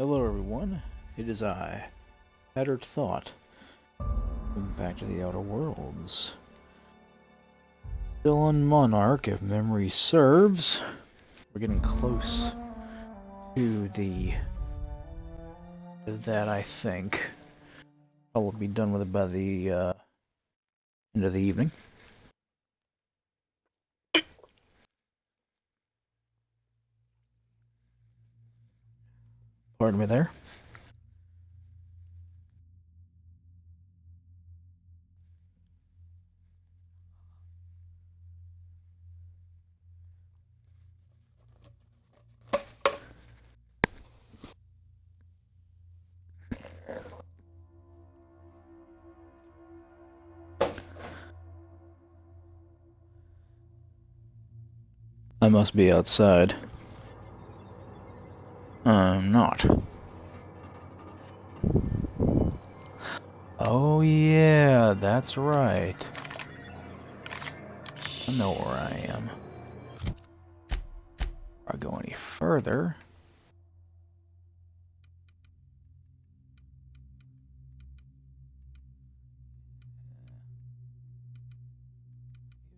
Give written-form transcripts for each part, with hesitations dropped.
Hello everyone, it is I, TatteredThought. Welcome back to the Outer Worlds. Still on Monarch, if memory serves. We're getting close to that, I think. I'll be done with it by the end of the evening. Pardon me there. I must be outside. I'm not. Oh yeah, that's right. I know where I am. Before I go any further,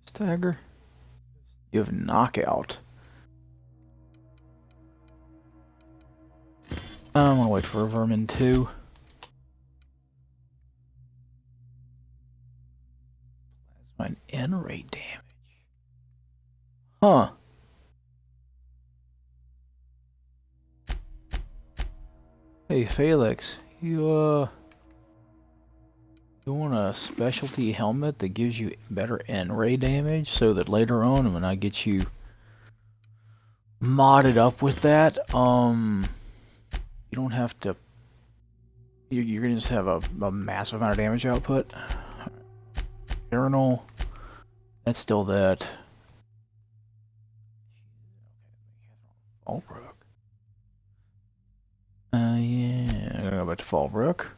stagger. You have knockout. I'm gonna wait for a vermin too. Plasma and N rate damage. Huh. Hey Felix, you want a specialty helmet that gives you better N-ray damage so that later on when I get you modded up with that, you don't have to, you're gonna just have a massive amount of damage output. Journal, that's still that. Fallbrook. Yeah, I'm gonna go back to Fallbrook.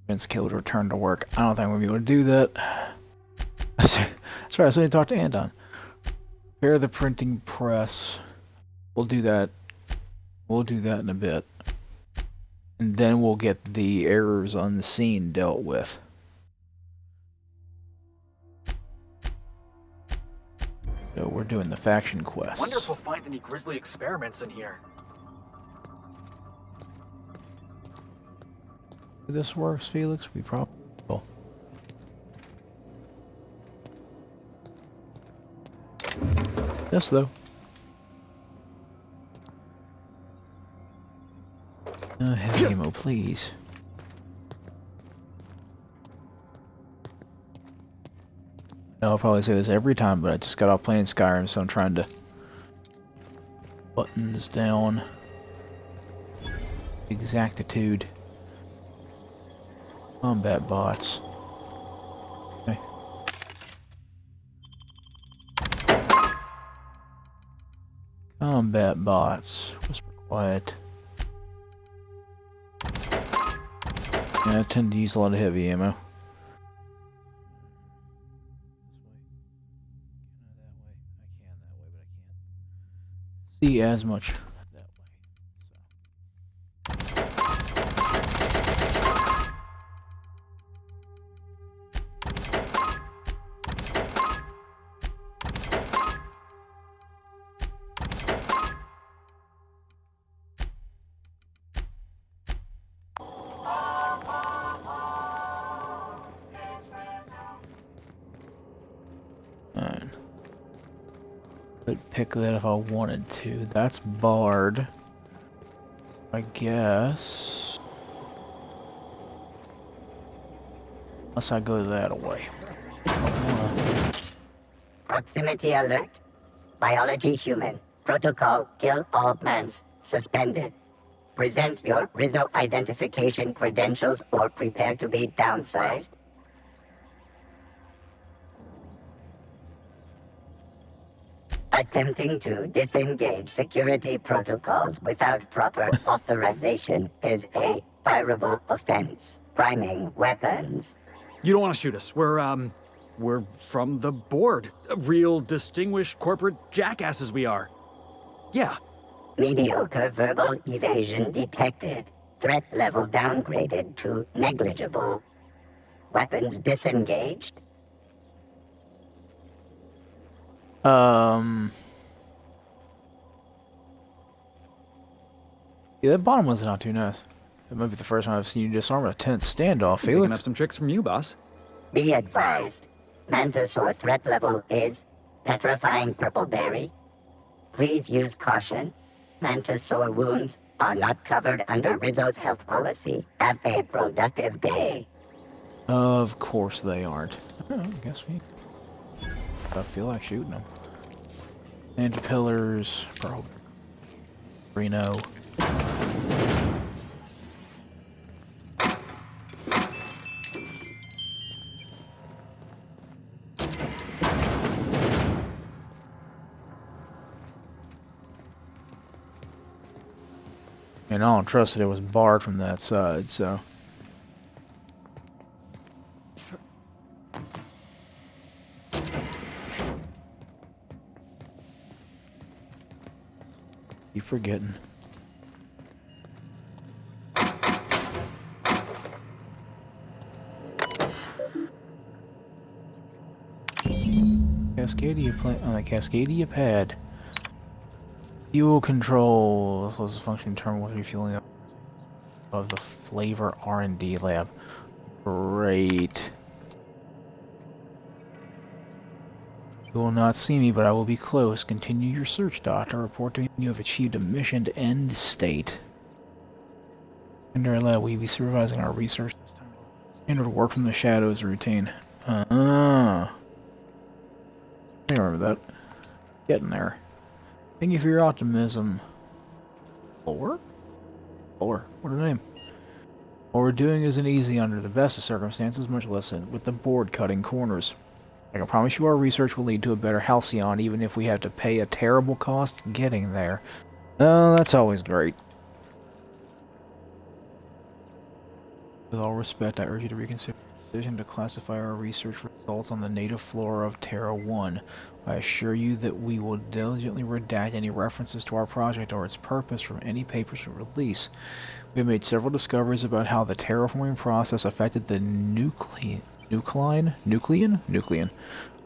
Vince killed return to work. I don't think I'm gonna be able to do that. That's right, I still need to talk to Anton. Prepare the printing press. We'll do that. We'll do that in a bit. And then we'll get the errors on the scene dealt with. So we're doing the faction quests. Wonder if we'll find any grisly experiments in here. If this works, Felix, we probably will. Yes, though. Heavy ammo, please. I'll probably say this every time, but I just got off playing Skyrim, so I'm trying to buttons down. Exactitude. Combat bots. Okay. Combat bots. Whisper quiet. Yeah, I tend to use a lot of heavy ammo. See as much that way. Could pick that if I wanted to. That's barred. I guess. Unless I go that way. Proximity alert. Biology human. Protocol kill all mans. Suspended. Present your Rizzo identification credentials or prepare to be downsized. Attempting to disengage security protocols without proper authorization is a fireable offense. Priming weapons. You don't want to shoot us. We're from the board. Real distinguished corporate jackasses we are. Yeah, Mediocre verbal evasion detected. Threat level downgraded to negligible. Weapons disengaged. Yeah, that bottom one's not too nice. That might be the first time I've seen you disarm a tense standoff, Picking up Felix. some tricks from you, boss. Be advised. Mantisaur threat level is petrifying purple berry. Please use caution. Mantisaur wounds are not covered under Rizzo's health policy. Have a productive day. Of course they aren't. Oh, I guess I feel like shooting them. Antipillars, bro. Reno. And I don't trust that it was barred from that side, so. Keep forgetting. Cascadia plant on the Cascadia pad. Fuel control. Close the functioning terminal with refueling of the flavor R&D lab. Great. You will not see me, but I will be close. Continue your search, Doctor. Report to me when you have achieved a mission to end state. In our lab, we will be supervising our research this time. Standard work from the shadows routine. I remember that. Getting there. Thank you for your optimism. Lore? Lore. What a name. What we're doing isn't easy under the best of circumstances, much less with the board cutting corners. I can promise you our research will lead to a better Halcyon, even if we have to pay a terrible cost getting there. Oh, that's always great. With all respect, I urge you to reconsider your decision to classify our research results on the native flora of Terra 1. I assure you that we will diligently redact any references to our project or its purpose from any papers we release. We have made several discoveries about how the terraforming process affected the nucleon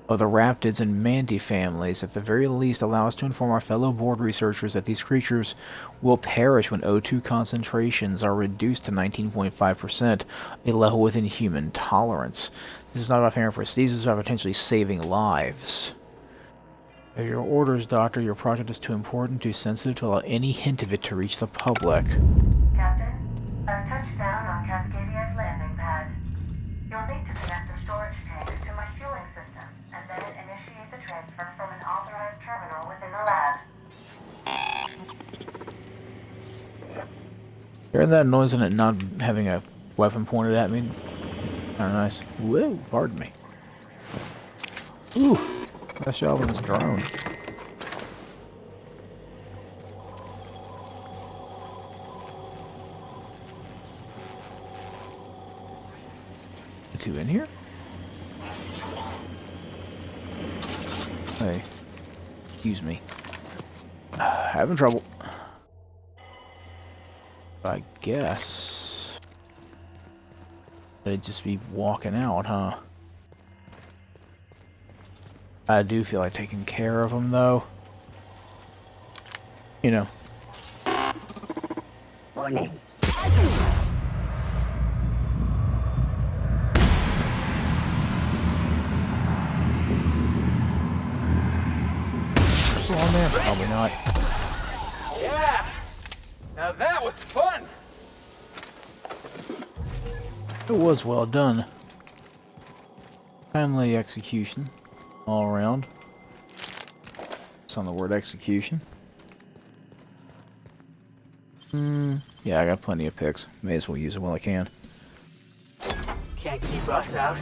of the Raptids and Manti families. At the very least, allow us to inform our fellow board researchers that these creatures will perish when O2 concentrations are reduced to 19.5%, a level within human tolerance. This is not about fair prestige, this is about potentially saving lives. At your orders, Doctor, your project is too important, too sensitive to allow any hint of it to reach the public. Captain, I've touched down on Cascadia's landing pad. You'll need to connect the storage tanks to my fueling system, and then initiate the transfer from an authorized terminal within the lab. Hearing that noise and it not having a weapon pointed at me, kinda nice. Whoa, pardon me. Ooh, that shot was a drone. Two in here? Hey, excuse me. Having trouble. I guess I'd just be walking out, huh? I do feel like taking care of them, though. You know. Warning. On there? Probably not. Yeah! Now that was fun! It was well done. Timely execution. All around. It's on the word execution. Yeah, I got plenty of picks. May as well use it while I can. Can't keep us out.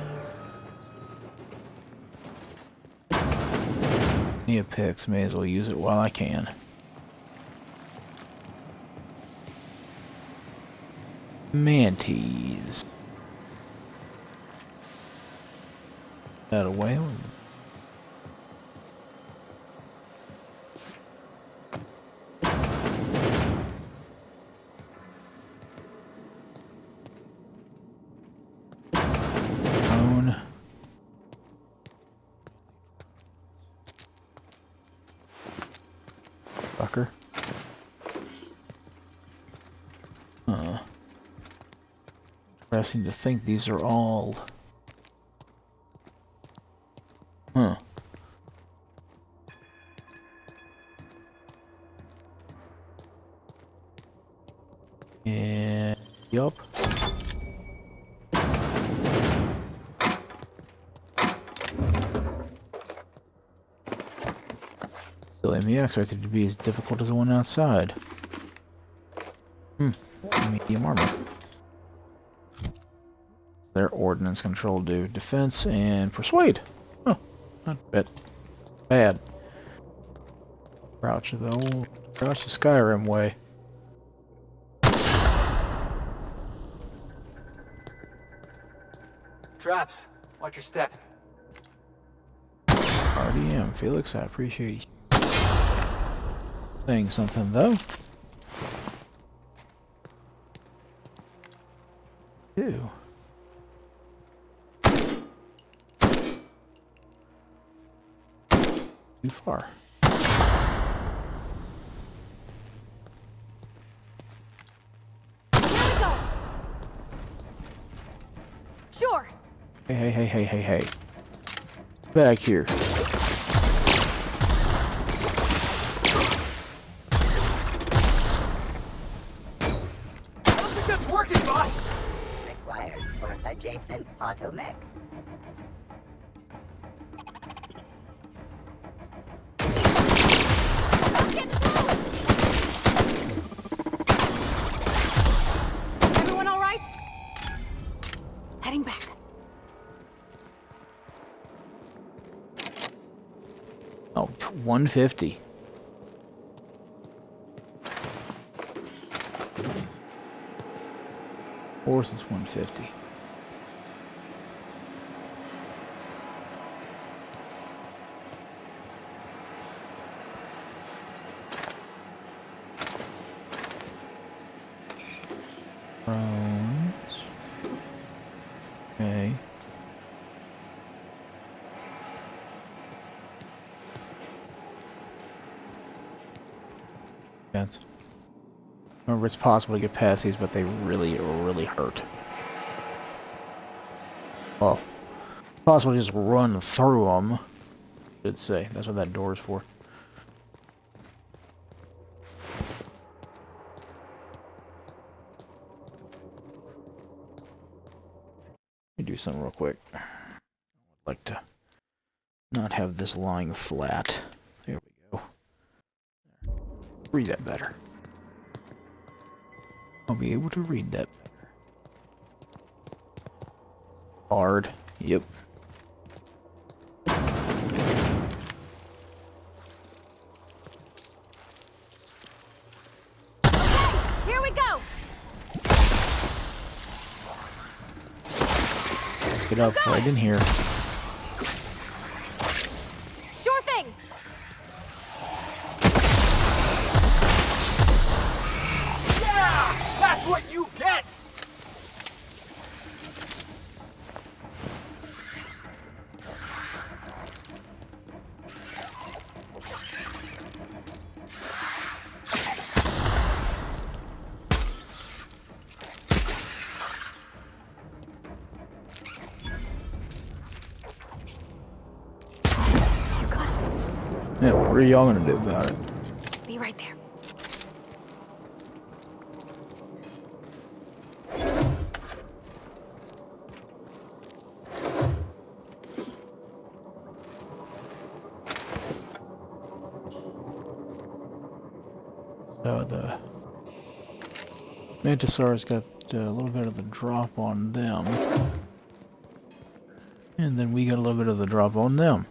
Plenty of picks. May as well use it while I can. Mantis. That away. sucker. Interesting to think these are all... Huh. And... Yup. Still, I expected it to be as difficult as the one outside. Medium armor. Their ordnance control do defense and persuade. Oh, not bad. Crouch the Skyrim way. Traps. Watch your step. Already am, Felix. I appreciate you saying something, though. Ew. Too far. Here we go. Sure. Hey. Back here. I don't think that's working, boss. Required for adjacent automech. Everyone all right? Heading back. Oh, 150. Horse is 150. Drones. Okay. Yes. Remember, it's possible to get past these, but they really hurt. Well, possible to just run through them, I should say. That's what that door is for. Let me do something real quick. I would like to not have this lying flat. There we go. Read that better. I'll be able to read that better. Hard. Yep. Here we go. Get up right in here. Sure thing. Yeah! That's what you get! You got it. Yeah, what are y'all gonna do about it? Be right there. So the Mantisaur's got a little bit of the drop on them. And then we got a little bit of the drop on them.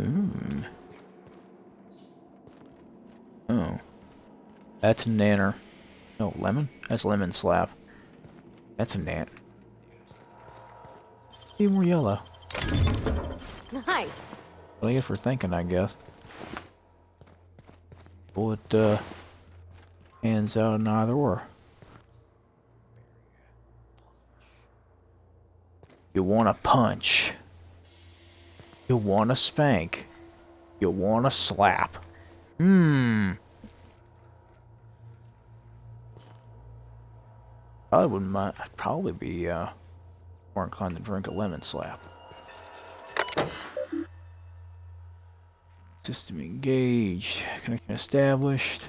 Ooh. Oh. That's nanner. No, lemon? That's lemon slap. That's a nan. Be more yellow. Nice. Well, for thinking, I guess. Pull it, hands out in either or. You want to punch. You want to spank. You want to slap. Probably wouldn't mind. I'd probably be more inclined to drink a lemon slap. System engaged. Connection established.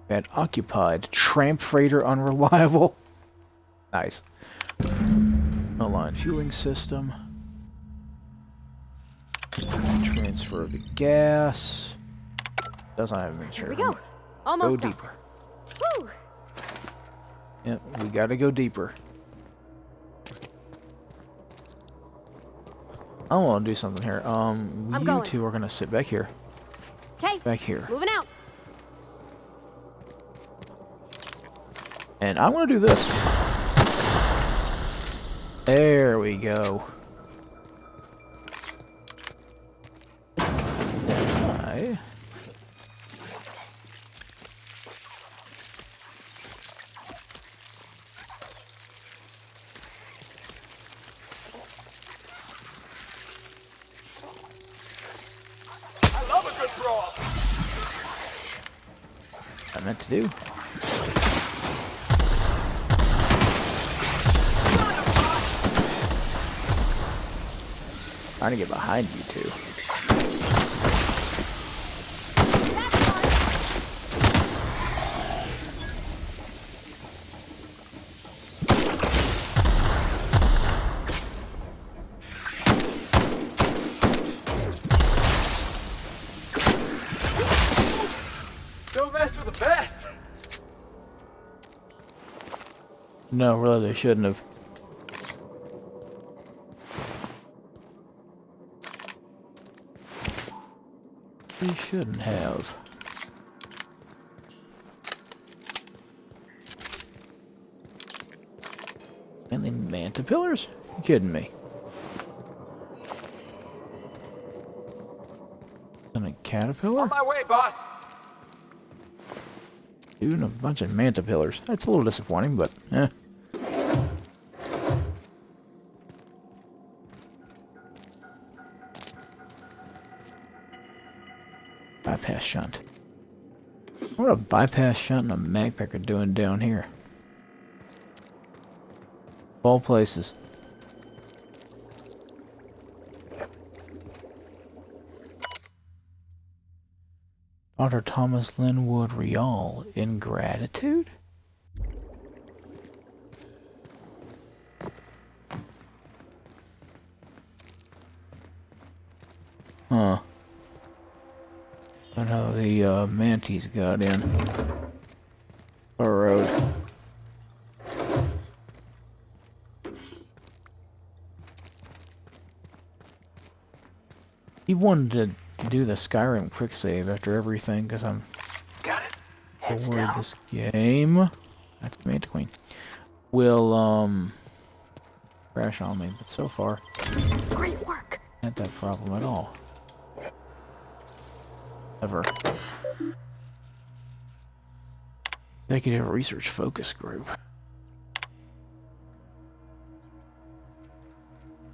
Bed occupied. Tramp freighter unreliable. Nice. Align fueling system. Transfer the gas. Doesn't have administrator. Here we go. Almost Go done. deeper. Woo! Yep, we gotta go deeper. I want to do something here. You going. two are gonna sit back here. Okay. Back here. Moving out. And I want to do this. There we go. I... I love a good brawl. I meant to do. Trying to get behind you two. Don't mess with the best. No, really, they shouldn't have. They shouldn't have. And the manta pillars? You kidding me? And a caterpillar? On my way, boss. Dude, and a bunch of manta pillars. That's a little disappointing, but eh. Bypass shunt. What a bypass shunt and a magpack are doing down here. Of all places. Dr. Thomas Linwood Rial, in gratitude? Huh. Not how the mantis got in. Burrowed. He wanted to do the Skyrim quick save after everything because I'm Got it. Heads worried down. this game. That's the Manta Queen. Will crash on me, but so far Great work. not that problem at all. Ever. Executive Research Focus Group.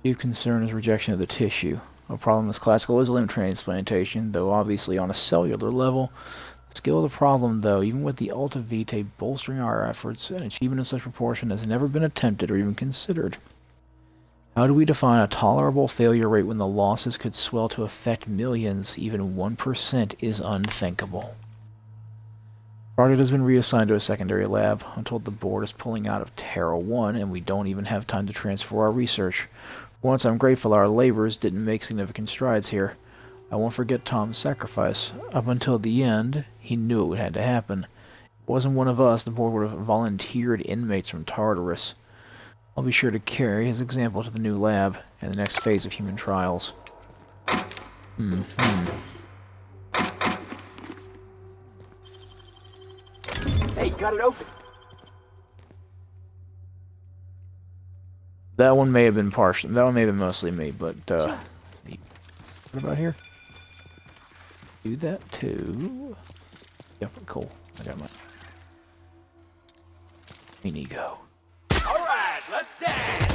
Chief concern is rejection of the tissue. A problem is classical is limb transplantation, though obviously on a cellular level. The scale of the problem, though, even with the Alta Vitae bolstering our efforts, an achievement of such proportion has never been attempted or even considered. How do we define a tolerable failure rate when the losses could swell to affect millions? Even 1% is unthinkable. Project has been reassigned to a secondary lab. I'm told the board is pulling out of Terra 1, and we don't even have time to transfer our research. Once I'm grateful our labors didn't make significant strides here. I won't forget Tom's sacrifice. Up until the end, he knew it had to happen. If it wasn't one of us, the board would have volunteered inmates from Tartarus. I'll be sure to carry his example to the new lab and the next phase of human trials. Hey, got it open. That one may have been partial. That one may have been mostly me, but what about here? Do that too. Yep, cool. I got my mini go. All right, let's dance.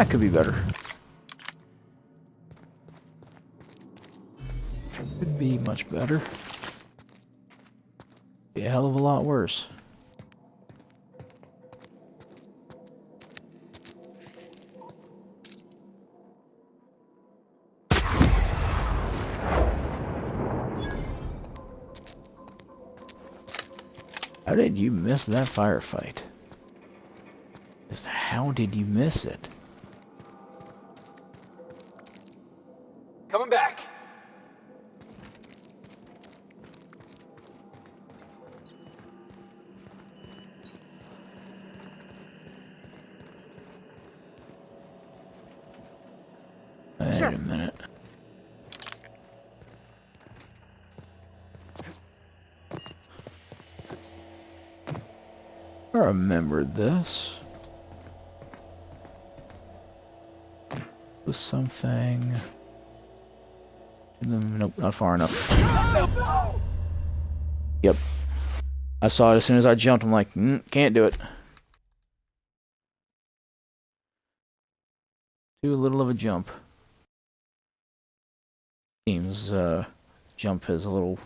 That could be better. Could be much better. Be a hell of a lot worse. How did you miss that firefight? Just how did you miss it? Coming back. Wait Sure. a minute. I remember this. This was something. Nope, not far enough. Yep. I saw it as soon as I jumped. I'm like, can't do it. Too little of a jump. Seems jump is a little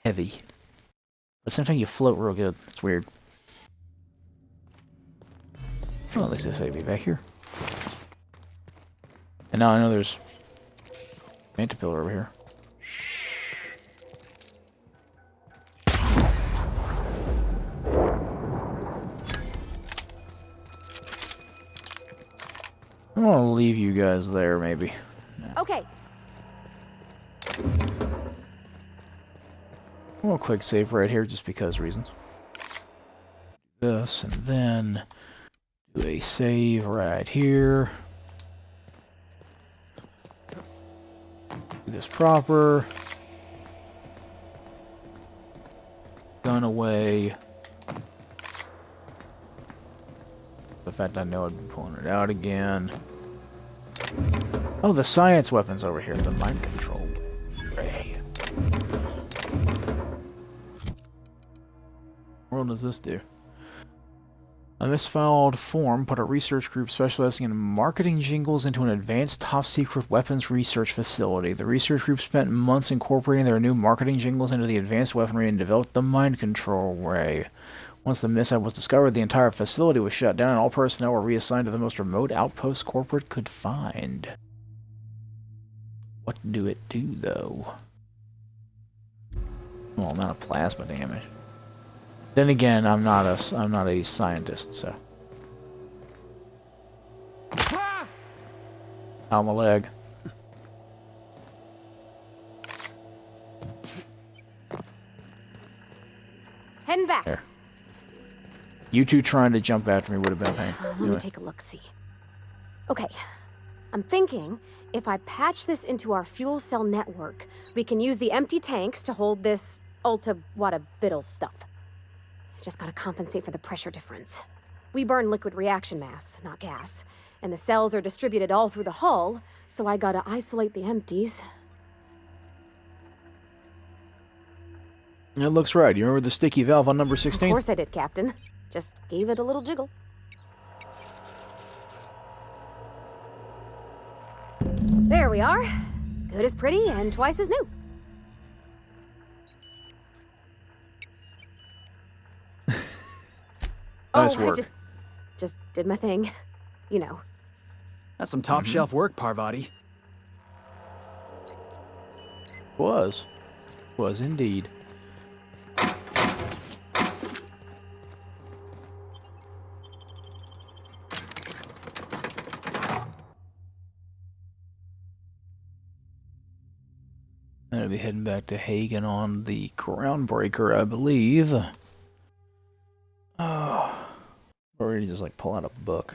heavy. But sometimes you float real good. It's weird. Well, at least they saved me back here. And now I know there's Mantipillar over here. I'm gonna leave you guys there, maybe. Okay. A little quick save right here, just because reasons. This, and then do a save right here. Do this proper. Gun away. The fact I know I'd be pulling it out again. Oh, the science weapon's over here. The mind control ray. What does this do? A misfiled form put a research group specializing in marketing jingles into an advanced top-secret weapons research facility. The research group spent months incorporating their new marketing jingles into the advanced weaponry and developed the mind control ray. Once the mishap was discovered, the entire facility was shut down and all personnel were reassigned to the most remote outpost corporate could find. What do it do, though? Well, amount of plasma damage. Then again, I'm not a scientist, so. Out my leg. Heading back. There. You two trying to jump after me would have been a pain. Let me Anyway. take a look-see. Okay. I'm thinking if I patch this into our fuel cell network, we can use the empty tanks to hold this ulta-wada-viddle stuff. Just gotta compensate for the pressure difference. We burn liquid reaction mass, not gas. And the cells are distributed all through the hull, so I gotta isolate the empties. That looks right. You remember the sticky valve on number 16? Of course I did, Captain. Just gave it a little jiggle. There we are. Good as pretty and twice as new. Nice I work. just did my thing. You know. That's some top shelf work, Parvati. Was indeed. And I'll be heading back to Hagen on the Groundbreaker, I believe. Oh, or ready to just like pull out a book.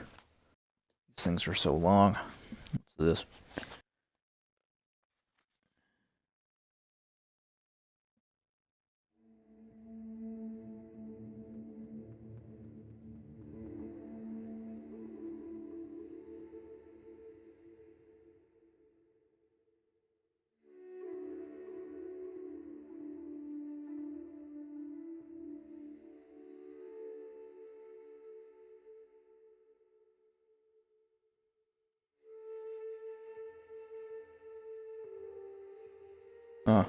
These things are so long. What's this? Huh.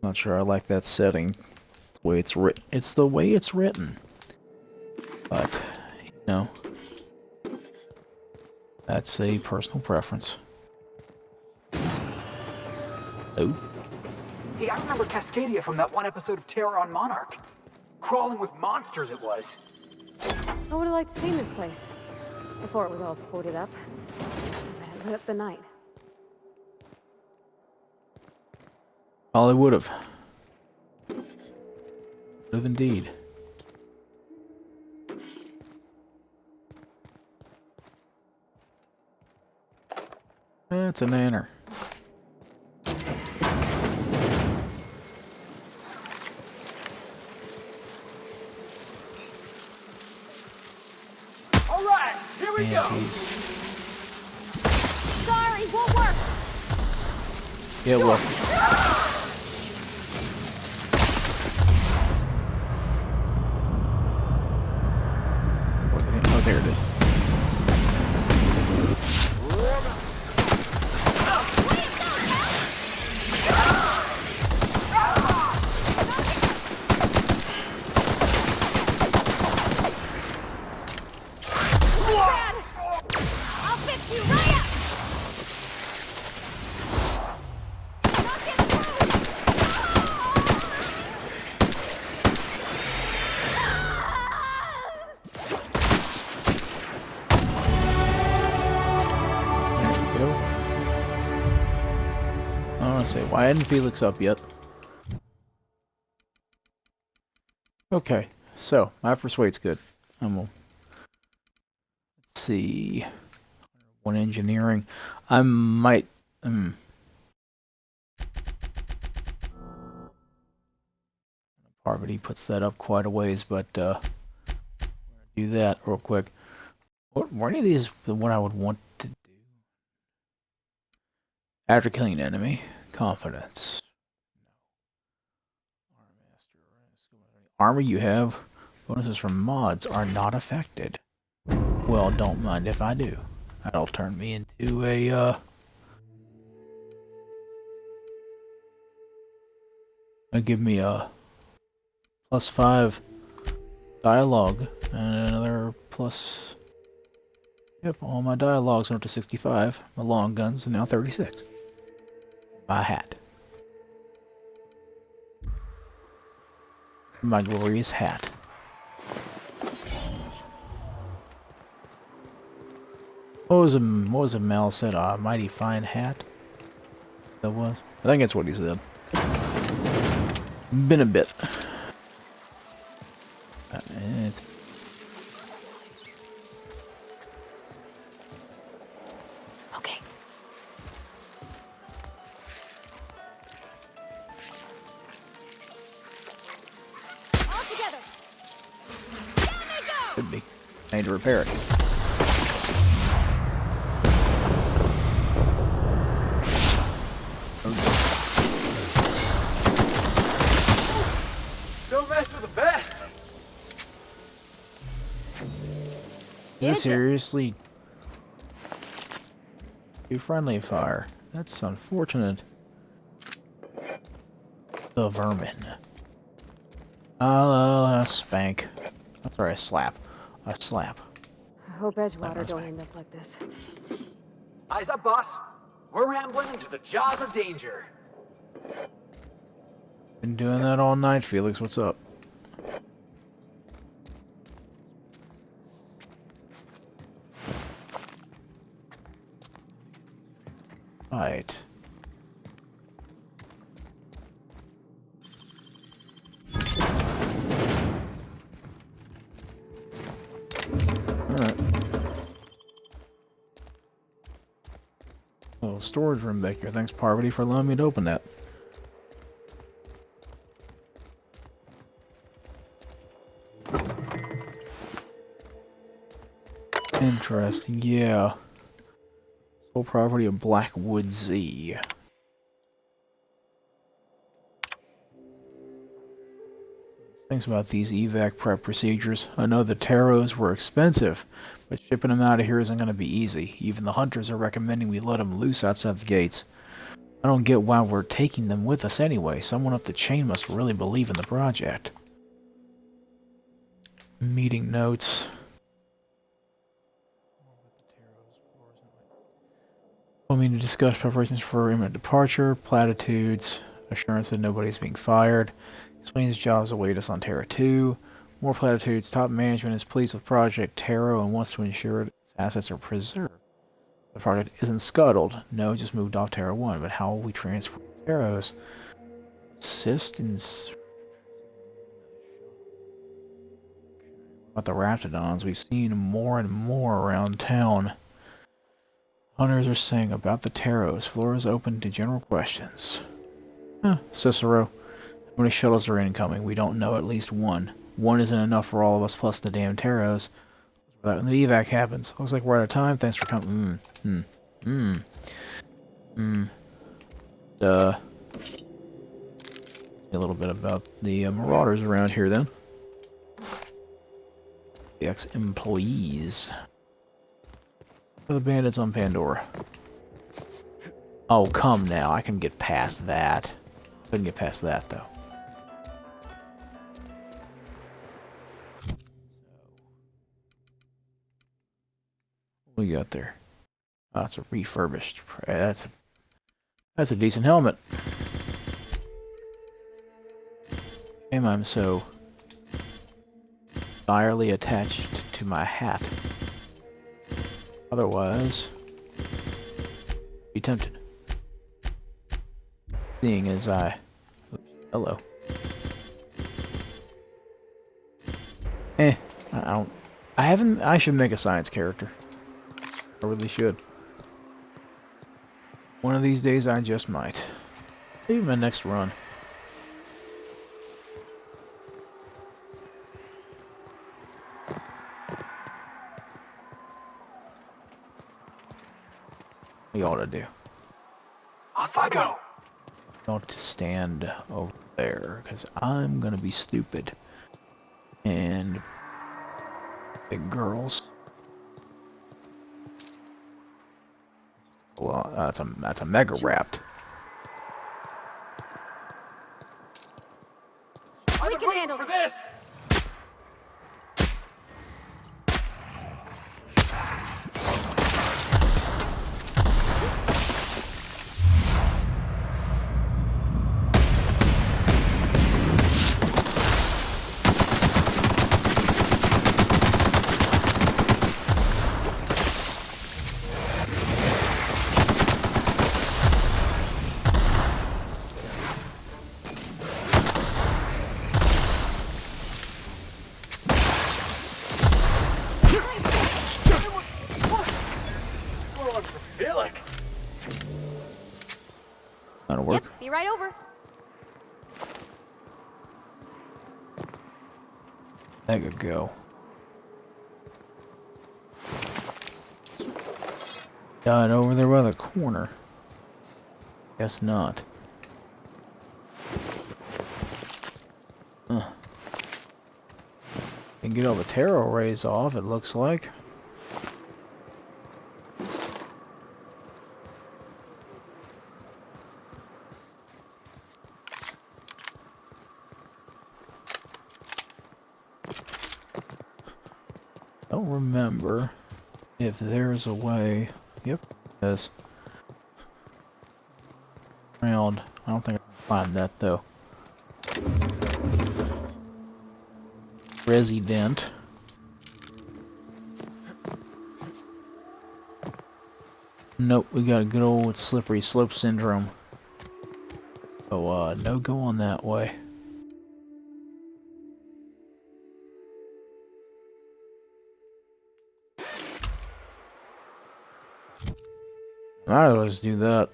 Not sure I like that setting. The way it's written. It's the way it's written. But, you know, that's a personal preference. Oh. Hey, I remember Cascadia from that one episode of Terror on Monarch. Crawling with monsters it was. I would have liked to see this place before it was all boarded up. But it lit up the night. All I would have. Would have indeed. That's an nanner. All right, here we go. Sorry, won't work. Yeah, well. Oh, there it is. I'll fix you right up. Say, why hadn't Felix up yet? Okay, so my persuade's good. Let's see. One engineering. I might. Parvati puts that up quite a ways, but do that real quick. Were any of these the one I would want to do after killing an enemy? Confidence. Armor you have. Bonuses from mods are not affected. Well, don't mind if I do. That'll turn me into a it'll give me a +5 dialogue and another plus. Yep, all my dialogues are up to 65. My long guns are now 36. My hat. My glorious hat. What was a Mal said? A mighty fine hat? That was? I think that's what he said. Been a bit. It's Okay. All together. Down they go. could be. I need to repair it. Don't mess with the best. You seriously? Too friendly fire. That's unfortunate. The vermin. A spank. I'm sorry, a slap. A slap. I hope Edgewater don't end up like this. Eyes up, boss. We're rambling into the jaws of danger. Been doing that all night, Felix. What's up? Right. Alright. Oh, storage room back here. Thanks, Parvati, for allowing me to open that. Interesting, yeah. Sole property of Blackwood Z. Things about these evac prep procedures. I know the taros were expensive, but shipping them out of here isn't going to be easy. Even the hunters are recommending we let them loose outside the gates. I don't get why we're taking them with us anyway. Someone up the chain must really believe in the project. Meeting notes. To discuss preparations for imminent departure, platitudes, assurance that nobody's being fired, explains jobs await us on Terra 2, more platitudes, top management is pleased with Project Terra and wants to ensure its assets are preserved. The project isn't scuttled, no, just moved off Terra 1, but how will we transport Terras? Assist in... About the Raptidons, we've seen more and more around town. Hunters are saying about the Taros. Floor is open to general questions. Cicero. How many shuttles are incoming? We don't know, at least one. One isn't enough for all of us plus the damn Taros. When the evac happens. Looks like we're out of time. Thanks for coming. A little bit about the marauders around here then. The ex-employees. The bandits on Pandora. Oh, come now. I can get past that. Couldn't get past that, though. What we got there? Oh, that's a refurbished. That's a decent helmet. Shame I'm so direly attached to my hat. Otherwise, be tempted. Seeing as I... Oops, hello. I don't... I should make a science character. I really should. One of these days I just might. Maybe my next run. We ought to do. Off I go. We ought to stand over there, because I'm gonna be stupid. And big girls. Well, that's a mega wrapped. We can handle for this. this. That'll work. Yep, be right over. Mega go. Got over there by the corner. Guess not. Can get all the tarot rays off, it looks like. Don't remember if there's a way. Yep, there's. Around. I don't think I can find that though. Resident. Nope, we got a good old slippery slope syndrome. So, no go on that way. Might as well just do that.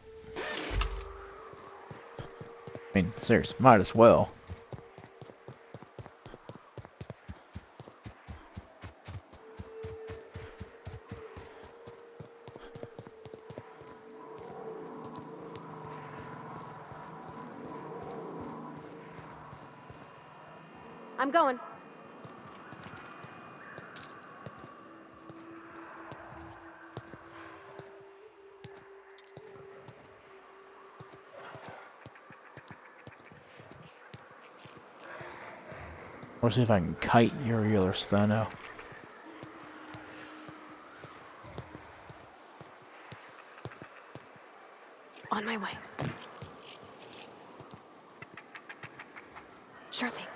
I mean, seriously, might as well. I'm going. Or see if I can kite your other Steno. On my way. Sure thing.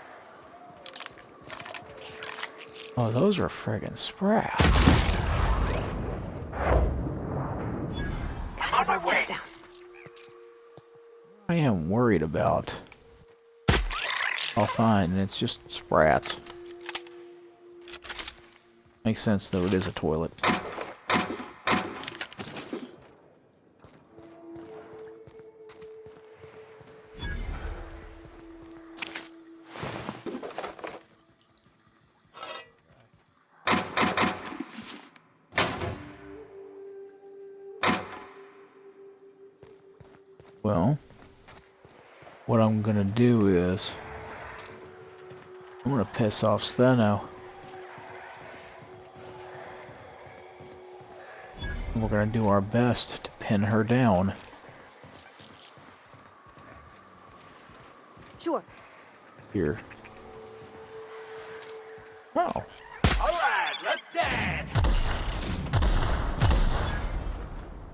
Oh, those are friggin' sprats. Got it. Heads down. I am worried about. Oh, fine, and it's just sprats. Makes sense, though, it is a toilet. Well, what I'm gonna do is I'm gonna piss off Steno. And we're gonna do our bst to pin her down. Sure. Here. Oh. All right, let's dance.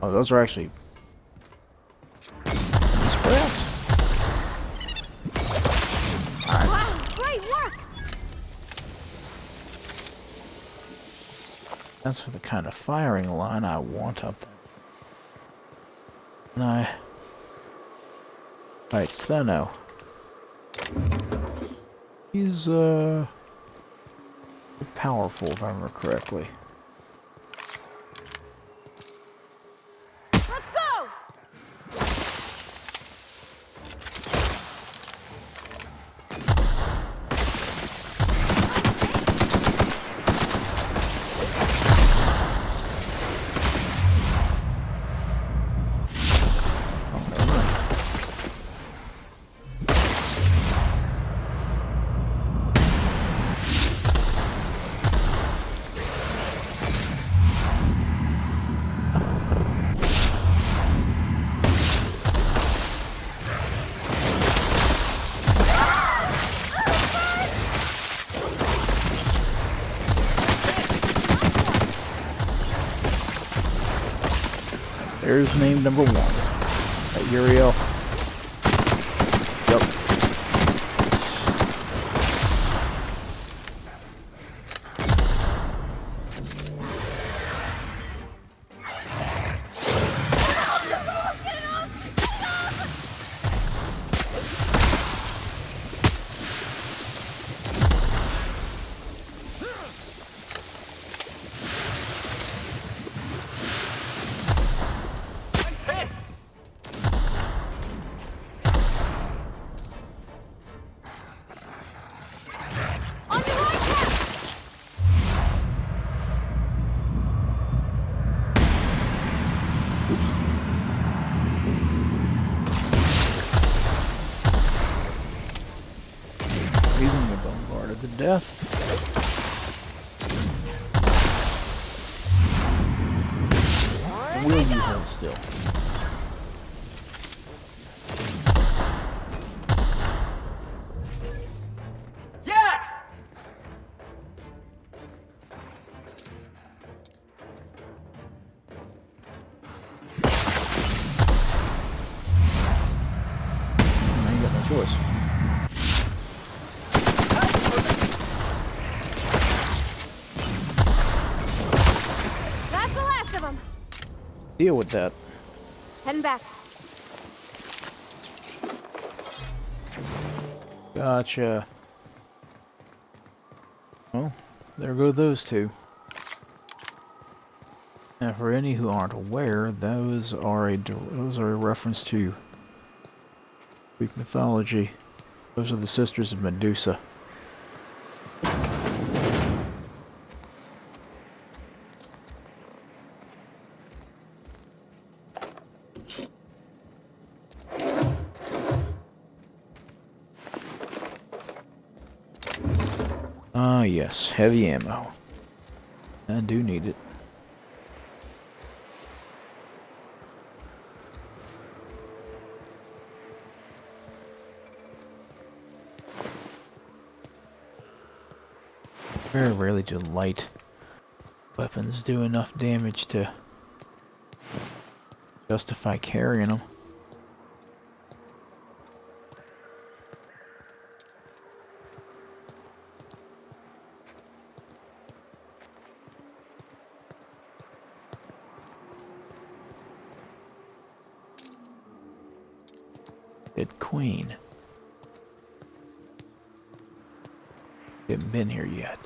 Oh, those are actually sprats. Wow, great work! That's for the kind of firing line I want up there. And I... Right, Steno. He's, powerful, if I remember correctly. Let's go! There's name number 1. Uriel. Yep. On your right, Cap! He's gonna get bombarded to death. Will you hold still? Yeah. I ain't got no choice. That's the last of them. Deal with that. Heading back. Gotcha. Well, there go those two. And for any who aren't aware, those are a reference to Greek mythology. Those are the sisters of Medusa. Ah, yes, heavy ammo. I do need it. Very rarely do light weapons do enough damage to justify carrying them. Dead Queen. Haven't been here yet.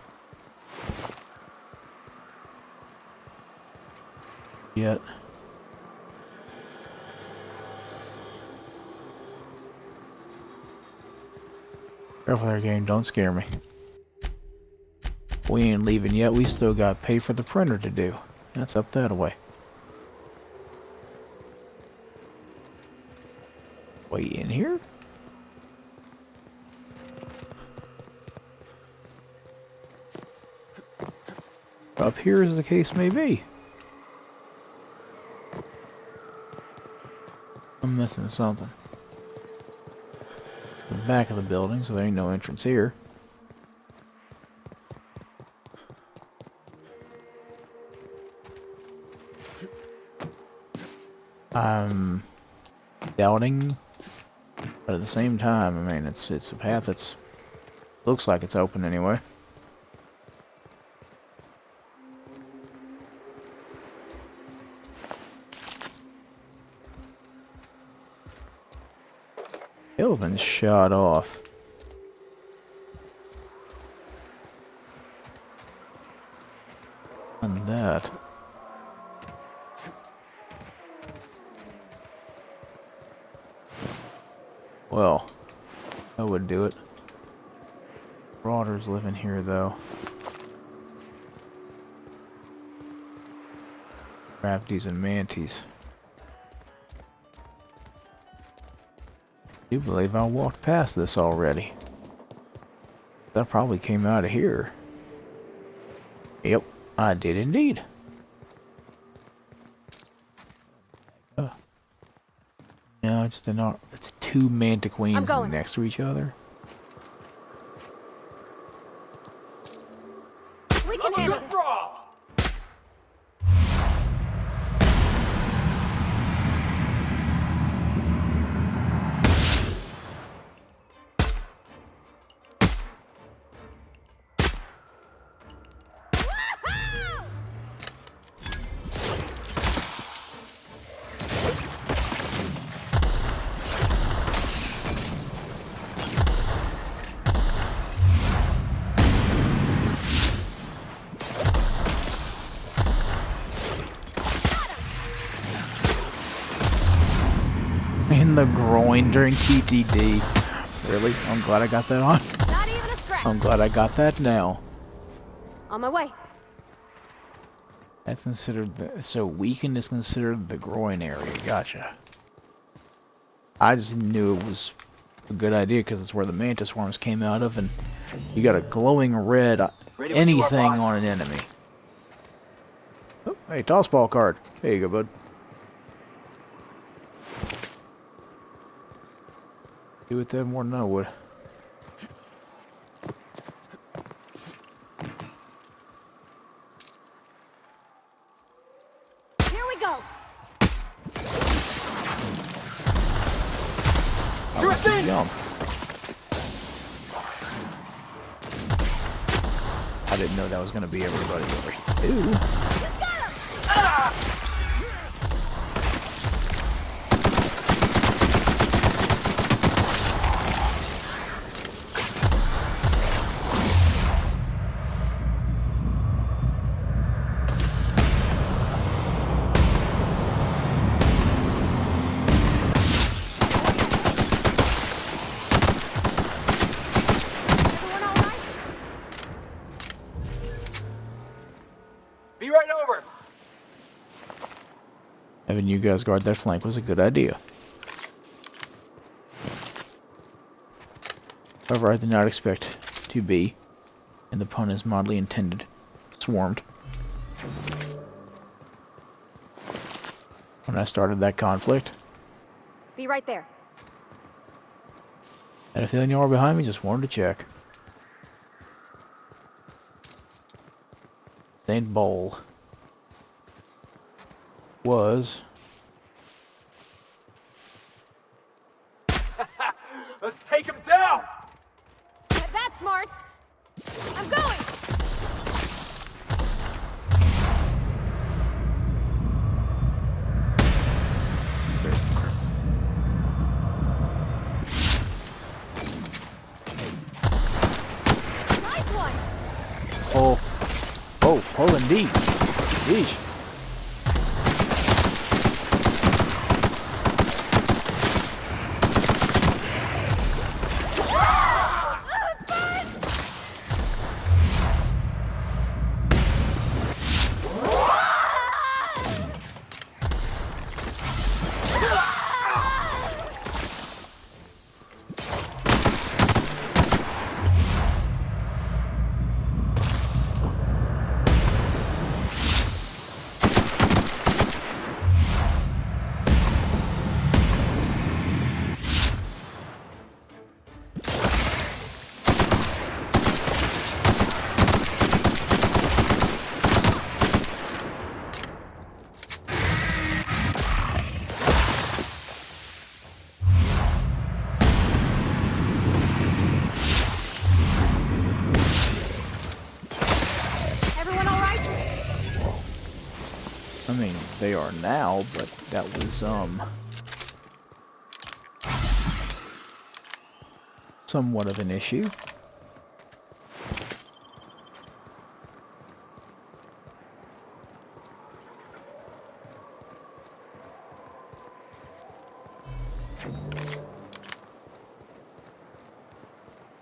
Careful there, game. Don't scare me. We ain't leaving yet. We still got to pay for the printer to do. That's up that way. Wait, in here? Up here as the case may be. I'm missing something. The back of the building, so there ain't no entrance here. I'm doubting, but at the same time, I mean, it's a path that's looks like it's open anyway. It'll have been shot off. And that. Well, I would do it. Marauders live in here, though. Crafties and manties. I do believe I walked past this already. That probably came out of here. Yep, I did indeed. No, it's not. It's two manta queens next to each other. We can handle this. In the groin during TTD. Really? I'm glad I got that on. Not even a scratch. I'm glad I got that now. On my way. That's considered the... So weakened is considered the groin area. Gotcha. I just knew it was a good idea because it's where the mantis worms came out of, and you got a glowing red anything on an enemy. Oh, hey, toss ball card. There you go, bud. Do with that more than I would. Here we go. You're a thing. Jump. I didn't know that was going to be everybody over here. Ooh. Be right over. Having you guys guard that flank was a good idea. However, I did not expect to be, and the pun is mildly intended, swarmed. When I started that conflict. Be right there. Had a feeling you were behind me, just wanted to check. Saint Bowl was Let's take him down! That's smart. I'm going. there's the crap. Nice one. Oh, pull indeed. Yeesh. Everyone all right? I mean, they are now, but that was, somewhat of an issue.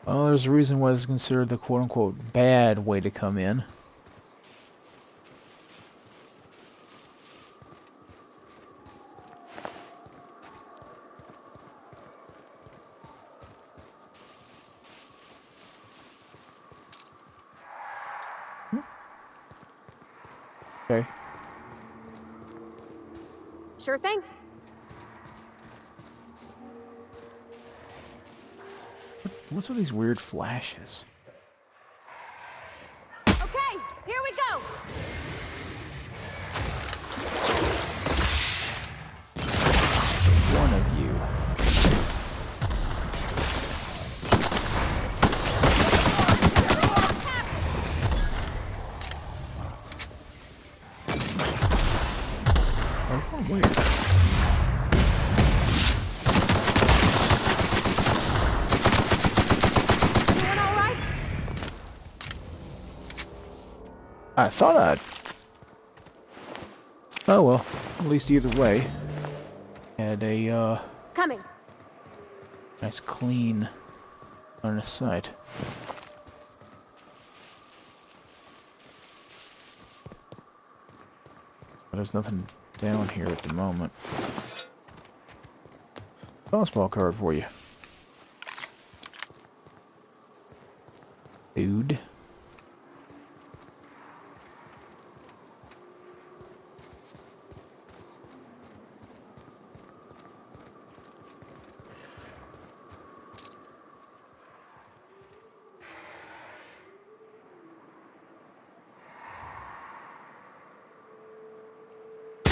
Well, there's a reason why this is considered the quote-unquote bad way to come in. Okay. Sure thing. What's with these weird flashes? Okay, here we go. So one of you. Oh, weird. Everyone all right? I thought I'd... Oh well, at least either way. Had a, Coming. nice clean line of sight. But there's nothing down here at the moment. Tossball card for you. Dude.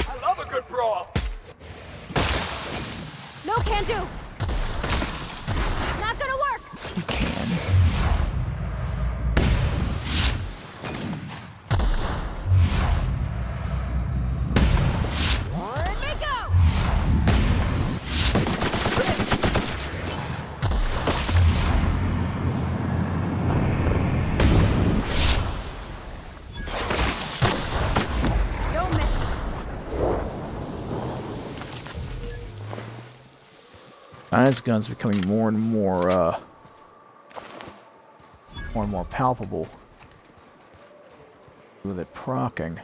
I love a good brawl! No can do. Not gonna work. You can. Let me go. No misses. This gun's becoming more and more palpable with it procking.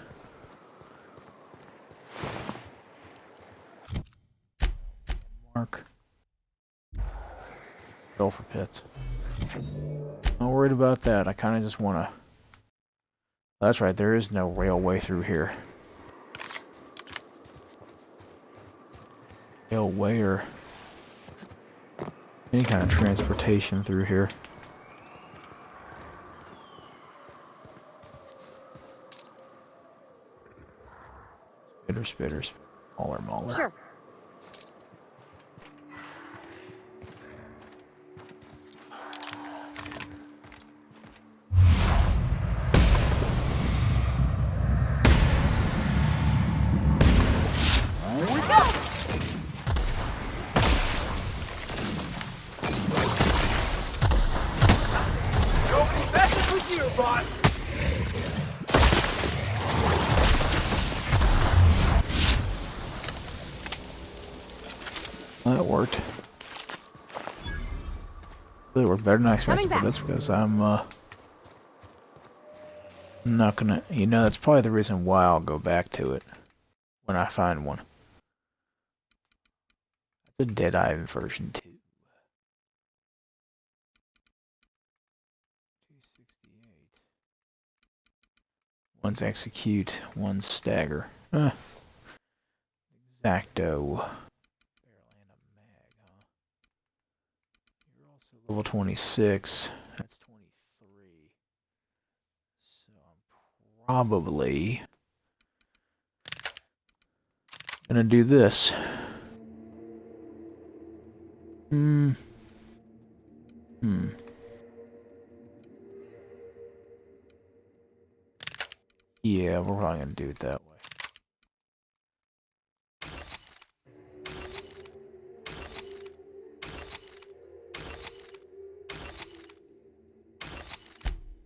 Mark. Sulfur pits. Not worried about that. I kind of just want to... That's right, there is no railway through here. Railway or any kind of transportation through here. spitter. Mauler. Sure. Nobody messes with you, boss! That worked. Really worked better than I expected Coming for back. this because I'm not gonna. You know, that's probably the reason why I'll go back to it when I find one. The Dead Eye version 2. 268. One's execute, one's stagger. Exacto. Barrel and a mag, huh? You're also level 26. That's 23. So I'm probably gonna do this. Yeah, we're probably gonna do it that way.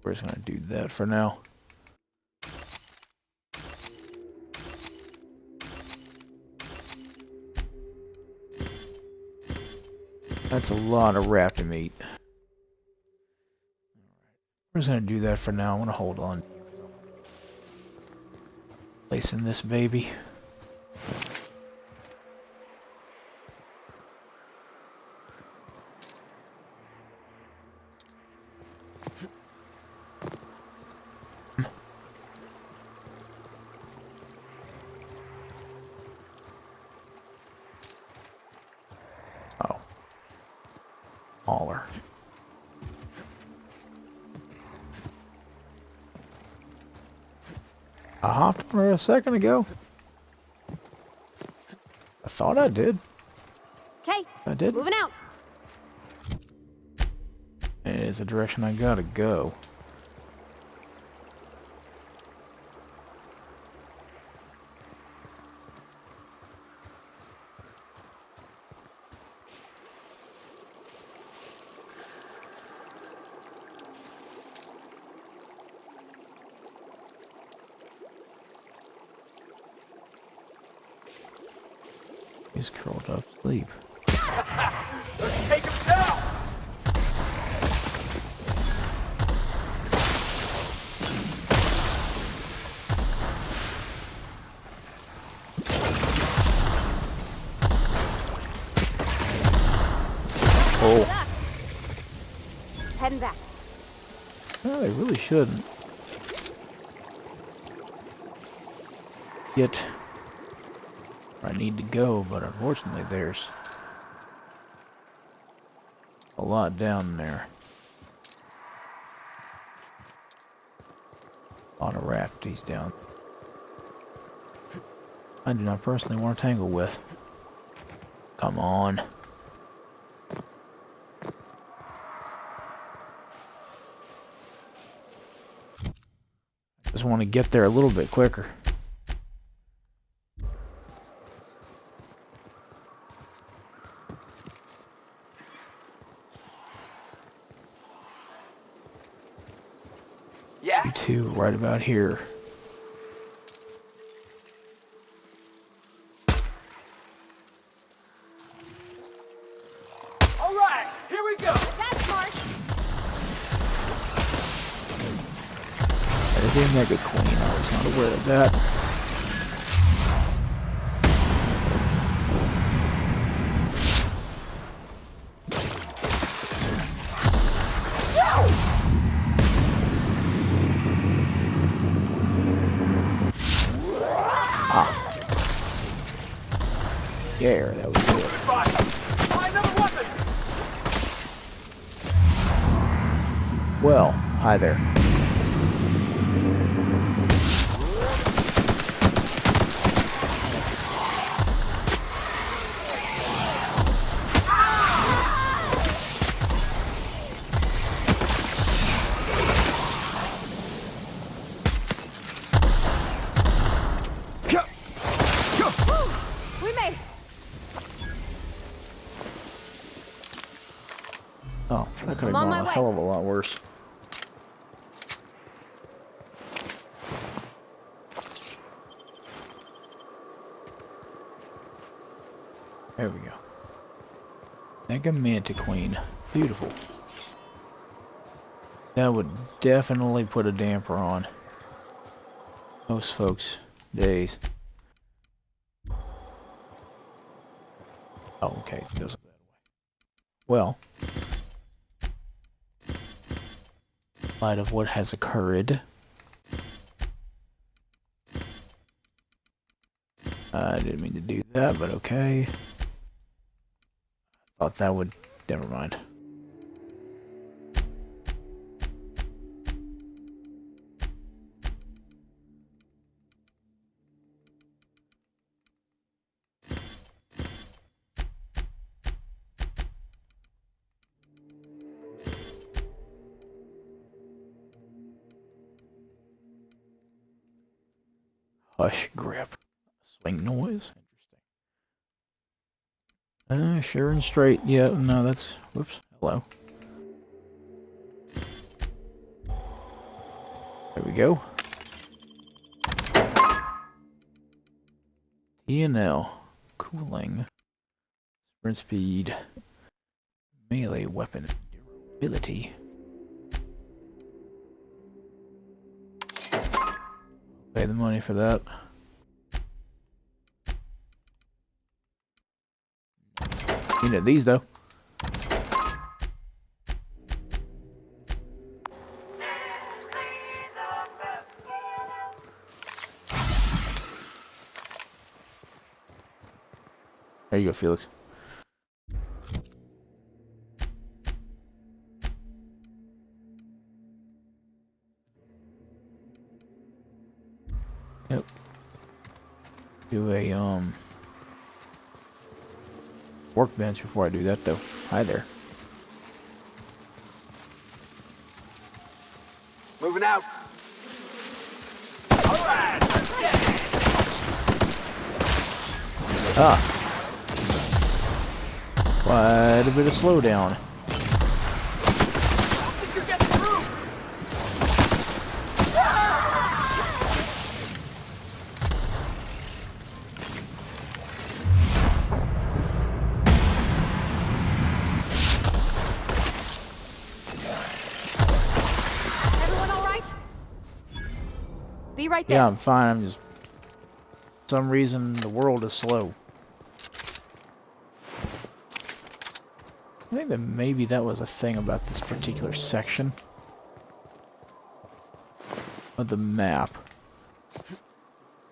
We're just gonna do that for now. That's a lot of raptor meat. We're just gonna do that for now. I wanna hold on. Placing this baby. Oh. Mauler. I hopped on her a second ago. I thought I did. Okay. I did. Moving out. It is the direction I gotta go. He's curled up asleep. Let's take him down! Oh. Heading back. No, they really shouldn't. Get where I need to go, but unfortunately there's a lot down there. A lot of raptors down. I do not personally want to tangle with. Come on. I just want to get there a little bit quicker. Yeah? You two, right about here. All right, here we go! That's smart. That is a mega queen. I was not aware of that. Yeah, that was good. Goodbye! Find another weapon! Well, hi there. Oh, that could have I'm on gone my a way. hell of a lot worse. There we go. Mega Manta Queen. Beautiful. That would definitely put a damper on most folks' days. Oh, okay. It goes that way. Well, in light of what has occurred, I didn't mean to do that, but okay. Thought that would... Never mind. Hush grip. Swing noise. Interesting. Sure and straight. Yeah, no, that's... Whoops. Hello. There we go. TNL. Cooling. Sprint speed. Melee weapon. Durability. Pay the money for that. You know these though. There you go, Felix. Yep. Do a workbench before I do that though. Hi there. Moving out. All right, let's get it. Ah. Quite a bit of slowdown. I don't think you're getting through. Everyone all right? Be right there. Yeah, I'm fine. I'm just... For some reason, the world is slow. I think that maybe that was a thing about this particular section of the map.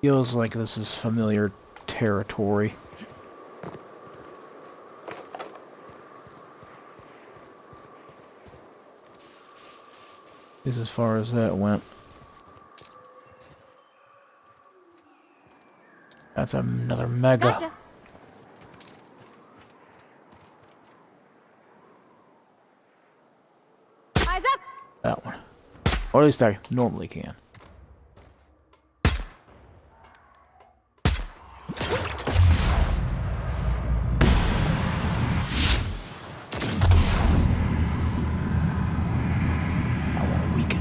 Feels like this is familiar territory. At least as far as that went. That's another mega. Gotcha. Eyes up. That one. Or at least I normally can. I want to weaken.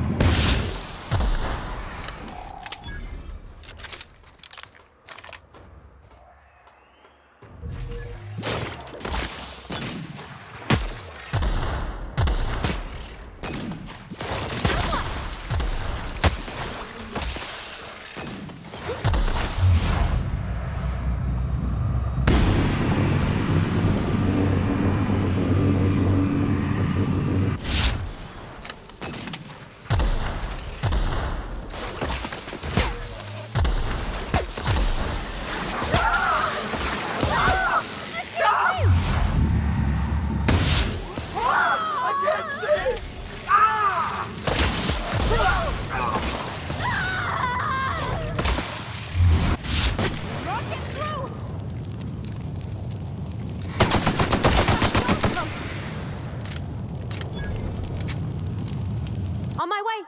On my way.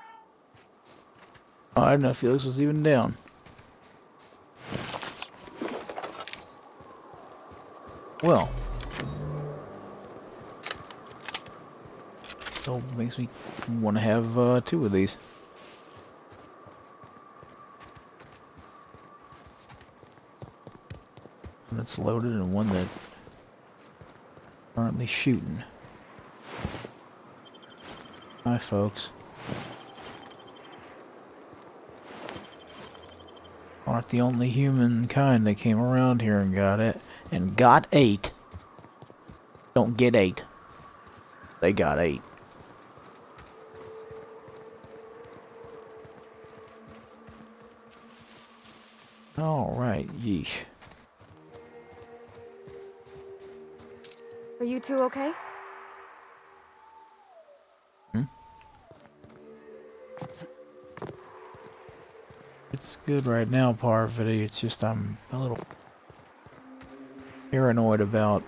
Oh, I didn't know Felix was even down. Well. Still makes me want to have 2 of these. One that's loaded and one that currently shooting. Hi, folks. Aren't the only humankind that came around here and got it. And got 8. Don't get 8. They got 8. Alright, yeesh. Are you two okay? It's good right now, Parvati. It's just I'm a little paranoid about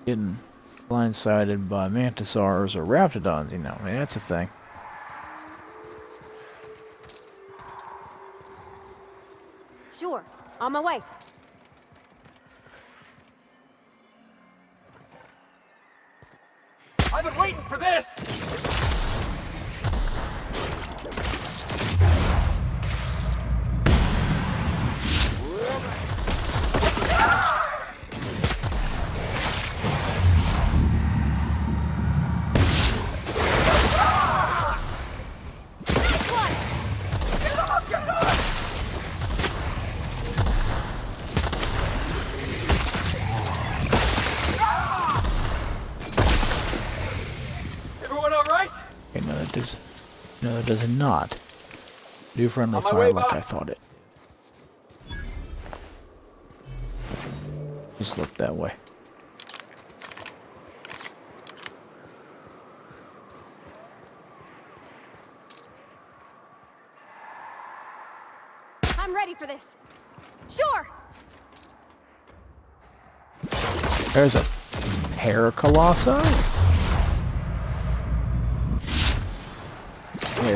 getting blindsided by mantisaurs or raptidons, you know. I mean, that's a thing. Sure. On my way. I've been waiting for this! Everyone all right? Okay, no, that does. No, that does not. Do friendly On my fire way like back. I thought it. Just look that way. I'm ready for this. Sure. There's a hair colossi. Here.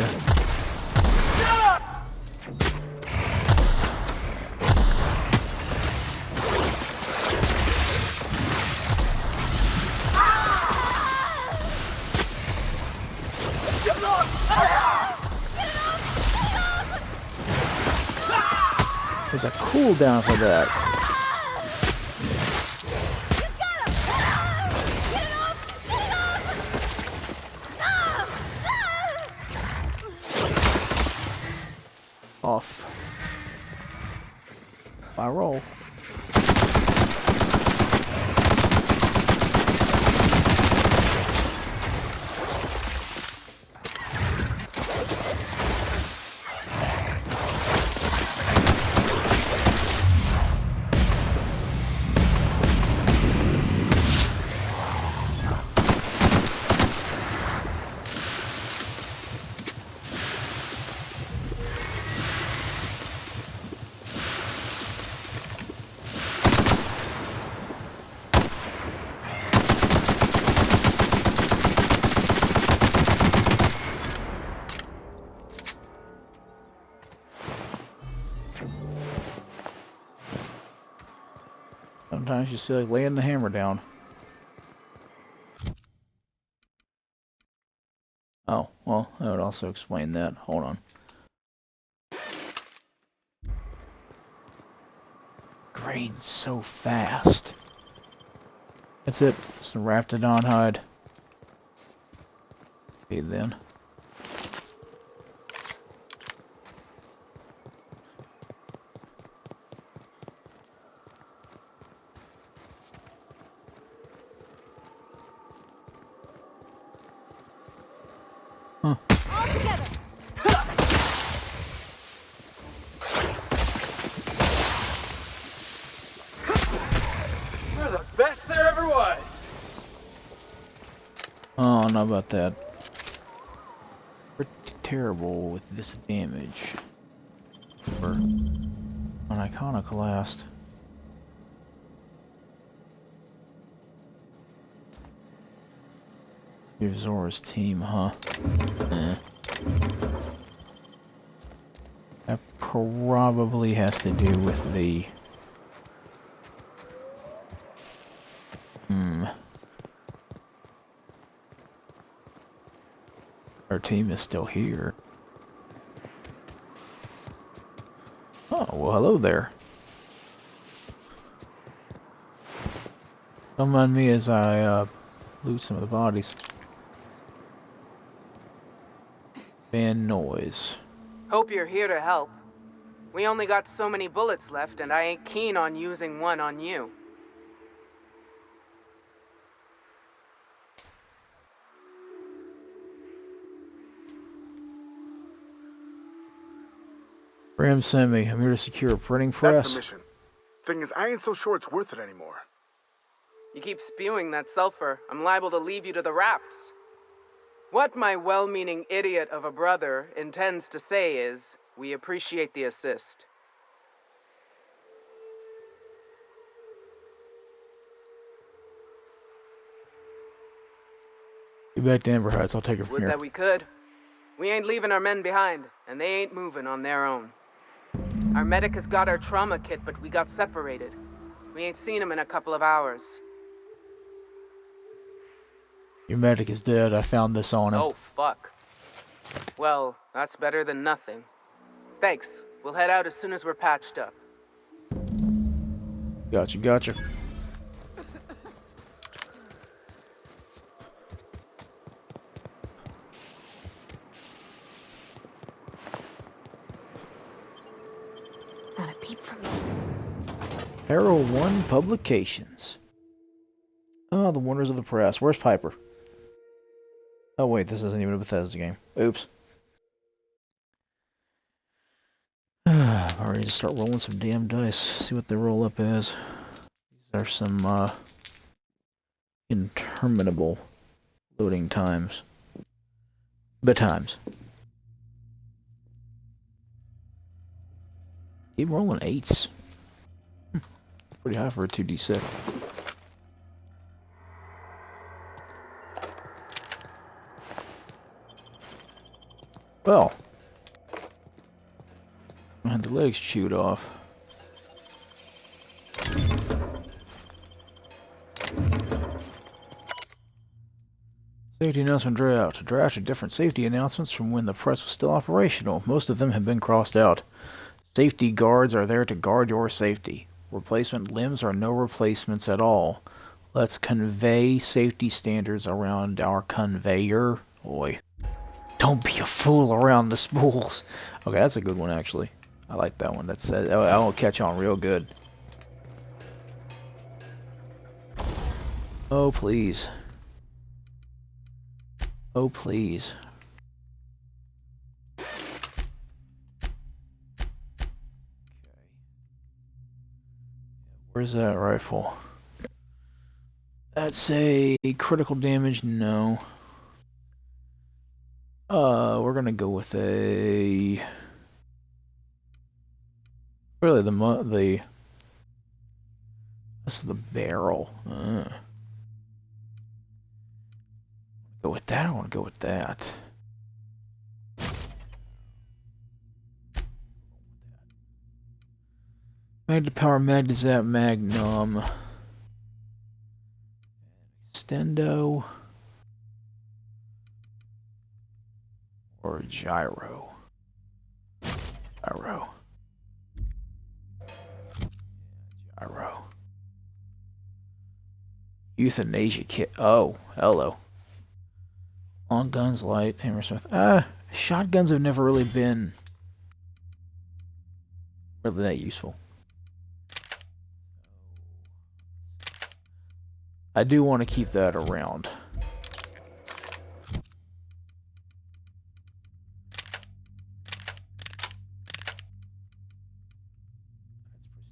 There's a cooldown for that. Off. I roll. Sometimes you just feel like laying the hammer down. Oh, well, that would also explain that. Hold on. Grains so fast. That's it. It's a Raptidon hide. Okay, then. All together. You're the best there ever was! Oh, not about that. Pretty terrible with this damage. For an iconoclast. Your Zora's team, huh? That probably has to do with the... Our team is still here. Oh, well, hello there. Don't mind me as I loot some of the bodies. Fan noise. Hope you're here to help. We only got so many bullets left, and I ain't keen on using one on you. Ram sent me. I'm here to secure a printing That's press. the mission. Thing is, I ain't so sure it's worth it anymore. You keep spewing that sulfur, I'm liable to leave you to the rafts. What my well-meaning idiot of a brother intends to say is, we appreciate the assist. Get back to Amber Heights. I'll take it from Would here. that we could. We ain't leaving our men behind, and they ain't moving on their own. Our medic has got our trauma kit, but we got separated. We ain't seen him in a couple of hours. Your medic is dead. I found this on him. Oh, fuck. Well, that's better than nothing. Thanks. We'll head out as soon as we're patched up. Gotcha, gotcha. Not a peep from me. Arrow 1 Publications. Oh, the wonders of the press. Where's Piper? Oh, wait, this isn't even a Bethesda game. Oops. I'm ready to start rolling some damn dice. See what they roll up as. These are some, interminable loading times. Times. Keep rolling 8s. Pretty high for a 2d6. Well, I had the legs chewed off. Safety announcement draft. A draft of different safety announcements from when the press was still operational. Most of them have been crossed out. Safety guards are there to guard your safety. Replacement limbs are no replacements at all. Let's convey safety standards around our conveyor. Oi. Don't be a fool around the spools. Okay, that's a good one, actually. I like that one. That's I'll catch on real good. Oh, please. Oh, please. Where's that rifle? That's a critical damage. No. We're gonna go with a. Really, this is the barrel. Go with that. I want to go with that. Magna Power, Magnazap, Magnum, Extendo, or Gyro. Gyro. Gyro. Euthanasia kit. Oh, hello. Long guns, light, hammersmith. Shotguns have never really been really that useful. I do want to keep that around.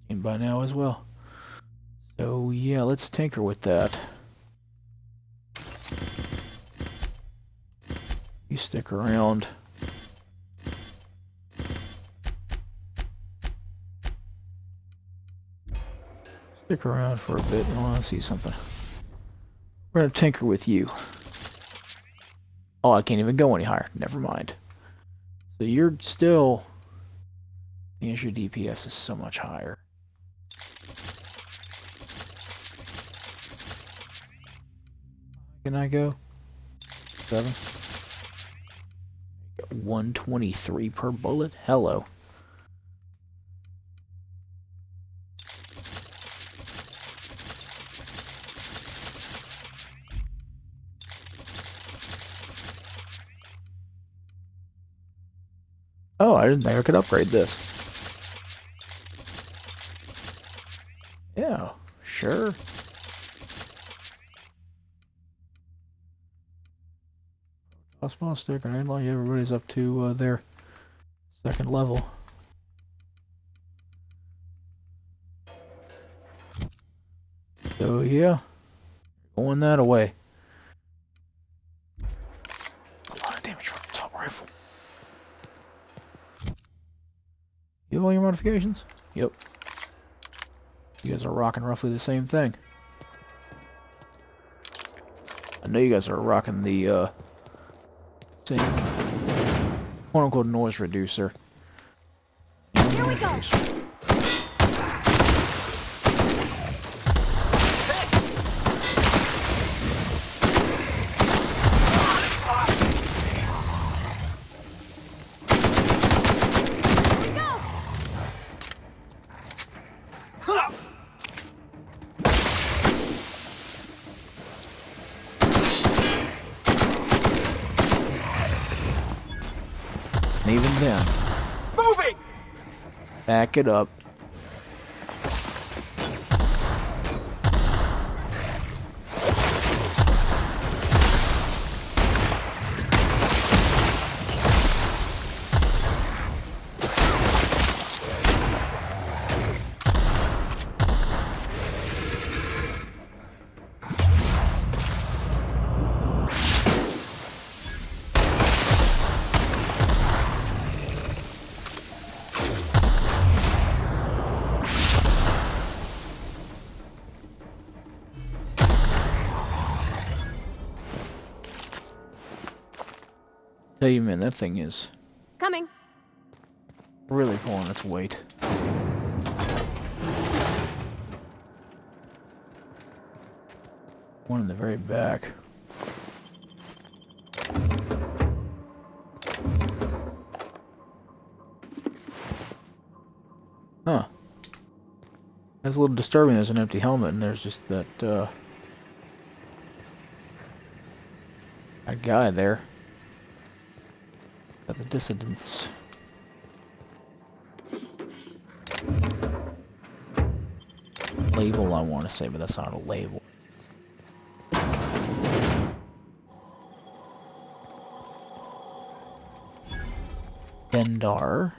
That's pristine by now as well. So yeah, let's tinker with that. You stick around. Stick around for a bit. I want to see something. We're gonna tinker with you. Oh, I can't even go any higher. Never mind. So you're still. The your DPS is so much higher. Can I go? 7. 123 per bullet? Hello. Oh, I didn't think I could upgrade this. Yeah, sure. A small stick, and I like everybody's up to their second level. So yeah, going that away. A lot of damage from the assault rifle. You have all your modifications? Yep. You guys are rocking roughly the same thing. I know you guys are rocking the same quote-unquote noise reducer. Here we go. And even then, Moving! back it up. Tell you, man, that thing is Coming. really pulling its weight. One in the very back. Huh. That's a little disturbing. There's an empty helmet, and there's just that, that guy there. Got the dissidents. Label, I want to say, but that's not a label. Dendar.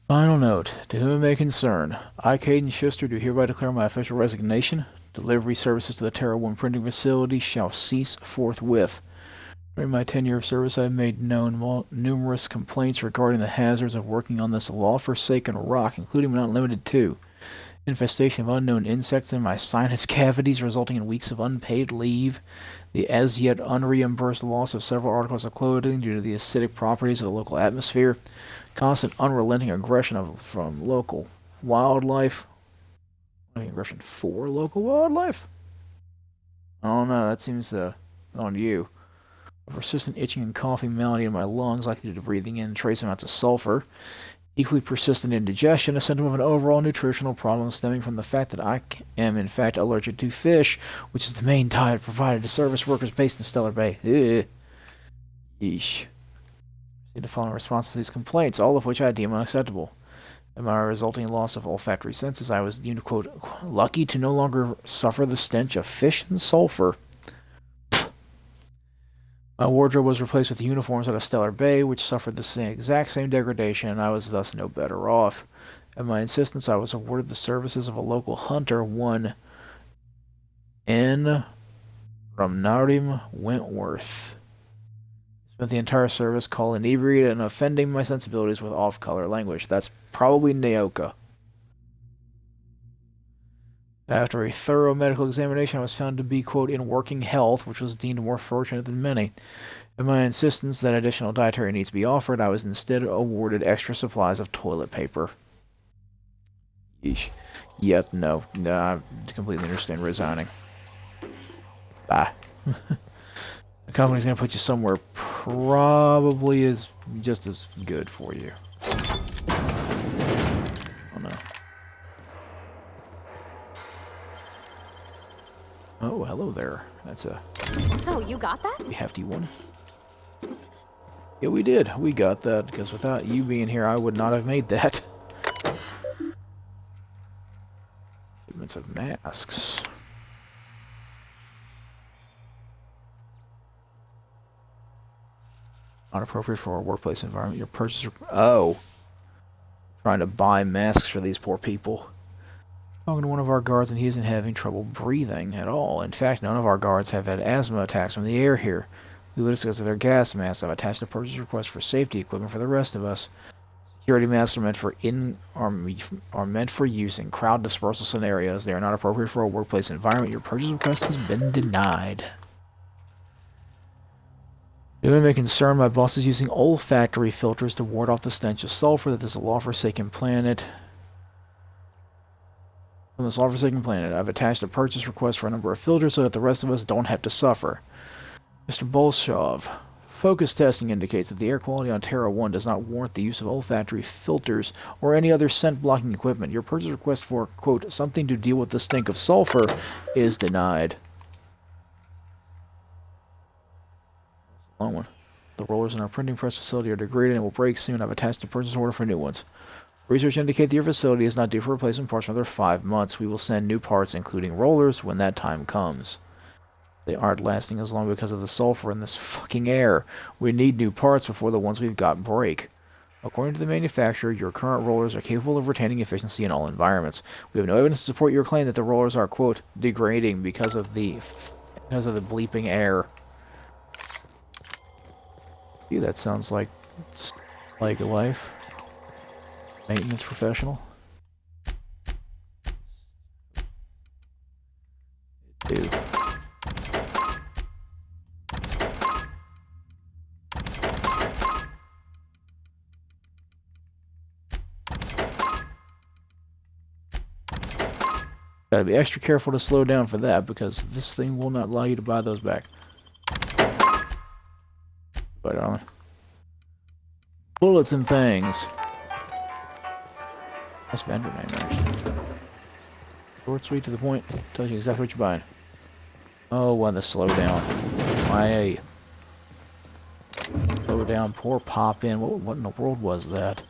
Final note. To whom it may concern, I, Caden Schuster, do hereby declare my official resignation. Delivery services to the Terra 1 printing facility shall cease forthwith. During my tenure of service, I have made known numerous complaints regarding the hazards of working on this law-forsaken rock, including but not limited to infestation of unknown insects in my sinus cavities, resulting in weeks of unpaid leave, the as-yet unreimbursed loss of several articles of clothing due to the acidic properties of the local atmosphere, constant unrelenting aggression from local wildlife. Aggression for local wildlife? I don't know, that seems on you. A persistent itching and coughing malady in my lungs, likely due to breathing in trace amounts of sulfur. Equally persistent indigestion, a symptom of an overall nutritional problem stemming from the fact that I am in fact allergic to fish, which is the main diet provided to service workers based in Stellar Bay. Ugh. Yeesh. See the following responses to these complaints, all of which I deem unacceptable. In my resulting loss of olfactory senses, I was deemed, quote, lucky to no longer suffer the stench of fish and sulfur. My wardrobe was replaced with uniforms out of Stellar Bay, which suffered the exact same degradation, and I was thus no better off. At my insistence, I was awarded the services of a local hunter, one N. Ramnarim Wentworth. Spent the entire service call inebriated and offending my sensibilities with off-color language. That's probably Naoka. After a thorough medical examination, I was found to be, quote, in working health, which was deemed more fortunate than many. At my insistence that additional dietary needs be offered, I was instead awarded extra supplies of toilet paper. Yeesh. Yet, no. I completely understand resigning. Bye. The company's gonna put you somewhere probably is just as good for you. Oh no. Oh, hello there. That's a Oh, you got that? hefty one. Yeah, we did. We got that, because without you being here, I would not have made that. Shipments of masks. Not appropriate for a workplace environment. Your purchase... Oh. Trying to buy masks for these poor people. Talking to one of our guards, and he isn't having trouble breathing at all. In fact, none of our guards have had asthma attacks from the air here. We will discuss their gas masks. I've attached a purchase request for safety equipment for the rest of us. Security masks are meant for use in crowd dispersal scenarios. They are not appropriate for a workplace environment. Your purchase request has been denied. Due to my concern, my boss is using olfactory filters to ward off the stench of sulfur that this law-forsaken planet... From this law-forsaken planet, I've attached a purchase request for a number of filters so that the rest of us don't have to suffer. Mr. Bolshov, focus testing indicates that the air quality on Terra 1 does not warrant the use of olfactory filters or any other scent-blocking equipment. Your purchase request for, quote, something to deal with the stink of sulfur is denied. Long one. The rollers in our printing press facility are degraded and will break soon. I've attached a purchase order for new ones. Research indicates that your facility is not due for replacement parts for another 5 months. We will send new parts, including rollers, when that time comes. They aren't lasting as long because of the sulfur in this fucking air. We need new parts before the ones we've got break. According to the manufacturer, your current rollers are capable of retaining efficiency in all environments. We have no evidence to support your claim that the rollers are, quote, degrading because of the bleeping air. Gee, that sounds like a life. Maintenance professional. Dude. Gotta be extra careful to slow down for that, because this thing will not allow you to buy those back. But, bullets and things. That's vendor name, actually. Short, sweet, to the point. Tells you exactly what you're buying. Oh, well, the slow down. Why? Slow down, poor pop in. What in the world was that?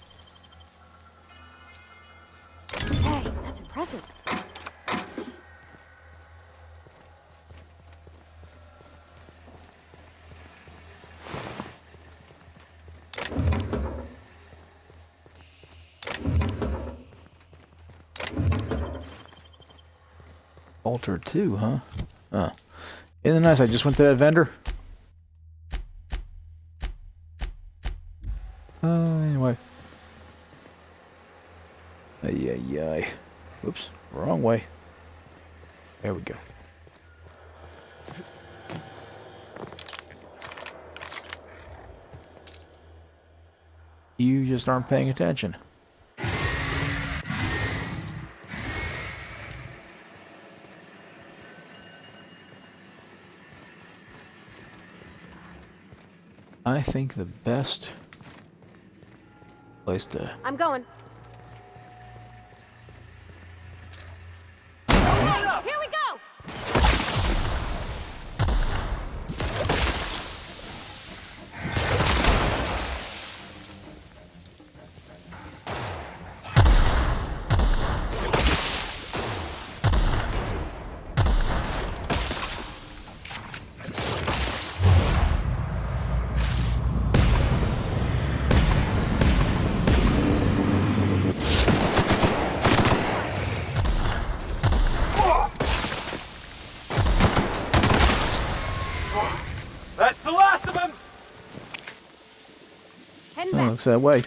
Hey, that's impressive. Alter 2, huh? Isn't it nice? I just went to that vendor. Anyway. Ay. Whoops. Wrong way. There we go. You just aren't paying attention. I think the best place to... I'm going. Here we go! That's the last of them! Heading Oh, back. looks that way.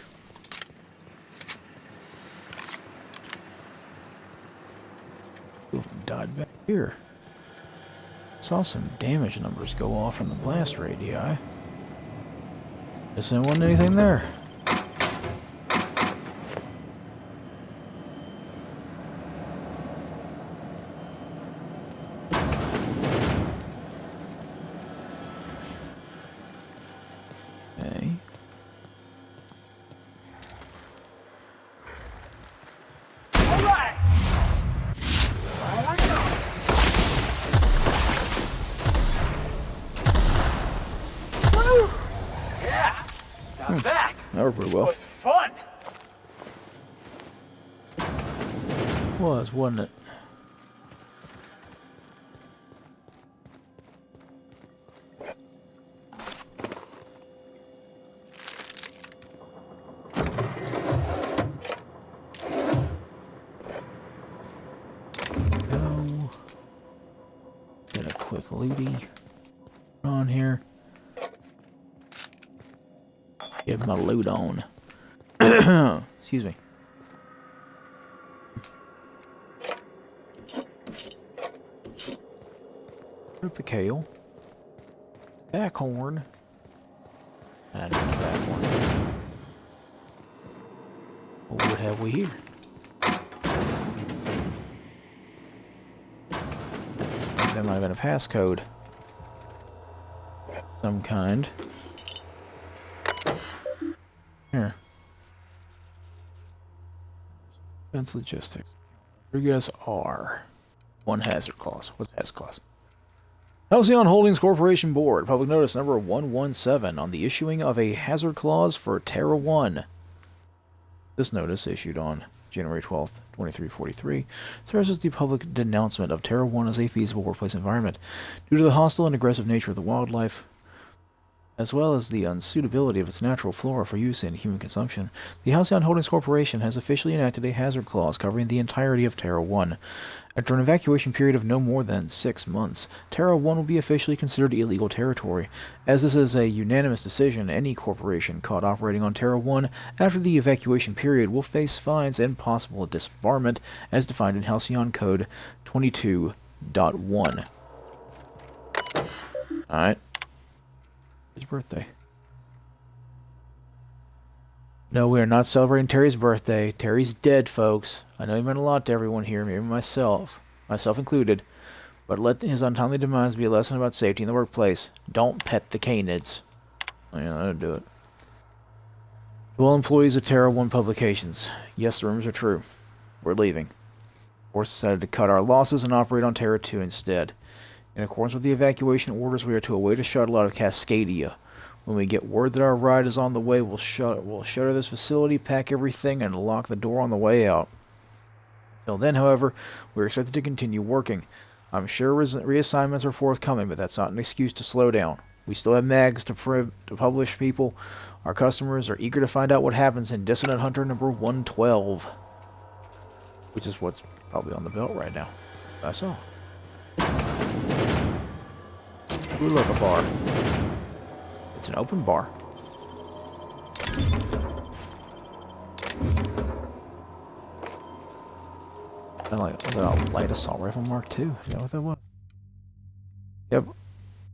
Ooh, died back here. Saw some damage numbers go off from the blast radii. Guess there wasn't anything there. over pretty well. Was fun. Wasn't it? Go. Get a quick looty on here. Get my loot on. Excuse me. The kale, backhorn, and backhorn. What have we here? That might have been a passcode, some kind. Here, defense logistics. Rodriguez R. One hazard clause. What's the hazard clause? Halcyon Holdings Corporation Board, public notice number 117 on the issuing of a hazard clause for Terra 1. This notice, issued on January 12th, 2343, serves as the public denouncement of Terra 1 as a feasible workplace environment. Due to the hostile and aggressive nature of the wildlife, as well as the unsuitability of its natural flora for use in human consumption, the Halcyon Holdings Corporation has officially enacted a hazard clause covering the entirety of Terra 1. After an evacuation period of no more than 6 months, Terra 1 will be officially considered illegal territory. As this is a unanimous decision, any corporation caught operating on Terra 1 after the evacuation period will face fines and possible disbarment as defined in Halcyon Code 22.1. Alright. His birthday. No, we are not celebrating Terry's birthday. Terry's dead, folks. I know he meant a lot to everyone here, maybe myself included. But let his untimely demise be a lesson about safety in the workplace. Don't pet the canids. Oh, yeah, that'll do it. To all employees of Terra 1 Publications, yes, the rumors are true. We're leaving. Force decided to cut our losses and operate on Terra 2 instead. In accordance with the evacuation orders, we are to await a shuttle out of Cascadia. When we get word that our ride is on the way, we'll shutter this facility, pack everything, and lock the door on the way out. Until then, however, we're expected to continue working. I'm sure reassignments are forthcoming, but that's not an excuse to slow down. We still have mags to publish, people. Our customers are eager to find out what happens in Dissident Hunter number 112. Which is what's probably on the belt right now. I saw. Ooh, look, a bar. It's an open bar. I like a light assault rifle Mark II. Is that what that was? Yep.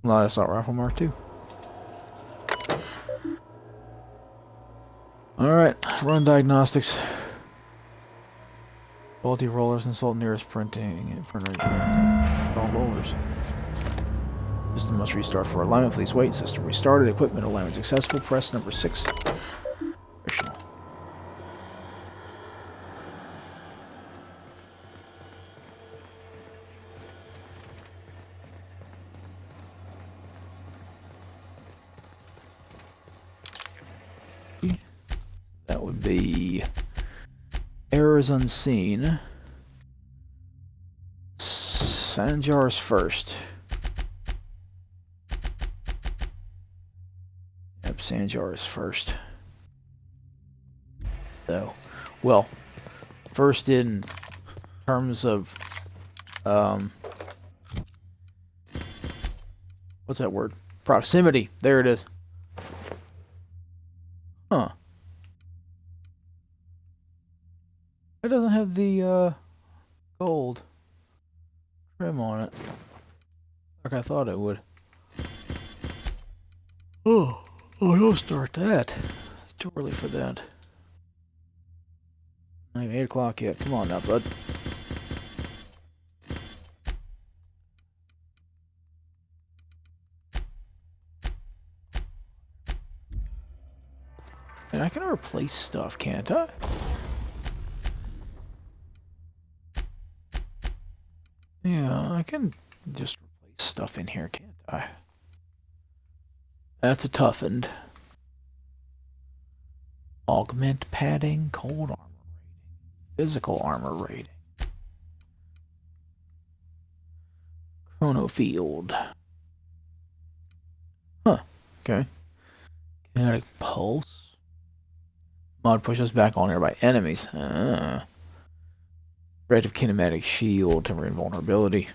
Light assault rifle Mark II. Alright, run diagnostics. Faulty rollers, insult nearest printing and printer engineer. All rollers. System must restart for alignment. Please wait. System restarted. Equipment alignment successful. Press number 6. Operational. That would be errors unseen. Sanjar's first. Yep, Sanjar is first. So, well, first in terms of, what's that word? Proximity. There it is. Huh. It doesn't have the, gold trim on it, like I thought it would. Oh, don't start that. It's too early for that. Not even 8 o'clock yet. Come on now, bud. And I can replace stuff, can't I? Yeah, I can just replace stuff in here, can't I? That's a tough end. Augment padding, cold armor rating, physical armor rating. Chrono field. Huh. Okay. Kinetic pulse. Mod pushes back on nearby enemies. Rate of kinematic shield, temporary invulnerability.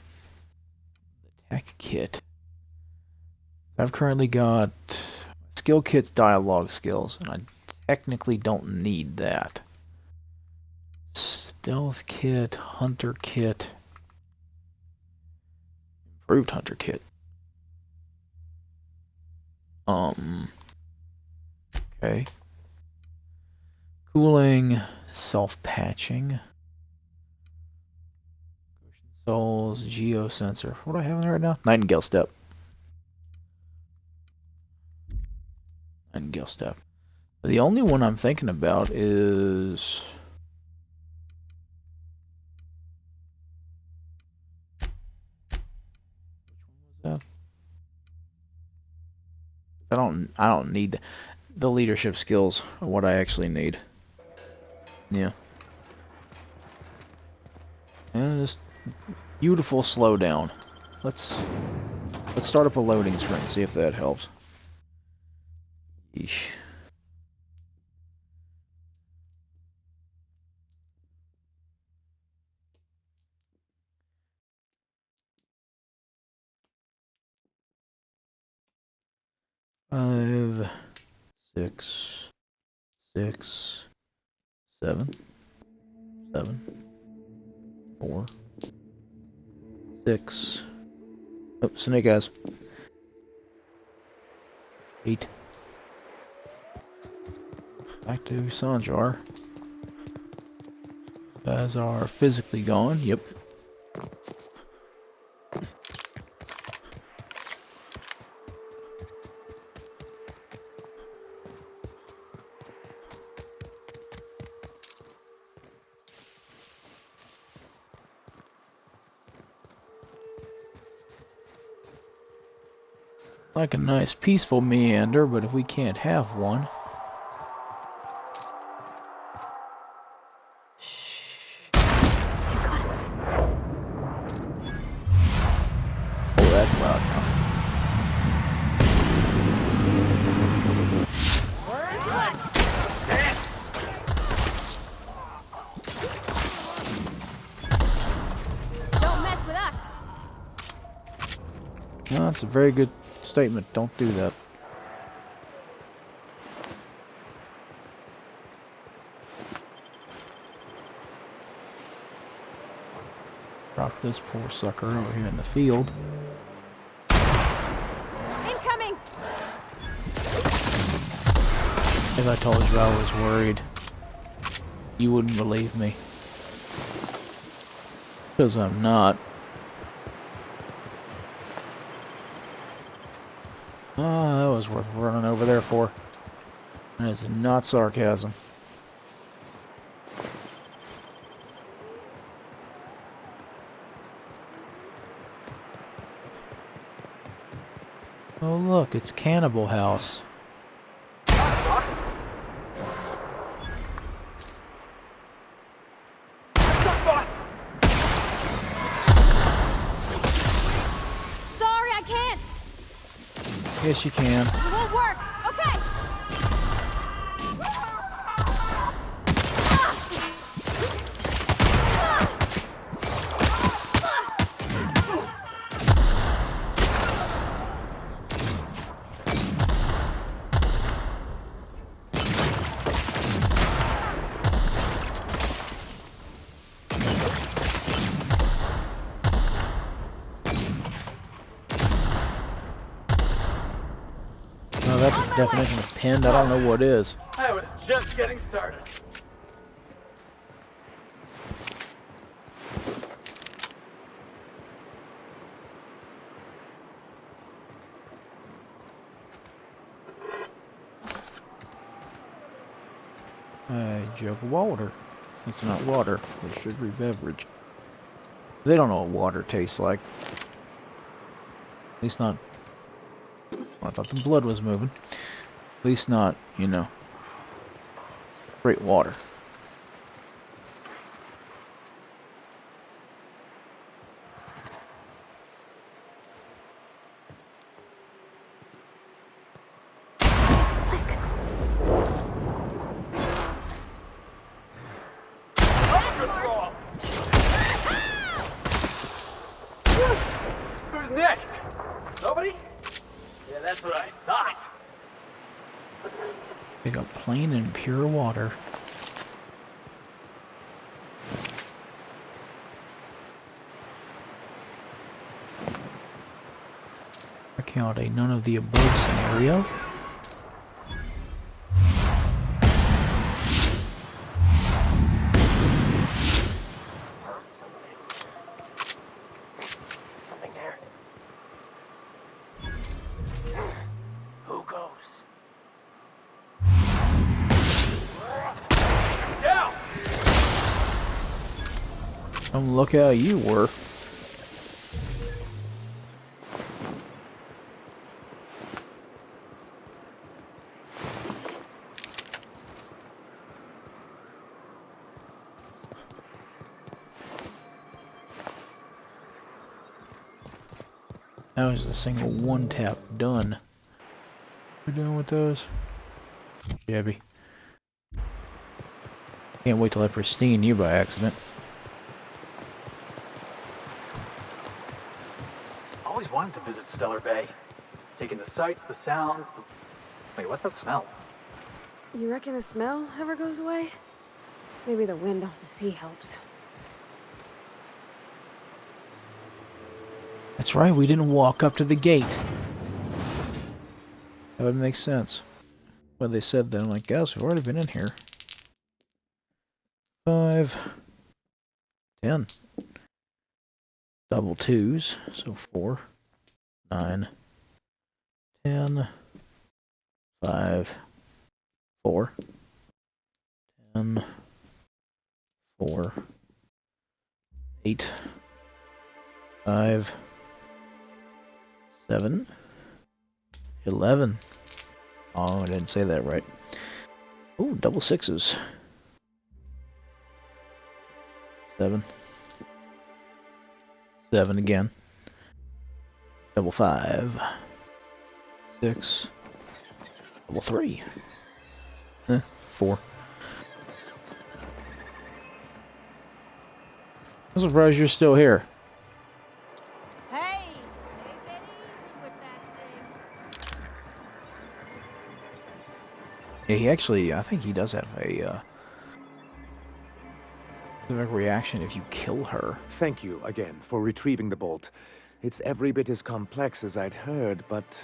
Tech kit. I've currently got skill kits, dialogue skills, and I technically don't need that. Stealth kit, hunter kit, improved hunter kit. Okay. Cooling, self-patching. Souls, geosensor. What do I have in there right now? Nightingale step. Nightingale step. The only one I'm thinking about is... Which one was that? I don't need the leadership skills are what I actually need. Yeah. And just beautiful slowdown. Let's start up a loading screen, see if that helps. Yeesh. Five, 6, 6, 7, 7, 4, 6. Oh, snake eyes. 8. Back to Sanjar. Guys are physically gone. Yep. Like a nice peaceful meander, but if we can't have one... Oh, that's loud enough. Don't mess with us. No, that's a very good statement. Don't do that. Drop this poor sucker over here in the field. Incoming. If I told you I was worried, you wouldn't believe me. Because I'm not. Oh, that was worth running over there for. That is not sarcasm. Oh look, it's Cannibal House. Sorry, I can't. Yes, you can. It won't work. Okay. No, that's the definition of pinned. I don't know what is. I was just getting started. A jug of water. It's not water. It's sugary beverage. They don't know what water tastes like. At least not... I thought the blood was moving. At least not, you know. Great water. Who's next? Nobody? Yeah, that's what I thought. They got plain and pure water. I count a none of the above scenario. Something there. Who goes? Down! Don't look how you were. That was a single one tap done. We're doing with those? Shabby. Can't wait till I pristine you by accident. Always wanted to visit Stellar Bay. Taking the sights, the sounds, the... Wait, what's that smell? You reckon the smell ever goes away? Maybe the wind off the sea helps. That's right, we didn't walk up to the gate. That would make sense. Well, they said that. I'm like, guys, we've already been in here. 5, 10. Double twos, so 4, 9, 10, 5, 4, 10, 4, 8, 5, 7, 11. Oh, I didn't say that right. Oh, double sixes. 7. 7 again. Double 5. 6. Double 3. 4. I'm surprised you're still here. Hey, take it easy with that thing. Yeah, he actually, I think he does have a specific reaction if you kill her. Thank you again for retrieving the bolt. It's every bit as complex as I'd heard, but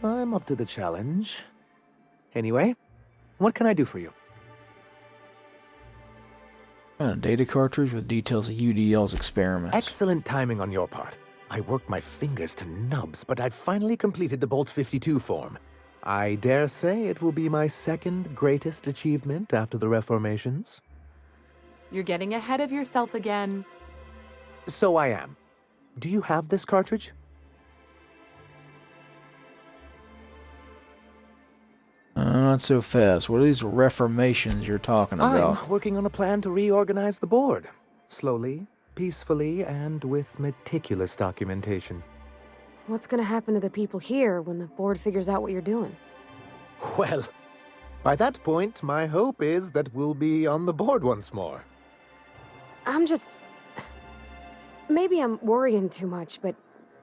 I'm up to the challenge. Anyway, what can I do for you? A data cartridge with details of UDL's experiments. Excellent timing on your part. I worked my fingers to nubs, but I've finally completed the Bolt 52 form. I dare say it will be my second greatest achievement after the reformations. You're getting ahead of yourself again. So I am. Do you have this cartridge? Not so fast. What are these reformations you're talking about? I'm working on a plan to reorganize the board. Slowly, peacefully, and with meticulous documentation. What's gonna happen to the people here when the board figures out what you're doing? Well, by that point, my hope is that we'll be on the board once more. Maybe I'm worrying too much, but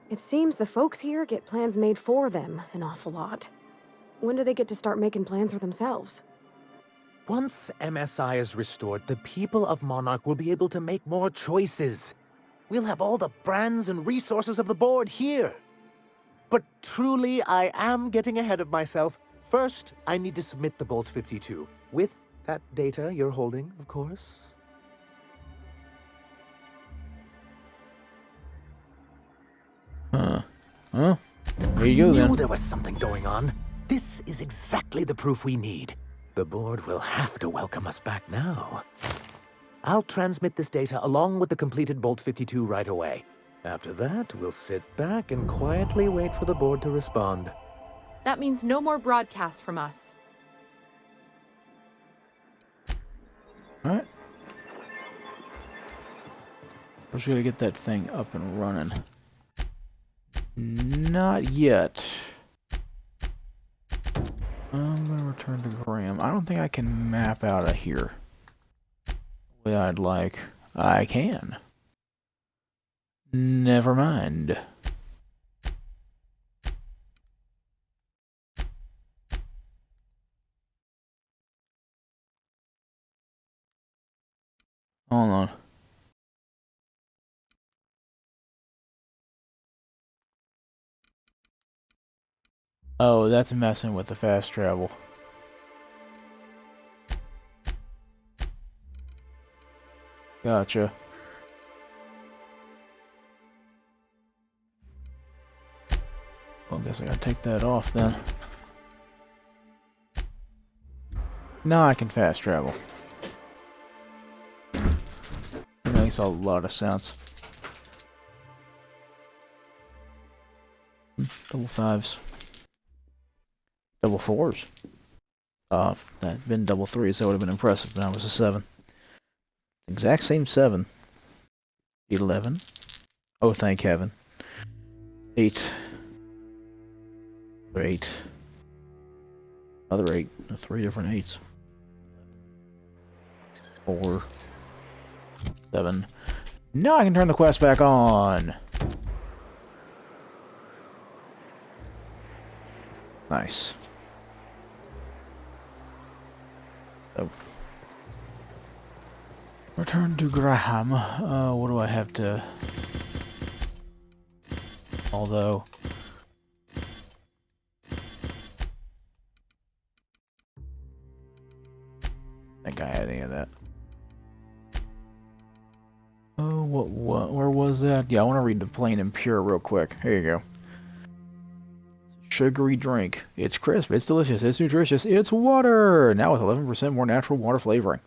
it seems the folks here get plans made for them an awful lot. When do they get to start making plans for themselves? Once MSI is restored, the people of Monarch will be able to make more choices. We'll have all the brands and resources of the board here. But truly, I am getting ahead of myself. First, I need to submit the Bolt 52. With that data you're holding, of course. Huh? There you go, then. I knew there was something going on. This is exactly the proof we need. The board will have to welcome us back now. I'll transmit this data along with the completed Bolt 52 right away. After that, we'll sit back and quietly wait for the board to respond. That means no more broadcasts from us. Alright. First we gotta get that thing up and running. Not yet. I'm gonna return to Graham. I don't think I can map out of here the way I'd like. I can. Never mind. Hold on. Oh, that's messing with the fast travel. Gotcha. Well, I guess I gotta take that off then. Now I can fast travel. That makes a lot of sense. Double fives. Double fours. If that had been double threes, that would have been impressive, but that was a 7. Exact same 7. 11. Oh, thank heaven. 8. 8. Another 8. 3 different 8s. 4. 7. Now I can turn the quest back on. Nice. So, return to Graham. What do I have to... Although... I think I had any of that. Oh, what, where was that? Yeah, I want to read the plain and pure real quick. Here you go. Sugary drink. It's crisp, it's delicious, it's nutritious, it's water! Now with 11% more natural water flavoring.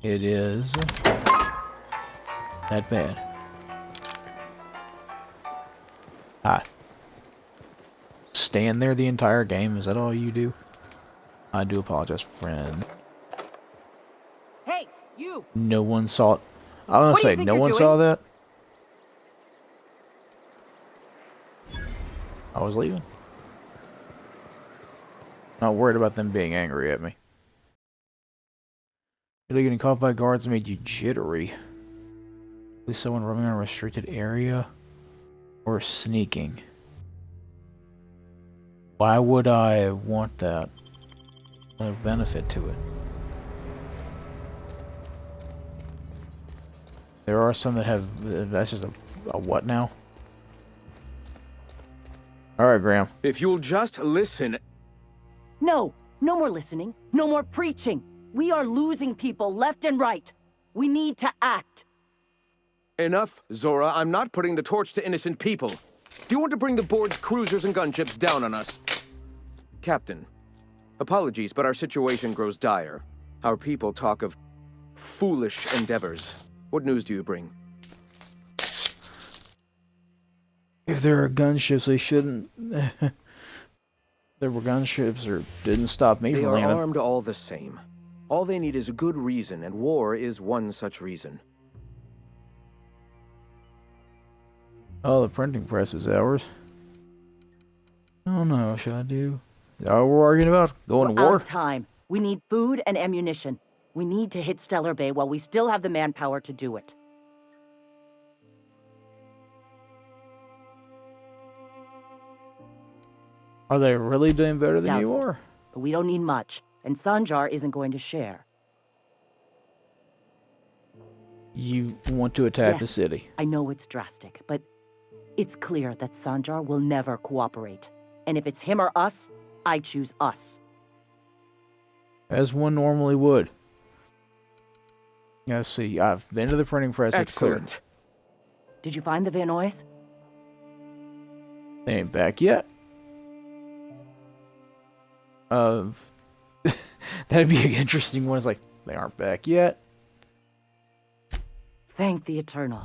It is that bad. Ah. Stand there the entire game? Is that all you do? I do apologize, friend. Hey, you! No one saw it. I was What do you gonna say, think no you're one doing? saw that? I was leaving. Not worried about them being angry at me. Either getting caught by guards made you jittery. At least someone roaming on a restricted area. Or sneaking. Why would I want that? No benefit to it. There are some that have... That's just a what now? Alright, Graham. If you'll just listen... No, no more listening, no more preaching. We are losing people left and right. We need to act. Enough, Zora. I'm not putting the torch to innocent people. Do you want to bring the board's cruisers and gunships down on us? Captain, apologies, but our situation grows dire. Our people talk of foolish endeavors. What news do you bring? If there are gunships, they shouldn't... There were gunships, or didn't stop me They from are landing. armed all the same. All they need is a good reason, and war is one such reason. Oh, the printing press is ours. Oh no, should I do... Oh, we're arguing about going to We're out war? of time. We need food and ammunition. We need to hit Stellar Bay while we still have the manpower to do it. Are they really doing better than you Doubtful. are? But we don't need much, and Sanjar isn't going to share. You want to attack the Yes, city. I know it's drastic, but it's clear that Sanjar will never cooperate. And if it's him or us, I choose us. As one normally would. Yeah, see, I've been to the printing press, it's clear. Excellent. Did you find the Vanoys? They ain't back yet. That'd be an interesting one. It's like, they aren't back yet. Thank the Eternal.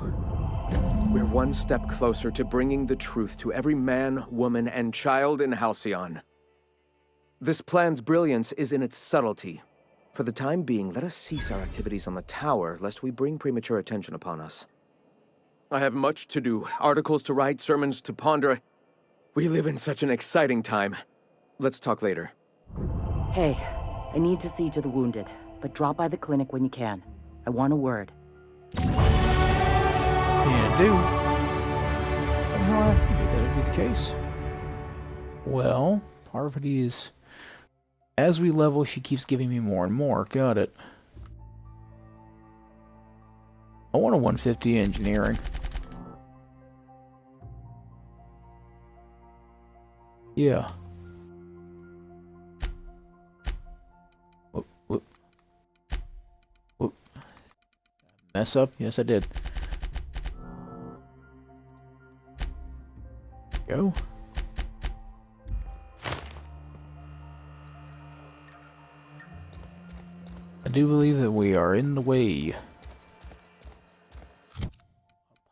We're one step closer to bringing the truth to every man, woman, and child in Halcyon. This plan's brilliance is in its subtlety. For the time being, let us cease our activities on the tower, lest we bring premature attention upon us. I have much to do, articles to write, sermons to ponder. We live in such an exciting time. Let's talk later. Hey, I need to see to the wounded, but drop by the clinic when you can. I want a word. Yeah, do. Somehow I figured that would be the case. Well, Parvati is... As we level, she keeps giving me more and more. Got it. I want a 150 engineering. Yeah. Whoop, whoop. Whoop. Mess up? Yes, I did. Go. I do believe that we are in the way.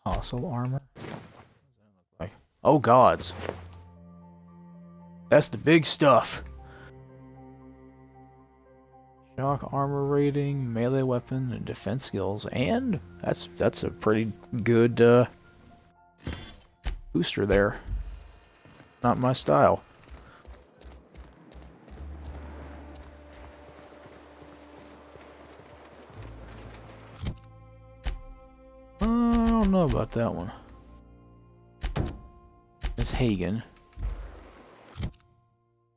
Apostle armor? What does that look like? Oh gods. That's the big stuff. Shock armor rating, melee weapon, and defense skills, and that's a pretty good booster there. It's not my style. I don't know about that one. It's Hagen.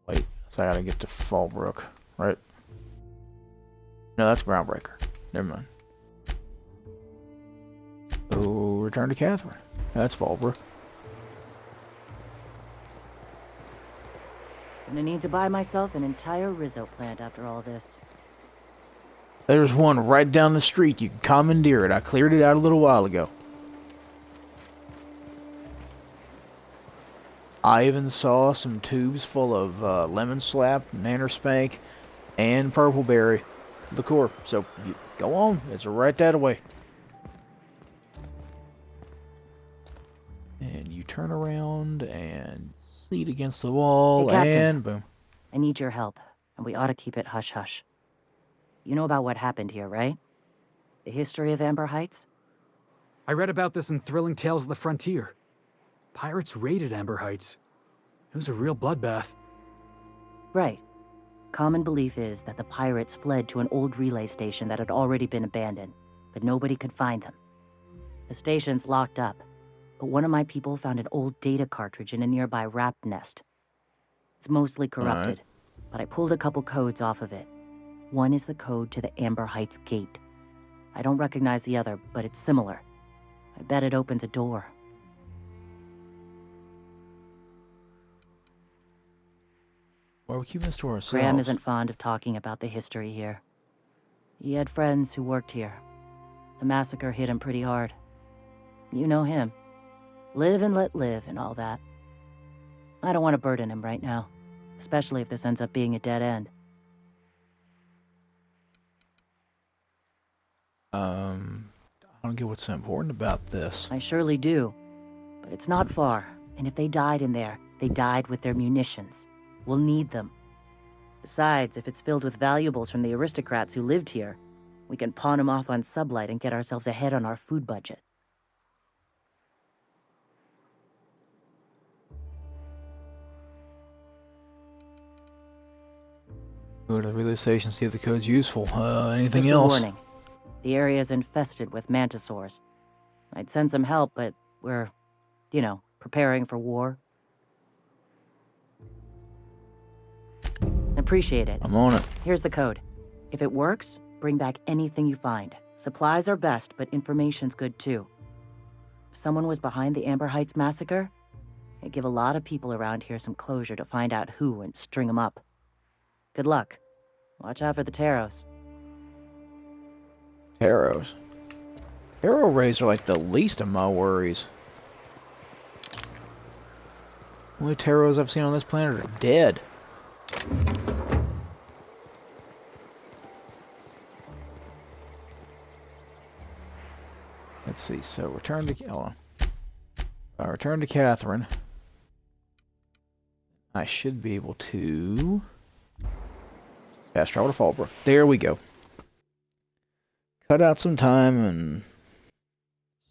Wait, so I gotta get to Fallbrook, right? No, that's Groundbreaker. Never mind. Oh, return to Catherine. That's Fallbrook. Gonna need to buy myself an entire Rizzo plant after all this. There's one right down the street. You can commandeer it. I cleared it out a little while ago. I even saw some tubes full of lemon slap, nanner spank, and purple berry liqueur. So go on. It's right that way. And you turn around and lead against the wall, hey, Captain, and boom. I need your help, and we ought to keep it hush-hush. You know about what happened here, right? The history of Amber Heights? I read about this in Thrilling Tales of the Frontier. Pirates raided Amber Heights. It was a real bloodbath. Right. Common belief is that the pirates fled to an old relay station that had already been abandoned, but nobody could find them. The station's locked up, but one of my people found an old data cartridge in a nearby rat nest. It's mostly corrupted, but I pulled a couple codes off of it. One is the code to the Amber Heights gate. I don't recognize the other, but it's similar. I bet it opens a door. Well, we keep this to ourselves. Graham isn't fond of talking about the history here. He had friends who worked here. The massacre hit him pretty hard. You know him. Live and let live and all that. I don't want to burden him right now, especially if this ends up being a dead end. I don't get what's so important about this. I surely do. But it's not far, and if they died in there, they died with their munitions. We'll need them. Besides, if it's filled with valuables from the aristocrats who lived here, we can pawn them off on Sublight and get ourselves ahead on our food budget. Go to the relay station, see if the code's useful. Anything Just a else? warning. The area is infested with mantisaurs. I'd send some help, but we're, preparing for war. Appreciate it. I'm on it. Here's the code. If it works, bring back anything you find. Supplies are best, but information's good too. If someone was behind the Amber Heights massacre, it'd give a lot of people around here some closure to find out who and string them up. Good luck. Watch out for the Taros. Taros. Taro rays are like the least of my worries. Only Taros I've seen on this planet are dead. Let's see, so return to... Hold on. If I return to Catherine, I should be able to fast travel to Fallbrook. There we go. Cut out some time and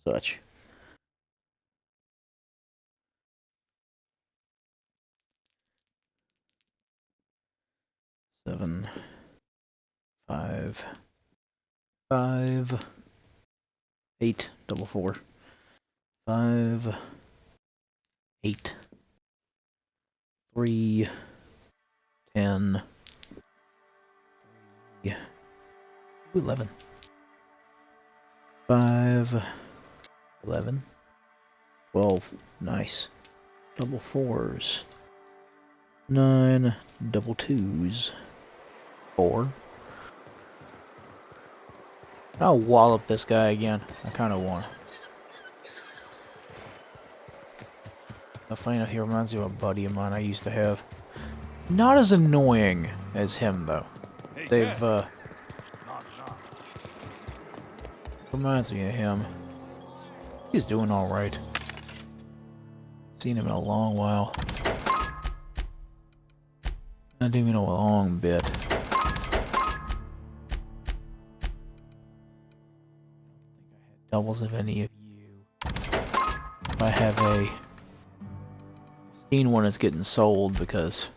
such. Seven, 5, 5, 8, double 4, 5, 8, 3, 10, 3, 11, 5, 11, 12, nice, double 4s, 9, double 2s, 4. I'll wallop this guy again. I kind of want to. Funny enough, he reminds me of a buddy of mine I used to have. Not as annoying as him, though. They've, reminds me of him. He's doing alright. Seen him in a long while. Not even a long bit. Doubles of any of you. If I have a seen one that's getting sold because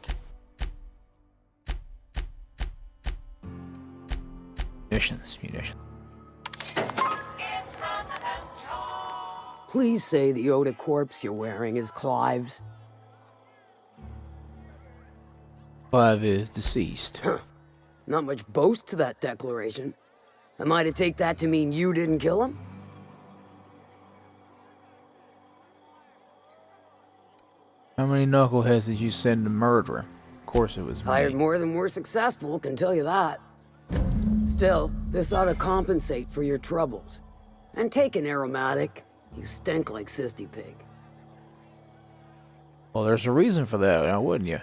munitions. Please say the Yoda corpse you're wearing is Clive's. Clive is deceased. Not much boast to that declaration. Am I to take that to mean you didn't kill him? How many knuckleheads did you send to murder him? Of course it was me. Hired more than were successful, can tell you that. Still, this ought to compensate for your troubles. And take an aromatic. You stink like Sisty Pig. Well, there's a reason for that, now wouldn't you?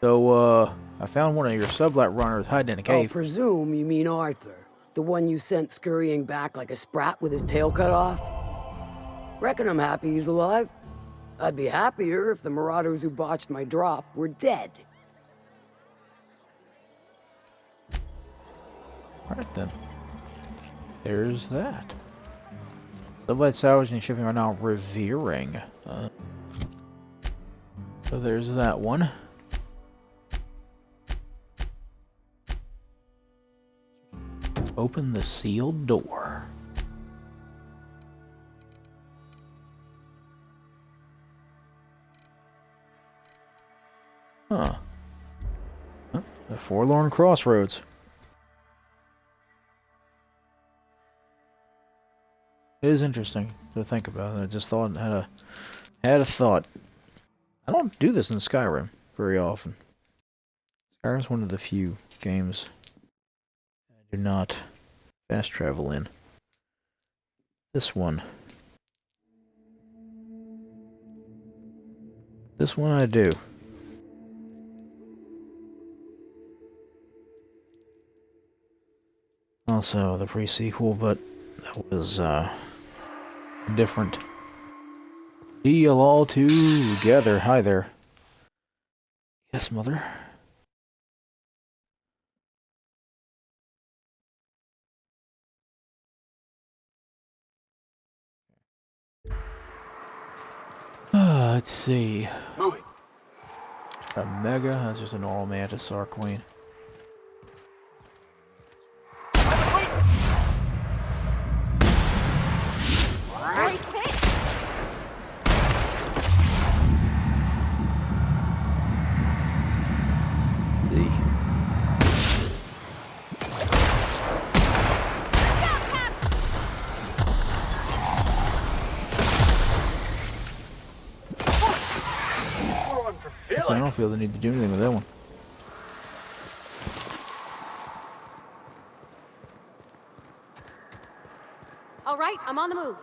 So, I found one of your sublet runners hiding in a cave. I'll presume you mean Arthur. The one you sent scurrying back like a sprat with his tail cut off? Reckon I'm happy he's alive. I'd be happier if the marauders who botched my drop were dead. Alright then. There's that. Sublet salvage and shipping are now revering. So there's that one. Open the sealed door. Huh. The Forlorn Crossroads. It is interesting to think about. I just thought had a thought. I don't do this in Skyrim very often. Skyrim's one of the few games I do not fast travel in. This one I do. Also the pre-sequel, but that was different. Deal all together. Hi there. Yes, mother. Let's see. Moving. A mega. That's just a normal mantis queen. So I don't feel the need to do anything with that one. All right, I'm on the move.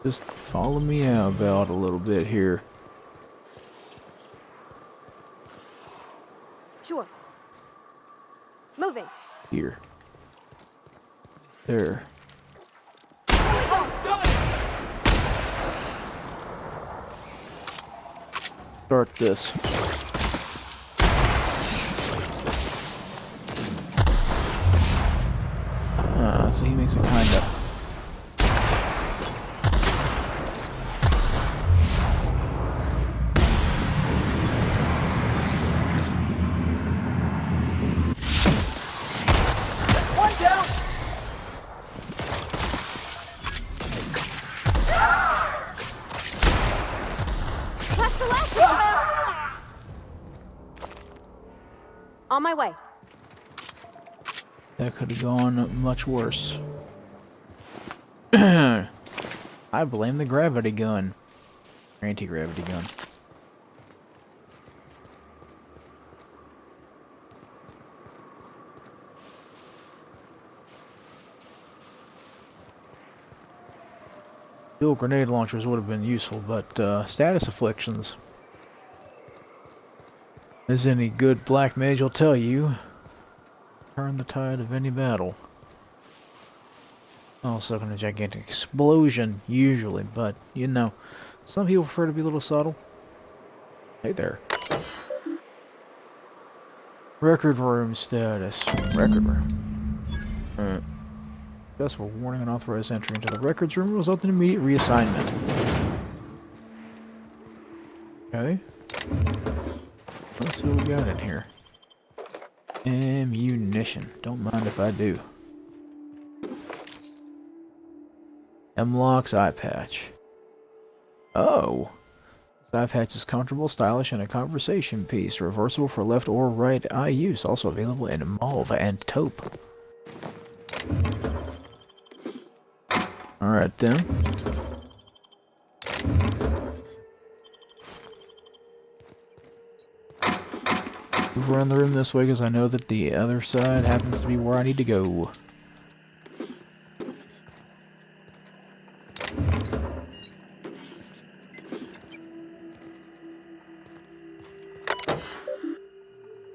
Just follow me out about a little bit here. Sure. Moving. Here. There. start this. So he makes it kinda. On my way. That could have gone much worse. I blame the gravity gun. Anti-gravity gun. Dual grenade launchers would have been useful, but status afflictions. As any good black mage will tell you, turn the tide of any battle. Also in a gigantic explosion, usually, but you know, some people prefer to be a little subtle. Hey there. Record room status. Record room. Successful warning unauthorized entry into the records room will result in immediate reassignment. Okay. Let's see what we got in here. Ammunition. Don't mind if I do. M-Lock's eye patch. Oh! This eye patch is comfortable, stylish, and a conversation piece. Reversible for left or right eye use. Also available in mauve and taupe. Alright then. Move around the room this way because I know that the other side happens to be where I need to go.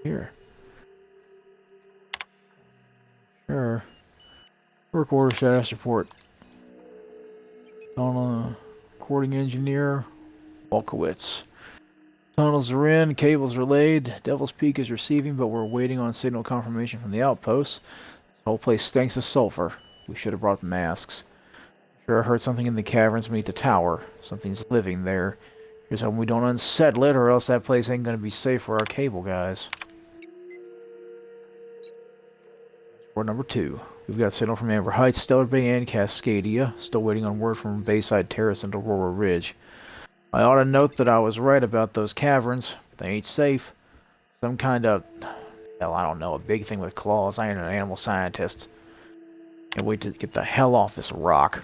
Here. Sure. Work order status report. Recording engineer, Walkowitz. Tunnels are in, cables are laid, Devil's Peak is receiving, but we're waiting on signal confirmation from the outposts. This whole place stinks of sulfur. We should have brought masks. Sure, I heard something in the caverns beneath the tower. Something's living there. Here's hoping we don't unsettle it, or else that place ain't gonna be safe for our cable guys. Word number 2. We've got signal from Amber Heights, Stellar Bay, and Cascadia. Still waiting on word from Bayside Terrace and Aurora Ridge. I ought to note that I was right about those caverns. They ain't safe. Some kind of... hell, I don't know. A big thing with claws. I ain't an animal scientist. Can't wait to get the hell off this rock.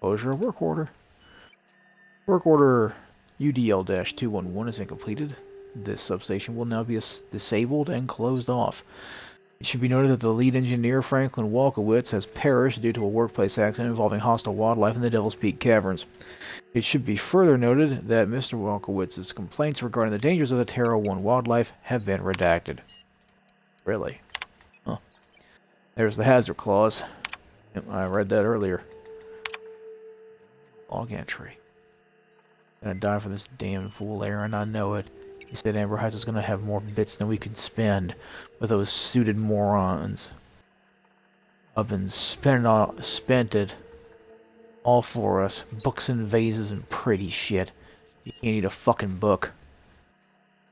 Closure of work order. Work order UDL-211 has been completed. This substation will now be disabled and closed off. It should be noted that the lead engineer, Franklin Walkowitz, has perished due to a workplace accident involving hostile wildlife in the Devil's Peak Caverns. It should be further noted that Mr. Walkowitz's complaints regarding the dangers of the Terra 1 wildlife have been redacted. Really? Huh. There's the hazard clause. I read that earlier. Log entry. Gonna die for this damn fool, Aaron, I know it. He said Amber Heights was gonna have more bits than we could spend with those suited morons. I've been spent it all for us. Books and vases and pretty shit. You can't eat a fucking book.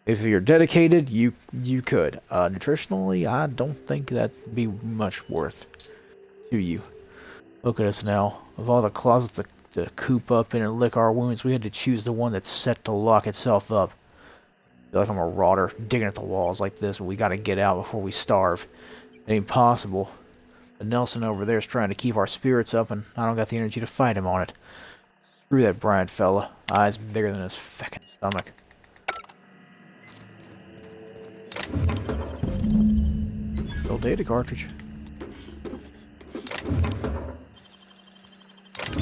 If you're dedicated, you could. Nutritionally, I don't think that'd be much worth to you. Look at us now. Of all the closets to coop up in and lick our wounds, we had to choose the one that's set to lock itself up. I feel like I'm a rotter digging at the walls like this, but we gotta get out before we starve. It ain't possible. But Nelson over there is trying to keep our spirits up, and I don't got the energy to fight him on it. Screw that Bryant fella. Eyes bigger than his feckin' stomach. Old data cartridge.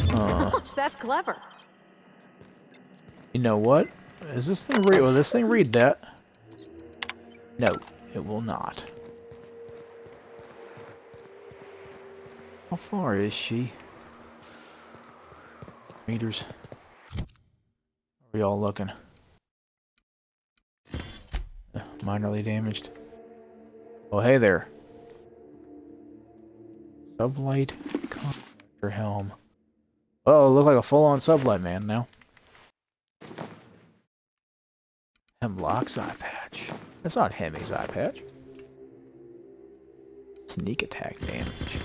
Gosh, that's clever. You know what? Is this thing read? Will this thing read that? No, it will not. How far is she? Meters. Are we all looking? Minorly damaged. Oh, hey there. Sublight contractor helm. Oh, look like a full-on sublight man now. Hemlock's eye patch. That's not Hemi's eye patch. Sneak attack damage.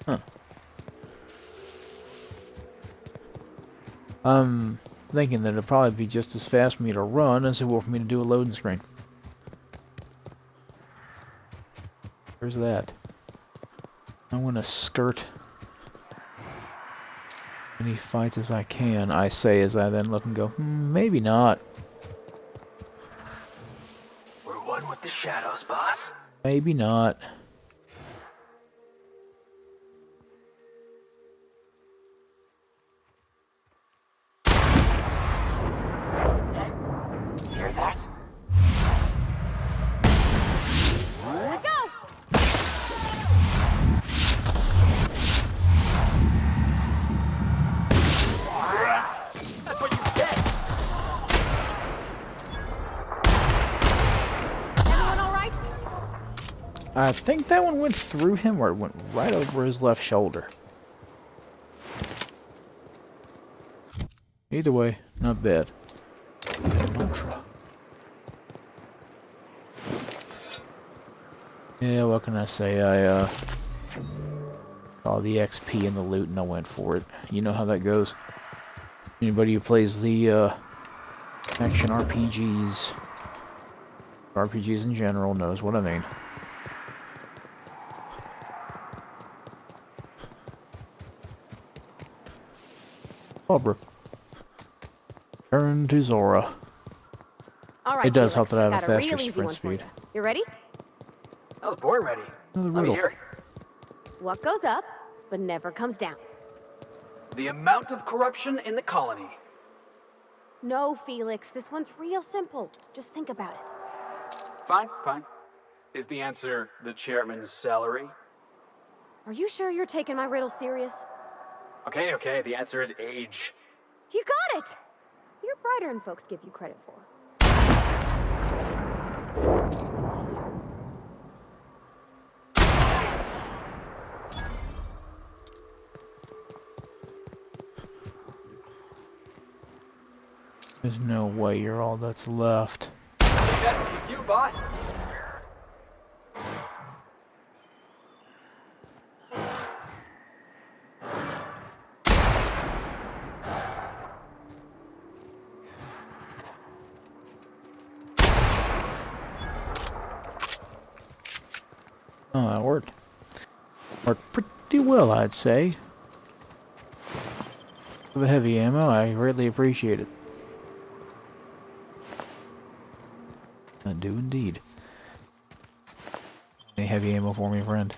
Huh. I'm thinking that it'd probably be just as fast for me to run as it will for me to do a loading screen. Where's that? I want to skirt many fights as I can, I say as I then look and go, maybe not. We're one with the shadows, boss. Maybe not. Hear that? That's what you get. Everyone all right? I think that one went through him or it went right over his left shoulder. Either way, not bad. Ultra. Yeah, what can I say? I saw the XP and the loot and I went for it. You know how that goes. Anybody who plays the action RPGs, RPGs in general, knows what I mean. Cobra. Turn to Zora. All right, It does help Felix, that I have a got faster real easy sprint one for speed. You ready? I was born ready. Another Let me riddle. hear it. What goes up, but never comes down? The amount of corruption in the colony. No, Felix, this one's real simple. Just think about it. Fine, fine. Is the answer the chairman's salary? Are you sure you're taking my riddle serious? Okay, okay, the answer is age. You got it! You're brighter than folks give you credit for. There's no way you're all that's left. That's with you, boss. Oh, that worked. Worked pretty well, I'd say. For the heavy ammo, I greatly appreciate it. I do indeed. Any heavy ammo for me, friend?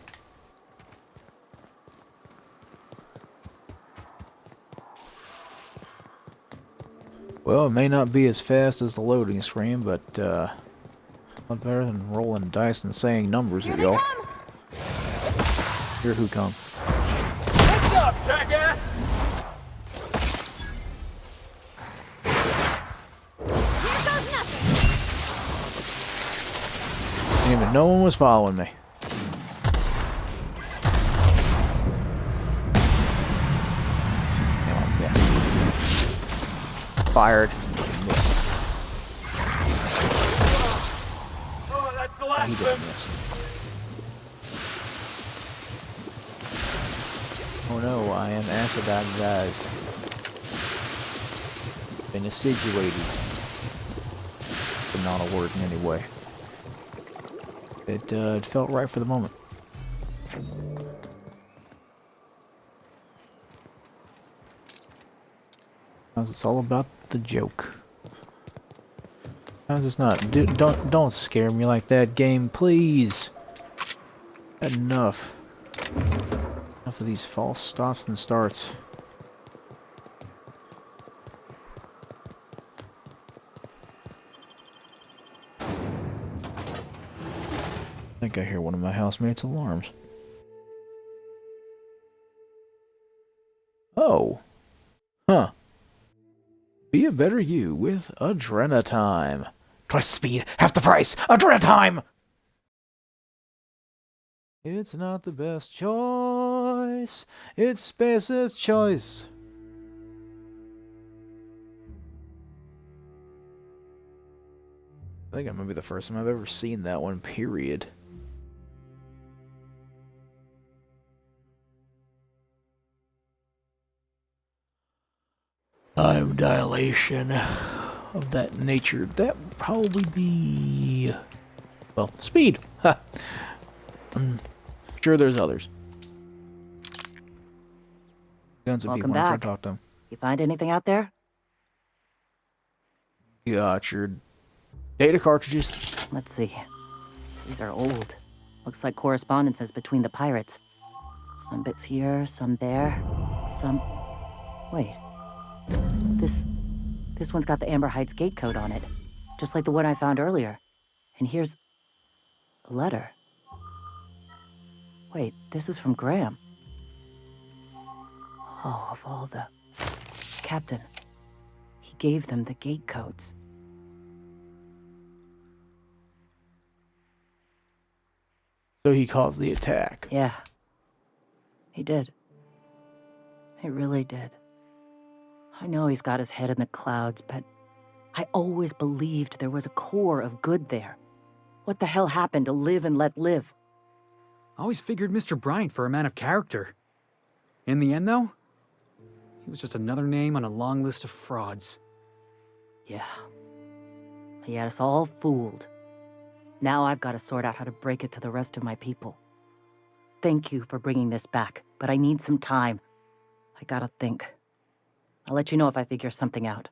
Well, it may not be as fast as the loading screen, but a lot better than rolling dice and saying numbers at y'all. Here who come. What's up, jackass? Damn it, no one was following me. No, I missed. Fired. Missed. Oh, that's the He last didn't one. miss. Oh no, I am acidized. Been acidulated. But not a word in any way. It felt right for the moment. It's all about the joke. How's it's not? Dude, don't scare me like that, game, please. Enough. Enough of these false stops and starts. I think I hear one of my housemates' alarms. Oh. Huh. a better you with Adrenatime. Twice the speed, half the price. Adrenatime! It's not the best choice. It's Space's choice. I think it might be the first time I've ever seen that one, period. Time dilation of that nature. That would probably be... well, speed. Ha! I'm sure there's others. Guns of Welcome people. I'm trying back. to talk to them. You find anything out there? Got your data cartridges. Let's see. These are old. Looks like correspondences between the pirates. Some bits here, some there, some... Wait. This one's got the Amber Heights gate code on it. Just like the one I found earlier. And here's... a letter. Wait, this is from Graham. Oh, of all the... Captain. He gave them the gate codes. So he caused the attack. Yeah. He did. He really did. I know he's got his head in the clouds, but I always believed there was a core of good there. What the hell happened to live and let live? I always figured Mr. Bryant for a man of character. In the end, though, he was just another name on a long list of frauds. Yeah. He had us all fooled. Now I've got to sort out how to break it to the rest of my people. Thank you for bringing this back, but I need some time. I gotta think. I'll let you know if I figure something out.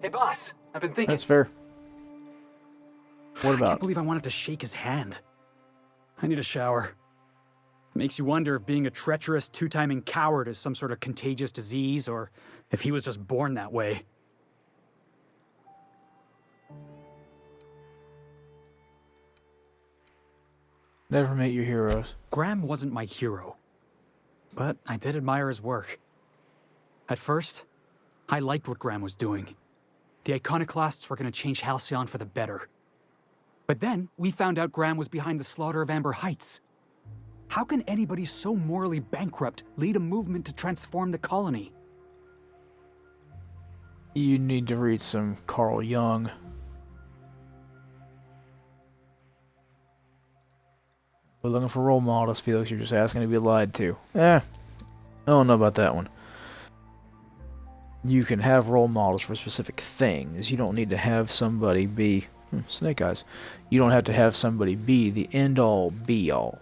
Hey, boss, I've been thinking. That's fair. What I about? can't believe I wanted to shake his hand. I need a shower. Makes you wonder if being a treacherous, two-timing coward is some sort of contagious disease, or if he was just born that way. Never met your heroes. Graham wasn't my hero, but I did admire his work. At first, I liked what Graham was doing. The Iconoclasts were going to change Halcyon for the better. But then, we found out Graham was behind the slaughter of Amber Heights. How can anybody so morally bankrupt lead a movement to transform the colony? You need to read some Carl Jung. We're looking for role models, Felix. You're just asking to be lied to. I don't know about that one. You can have role models for specific things. You don't need to have somebody be... Snake Eyes. You don't have to have somebody be the end-all, be-all.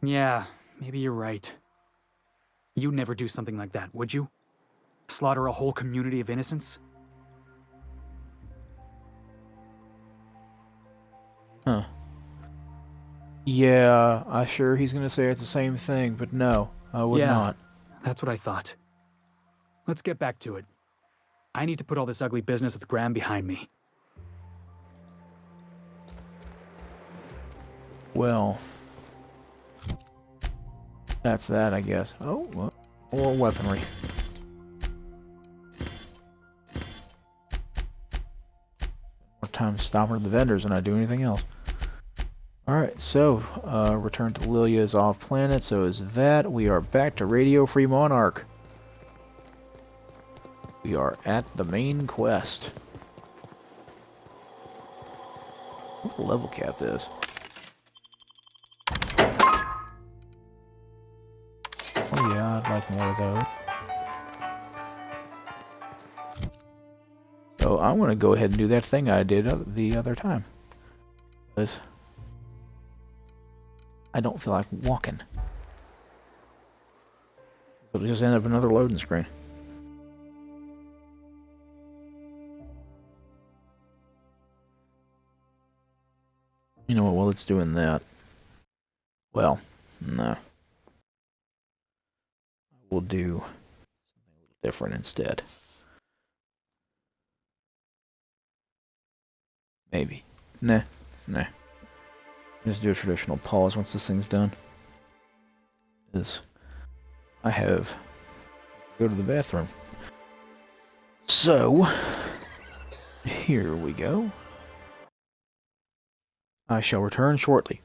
Yeah, maybe you're right. You'd never do something like that, would you? Slaughter a whole community of innocents? Huh. Yeah, I'm sure he's going to say it's the same thing, but no, I would not. That's what I thought. Let's get back to it. I need to put all this ugly business with Graham behind me. Well, that's that, I guess. Oh, well, more weaponry. More time stopping at the vendors than I do anything else. Alright, so, return to Lilia is off planet, so is that. We are back to Radio Free Monarch. We are at the main quest. What the level cap is. Oh yeah, I'd like more of those. So I want to go ahead and do that thing I did the other time. Because I don't feel like walking. So it'll just end up another loading screen. You know what, while it's doing that, well, no. We'll do something a little different instead. Maybe. Nah. Just do a traditional pause once this thing's done. Because I have to go to the bathroom. So, here we go. I shall return shortly.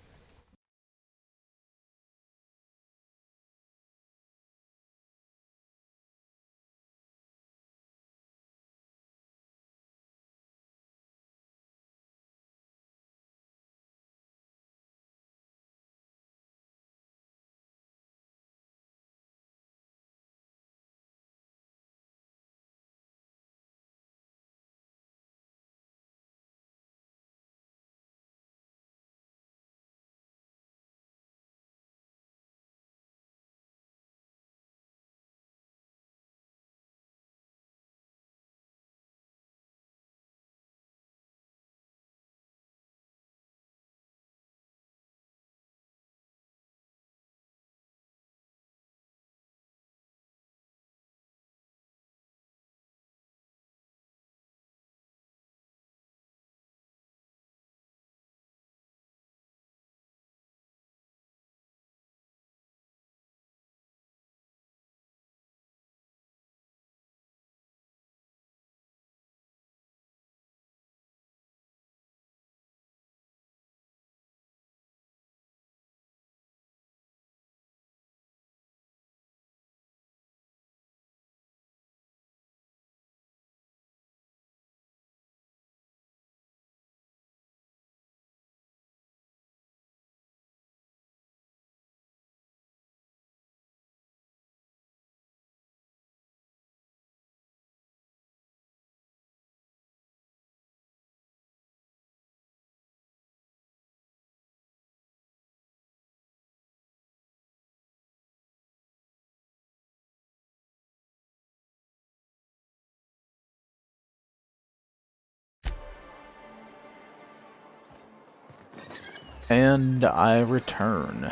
And I return.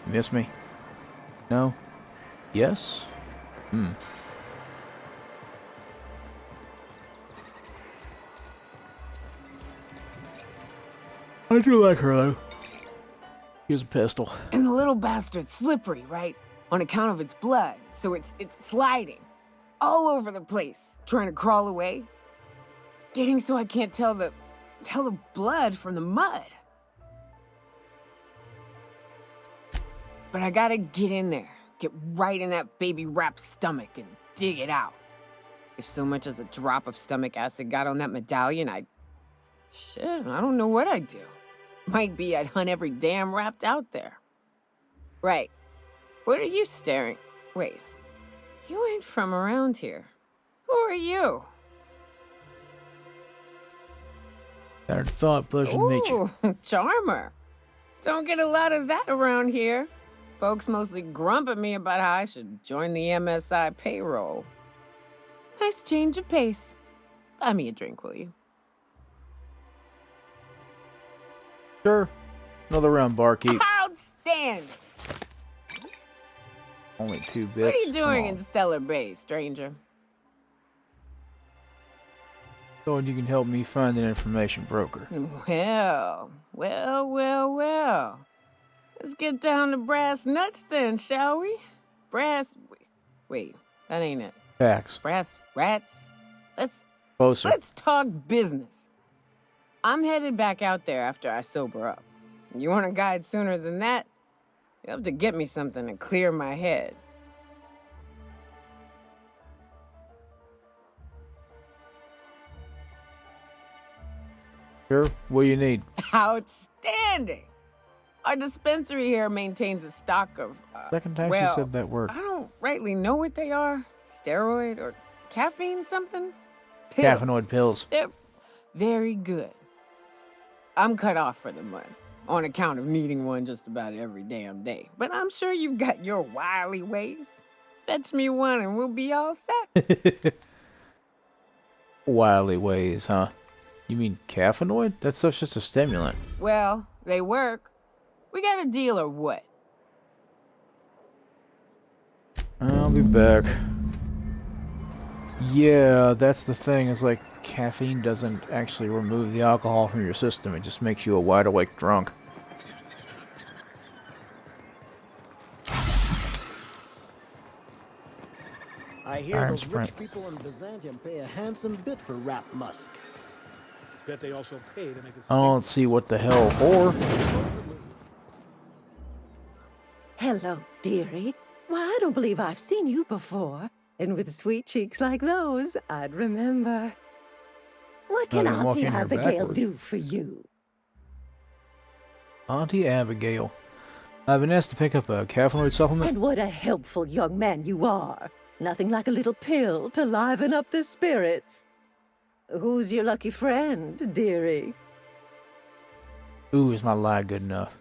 Miss me? No? Yes? I do like her, though. Here's a pistol. And the little bastard's slippery, right? On account of its blood, so it's sliding. All over the place, trying to crawl away. Getting so I can't tell the blood from the mud. But I gotta get in there, get right in that baby rap's stomach and dig it out. If so much as a drop of stomach acid got on that medallion, shit, I don't know what I'd do. Might be I'd hunt every damn rapt out there. Right. What are you staring? Wait. You ain't from around here. Who are you? TatteredThought, pleasure to meet you. Ooh, charmer. Don't get a lot of that around here. Folks mostly grump at me about how I should join the MSI payroll. Nice change of pace. Buy me a drink, will you? Sure. Another round, barkeep. Outstanding! Only 2 bits. What are you doing in Stellar Bay, stranger? So you can help me find an information broker. Well. Let's get down to brass nuts then, shall we? Wait, that ain't it. Facts. Brass rats? Closer. Let's talk business. I'm headed back out there after I sober up. You want a guide sooner than that? You'll have to get me something to clear my head. Sure. What do you need? Outstanding! Our dispensary here maintains a stock of, Second time she said that word. I don't rightly know what they are. Steroid or caffeine somethings? Pills. Caffeinoid pills. They're very good. I'm cut off for the month, on account of needing one just about every damn day. But I'm sure you've got your wily ways. Fetch me one and we'll be all set. Wily ways, huh? You mean caffeinoid? That stuff's just a stimulant. Well, they work. We got a deal or what? I'll be back. Yeah, that's the thing. Is like caffeine doesn't actually remove the alcohol from your system. It just makes you a wide awake drunk. I I hear Iron those Sprint. rich people in Byzantium pay a handsome bit for Rap Musk. Bet they also pay to make it. I don't see what the hell for. Hello, dearie. Why, I don't believe I've seen you before. And with sweet cheeks like those, I'd remember. What can I didn't walk Auntie in here Abigail backwards. do for you? Auntie Abigail. I've been asked to pick up a caffeinoid supplement. And what a helpful young man you are. Nothing like a little pill to liven up the spirits. Who's your lucky friend, dearie? Ooh, is my lie good enough?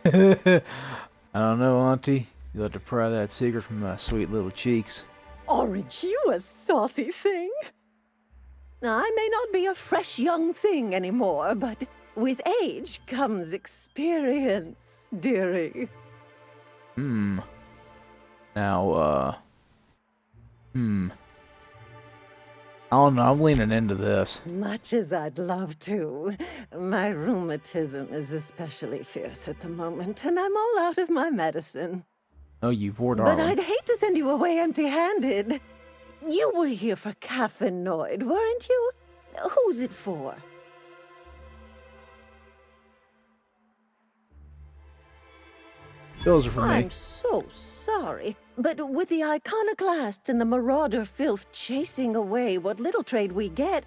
I don't know, Auntie. You'll have to pry that secret from my sweet little cheeks. Aren't you a saucy thing? I may not be a fresh young thing anymore, but with age comes experience, dearie. Now, I don't know, I'm leaning into this. Much as I'd love to, my rheumatism is especially fierce at the moment, and I'm all out of my medicine. Oh, you poor But darling. I'd hate to send you away empty-handed. You were here for caffeinoid, weren't you? Who's it for? Those are for me. I'm so sorry, but with the iconoclasts and the marauder filth chasing away what little trade we get,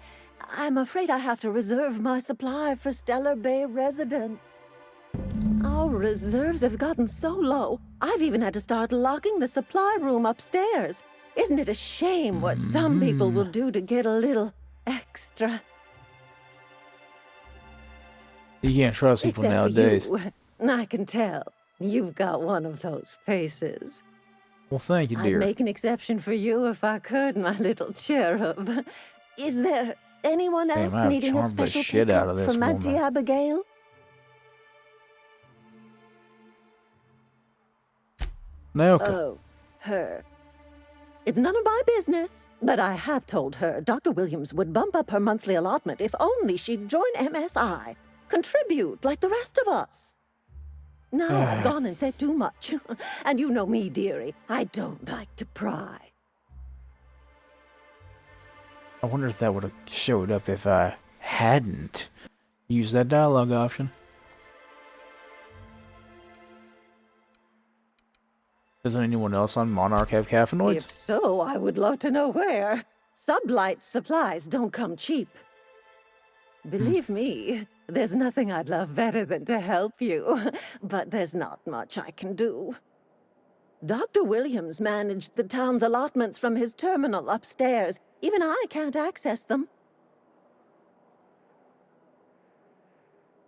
I'm afraid I have to reserve my supply for Stellar Bay residents. Our reserves have gotten so low, I've even had to start locking the supply room upstairs. Isn't it a shame what some people will do to get a little extra? You can't trust people Except nowadays. for you. I can tell. You've got one of those faces. Well, thank you, I'd dear. make an exception for you if I could, my little cherub. Is there anyone Damn, else I've needing a charmed the special shit out pickup of this from Auntie woman. Abigail? No. Oh, her. It's none of my business, but I have told her Dr. Williams would bump up her monthly allotment if only she'd join MSI. Contribute like the rest of us. No, I've gone and said too much. And you know me, dearie. I don't like to pry. I wonder if that would have showed up if I hadn't used that dialogue option. Doesn't anyone else on Monarch have caffeinoids? If so, I would love to know where. Sublight supplies don't come cheap. Believe me, there's nothing I'd love better than to help you, but there's not much I can do. Dr. Williams managed the town's allotments from his terminal upstairs. Even I can't access them.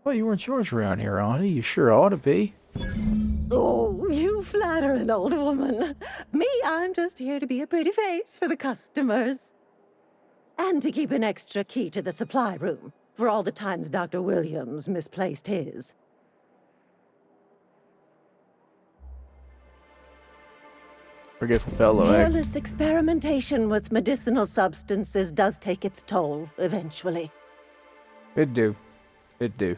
Well, you were in charge around here, Auntie. You sure ought to be. Oh, you flatter an old woman. Me, I'm just here to be a pretty face for the customers. And to keep an extra key to the supply room, for all the times Dr. Williams misplaced his. Forgetful fellow, eh? Careless experimentation with medicinal substances does take its toll, eventually. It do. It do.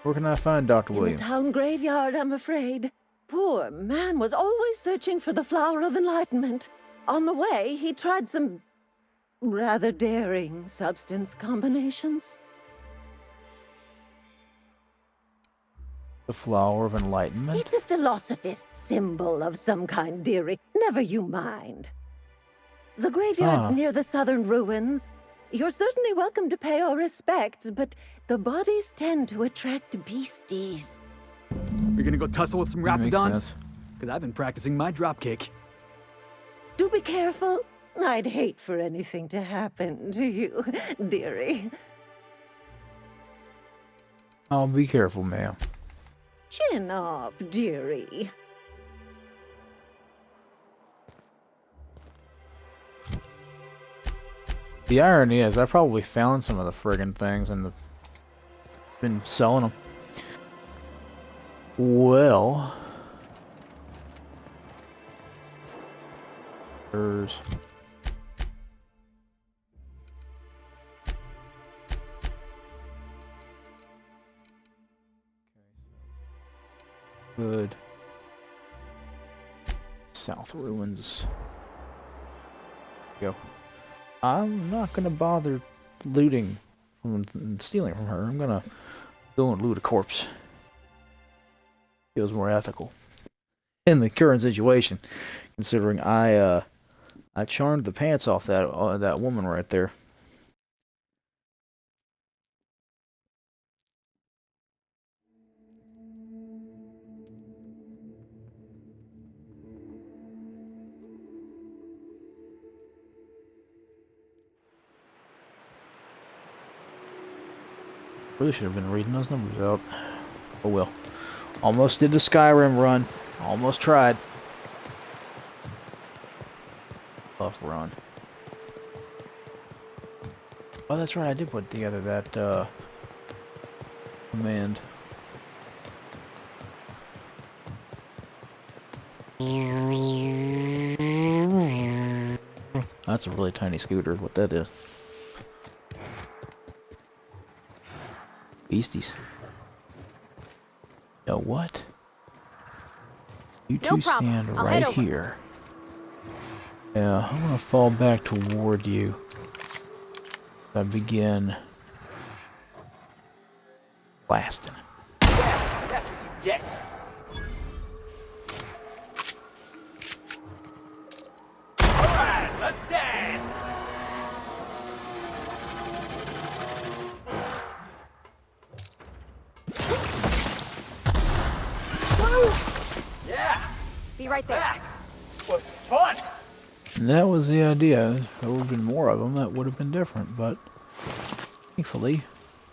Where can I find Dr. In the Williams? town graveyard, I'm afraid. Poor man was always searching for the flower of enlightenment. On the way, he tried some rather daring substance combinations. The Flower of Enlightenment? It's a philosophist symbol of some kind, dearie. Never you mind. The graveyard's near the southern ruins. You're certainly welcome to pay our respects, but the bodies tend to attract beasties. You're gonna go tussle with some That makes raptidons? sense. Because I've been practicing my dropkick. Do be careful. I'd hate for anything to happen to you, dearie. Oh, be careful, ma'am. Chin up, dearie. The irony is, I probably found some of the friggin' things and been selling them. Well, there's Good. South Ruins. Go. I'm not gonna bother looting and stealing from her. I'm gonna go and loot a corpse. Feels more ethical in the current situation, considering I charmed the pants off that woman right there. Really should have been reading those numbers out. Oh well. Almost did the Skyrim run. Almost tried. Tough run. Oh, that's right. I did put together that command. That's a really tiny scooter. What that is. Beasties. You know what? You two stand right here. Yeah, I'm gonna fall back toward you. So I begin blasting. Yeah, that's what you get. Alright, let's dance! Yeah! Be right there. That was fun! And that was the idea. If there would have been more of them, that would have been different, but thankfully,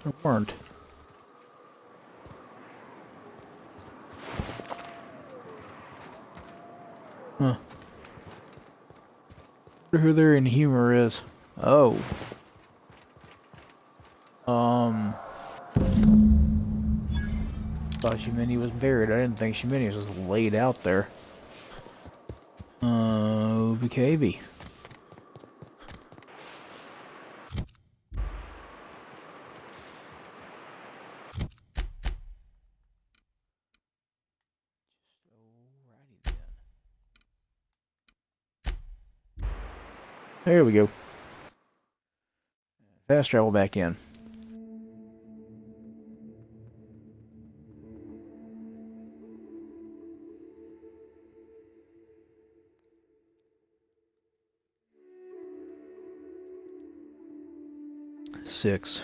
there weren't. Huh. Wonder who their inhumer is. Oh. Thought Shimini was buried. I didn't think Shimini was just laid out there. BKB. There we go. Fast travel back in. Six.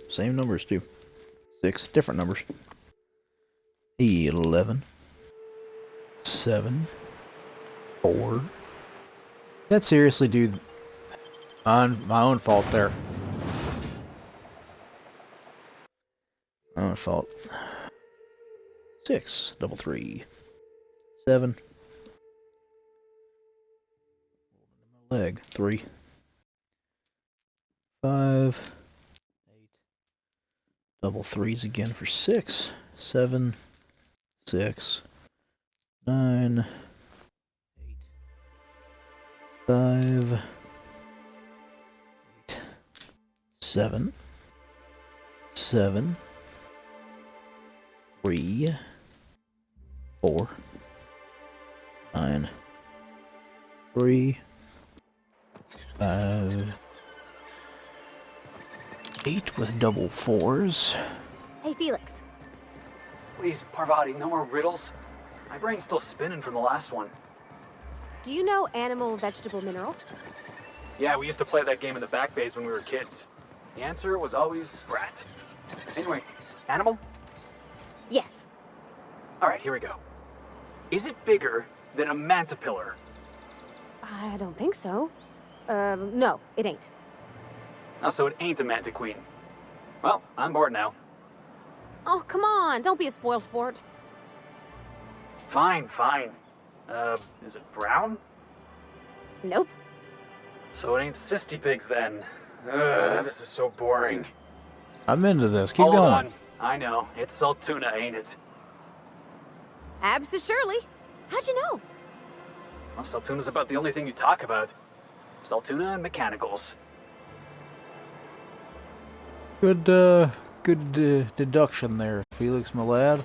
Same numbers too. 6 different numbers. 11. 7. 4. That seriously, dude. On my own fault there. My own fault. 6. 3. 7. Leg. 3. 5. 8. Double 3s again for 6. 7. 6. 9. 5, 8, 7, 7, 3, 4, 9, 3, 5, 8 with double 4s. Hey, Felix. Please, Parvati, no more riddles. My brain's still spinning from the last one. Do you know animal, vegetable, mineral? Yeah, we used to play that game in the back bays when we were kids. The answer was always rat. Anyway, animal? Yes. All right, here we go. Is it bigger than a mantipillar? I don't think so. No, it ain't. Oh, so it ain't a mantiqueen. Well, I'm bored now. Oh, come on, don't be a spoil sport. Fine. Is it brown? Nope. So it ain't cysty pigs then. This is so boring. I'm into this. Keep Hold going. on. I know. It's salt tuna, ain't it? Abso-surely. How'd you know? Well, salt tuna's about the only thing you talk about. Salt tuna and mechanicals. Good good deduction there, Felix, my lad.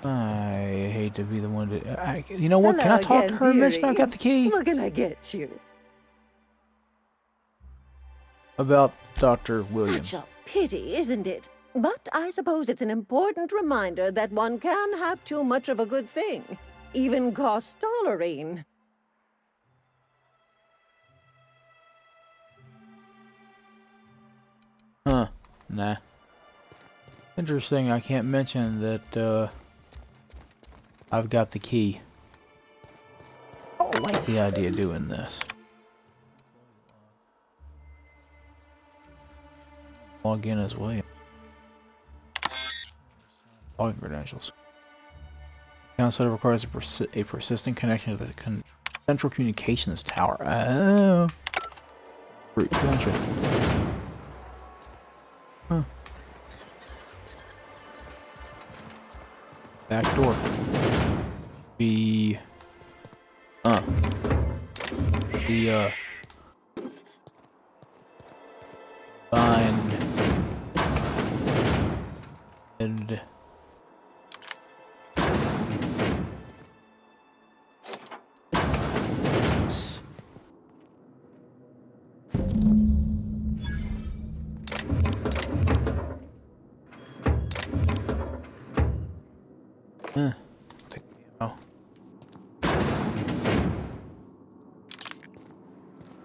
I hate to be the one to... you know what? Can I talk to her and mention I've got the key? What can I get you? About Dr. Williams. Such a pity, isn't it? But I suppose it's an important reminder that one can have too much of a good thing. Even cost tolerine. Huh. Nah. Interesting, I can't mention that, I've got the key. I don't like the idea of doing this. Log in as William. Login credentials. Account setup requires a persistent connection to the central communications tower. Oh. Root connection. Huh. Back door. Be the bind and take the ammo.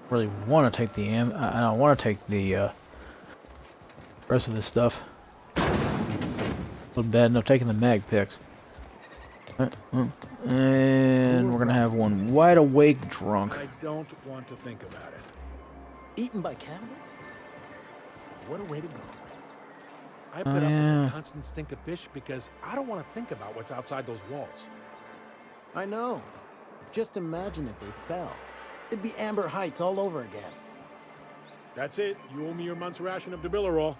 Really want to take the ammo. I don't want to take the rest of this stuff. A little bad enough taking the mag picks. And we're gonna have one wide awake drunk. I don't want to think about it. Eaten by cannibals? What a way to go. I put up with the constant stink of fish because I don't want to think about what's outside those walls. I know. Just imagine if they fell. It'd be Amber Heights all over again. That's it. You owe me your month's ration of Debillerol.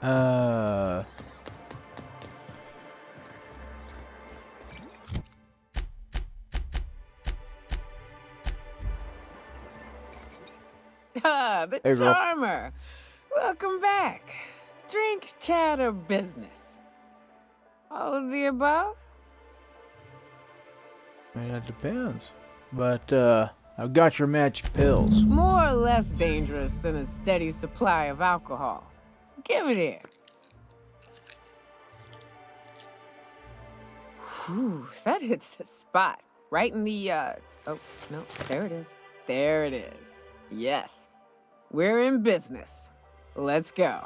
Ah, the Hey, girl. charmer. Welcome back. Drink, chat, or business? All of the above? I mean, it depends. But, I've got your magic pills. More or less dangerous than a steady supply of alcohol. Give it here. Whew, that hits the spot. Right in the, oh, no, there it is. There it is. Yes. We're in business. Let's go.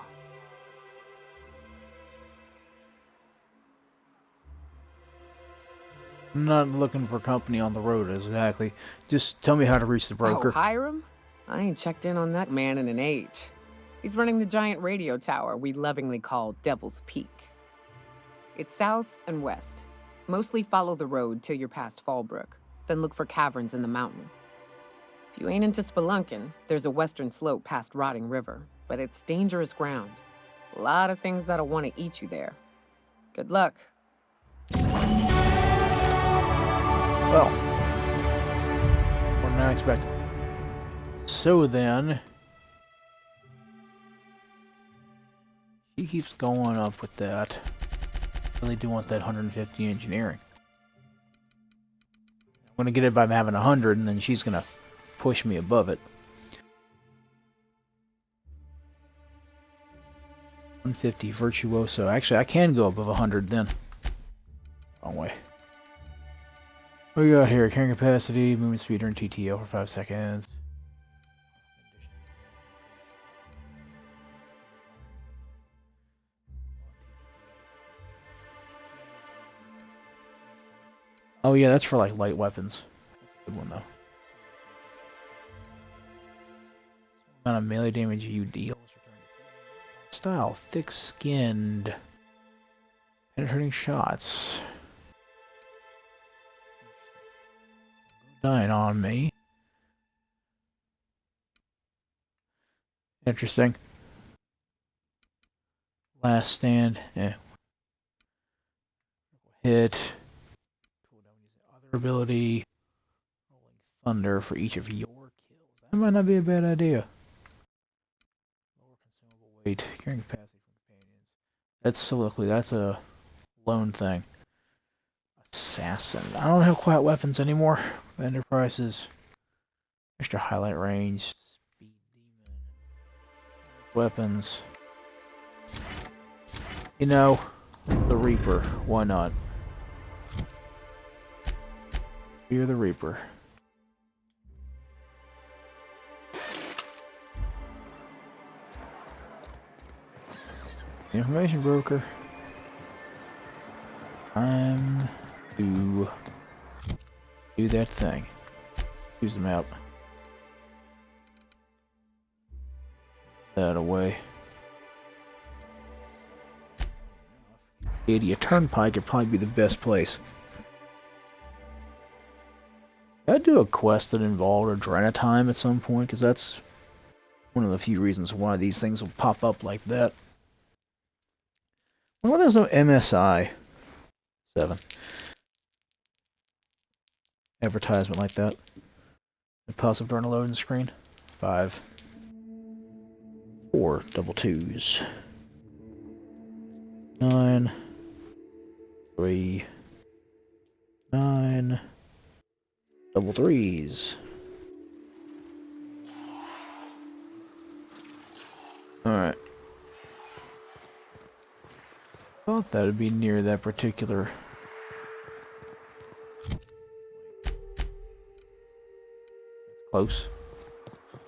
I'm not looking for company on the road, exactly. Just tell me how to reach the broker. Oh, Hiram? I ain't checked in on that man in an age. He's running the giant radio tower we lovingly call Devil's Peak. It's south and west. Mostly follow the road till you're past Fallbrook, then look for caverns in the mountain. If you ain't into spelunking, there's a western slope past Rotting River, but it's dangerous ground. A lot of things that'll want to eat you there. Good luck. Well, more than I expected. So then, she keeps going up with that. Really do want that 150 engineering. I'm gonna get it by having 100, and then she's gonna push me above it. 150 virtuoso. Actually, I can go above 100 then. Wrong way. What do we got here? Carrying capacity, movement speed during TTO for 5 seconds. Oh yeah, that's for like light weapons. That's a good one though. Amount of melee damage you deal. Style, thick-skinned, penetrating shots. Dying on me. Interesting. Last stand. Yeah. Hit. Other ability. Rolling thunder for each of your kills. That might not be a bad idea. Lower consumable weight, carrying capacity from companions. That's soliloquy. That's a lone thing. Assassin. I don't have quiet weapons anymore. Vendor prices. Extra highlight range. Speed demon. Weapons. You know, the Reaper. Why not? Fear the Reaper. Information broker. Time to do that thing. Use the map. That away. Cascadia Turnpike would probably be the best place. I'd do a quest that involved Adrenatime at some point, because that's one of the few reasons why these things will pop up like that. I wonder if there's no MSI 7 advertisement like that. It pops up during a loading screen. 5, 4 double 2s. 9, 3, 9, double 3s. Alright. Thought that would be near that particular. That's close.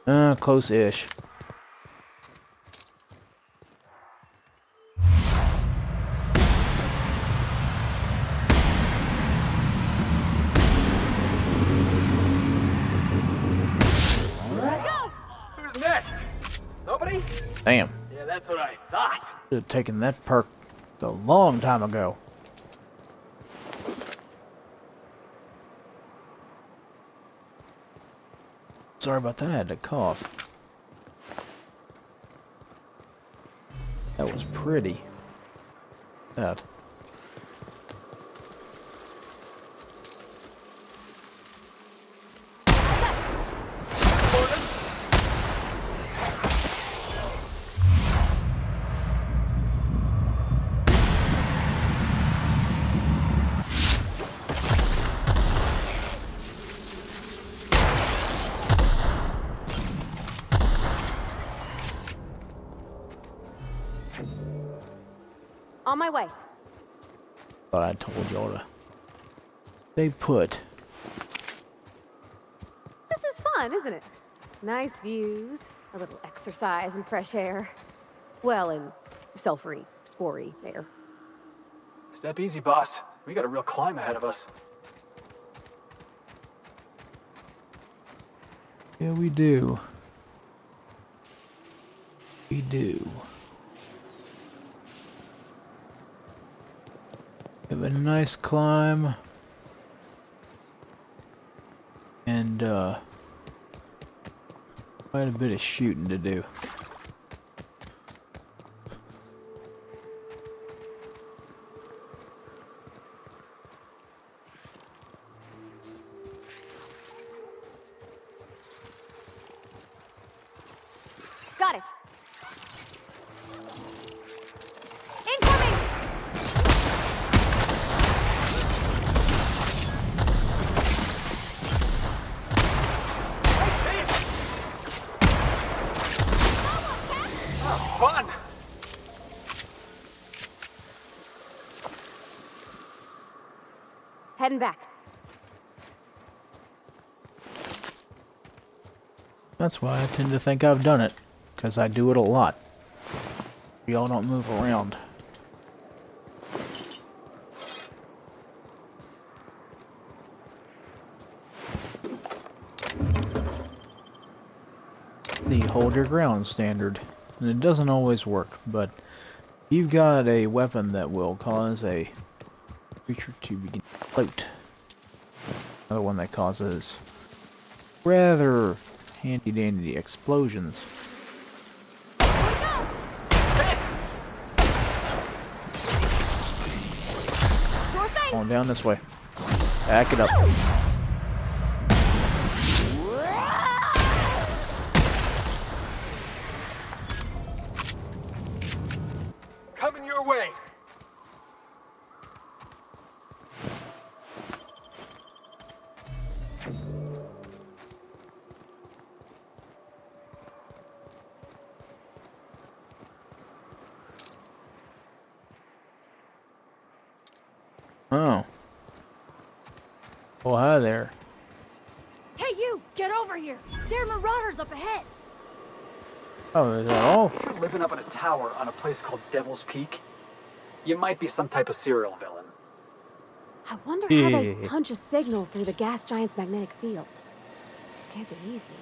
Close-ish. Who's next? Nobody? Damn. Yeah, that's what I thought. Should have taken that perk a long time ago. Sorry about that, I had to cough. That was pretty. That. On my way. Thought I told y'all to stay put. This is fun, isn't it? Nice views, a little exercise and fresh air. Well, and sulfury, spory air. Step easy, boss. We got a real climb ahead of us. Yeah, we do. We do. Have a nice climb. And, quite a bit of shooting to do. Got it. Incoming! Oh, fun! Heading back. That's why I tend to think I've done it, because I do it a lot. Y'all don't move around. The hold your ground standard. And it doesn't always work, but you've got a weapon that will cause a creature to begin to float. Another one that causes rather handy-dandy explosions. Sure thing. Going down this way. Back it up. way! Oh. Well, hi there. Hey, you! Get over here! There are marauders up ahead! Oh, is that all? If you're living up in a tower on a place called Devil's Peak, you might be some type of serial villain. I wonder how they punch a signal through the gas giant's magnetic field. Can't be easy.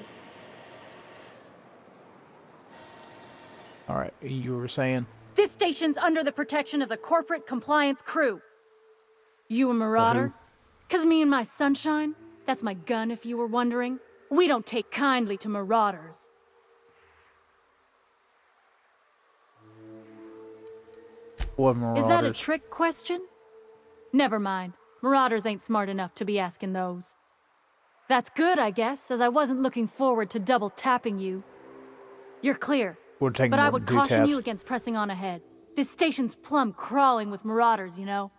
All right, you were saying? This station's under the protection of the corporate compliance crew. You a marauder? 'Cause me and my sunshine, that's my gun if you were wondering, we don't take kindly to marauders. What marauders? Is that a trick question? Never mind. Marauders ain't smart enough to be asking those. That's good, I guess, as I wasn't looking forward to double tapping you. You're clear. Would take But more I than would 2 caution taps. you against pressing on ahead. This station's plumb crawling with marauders, you know.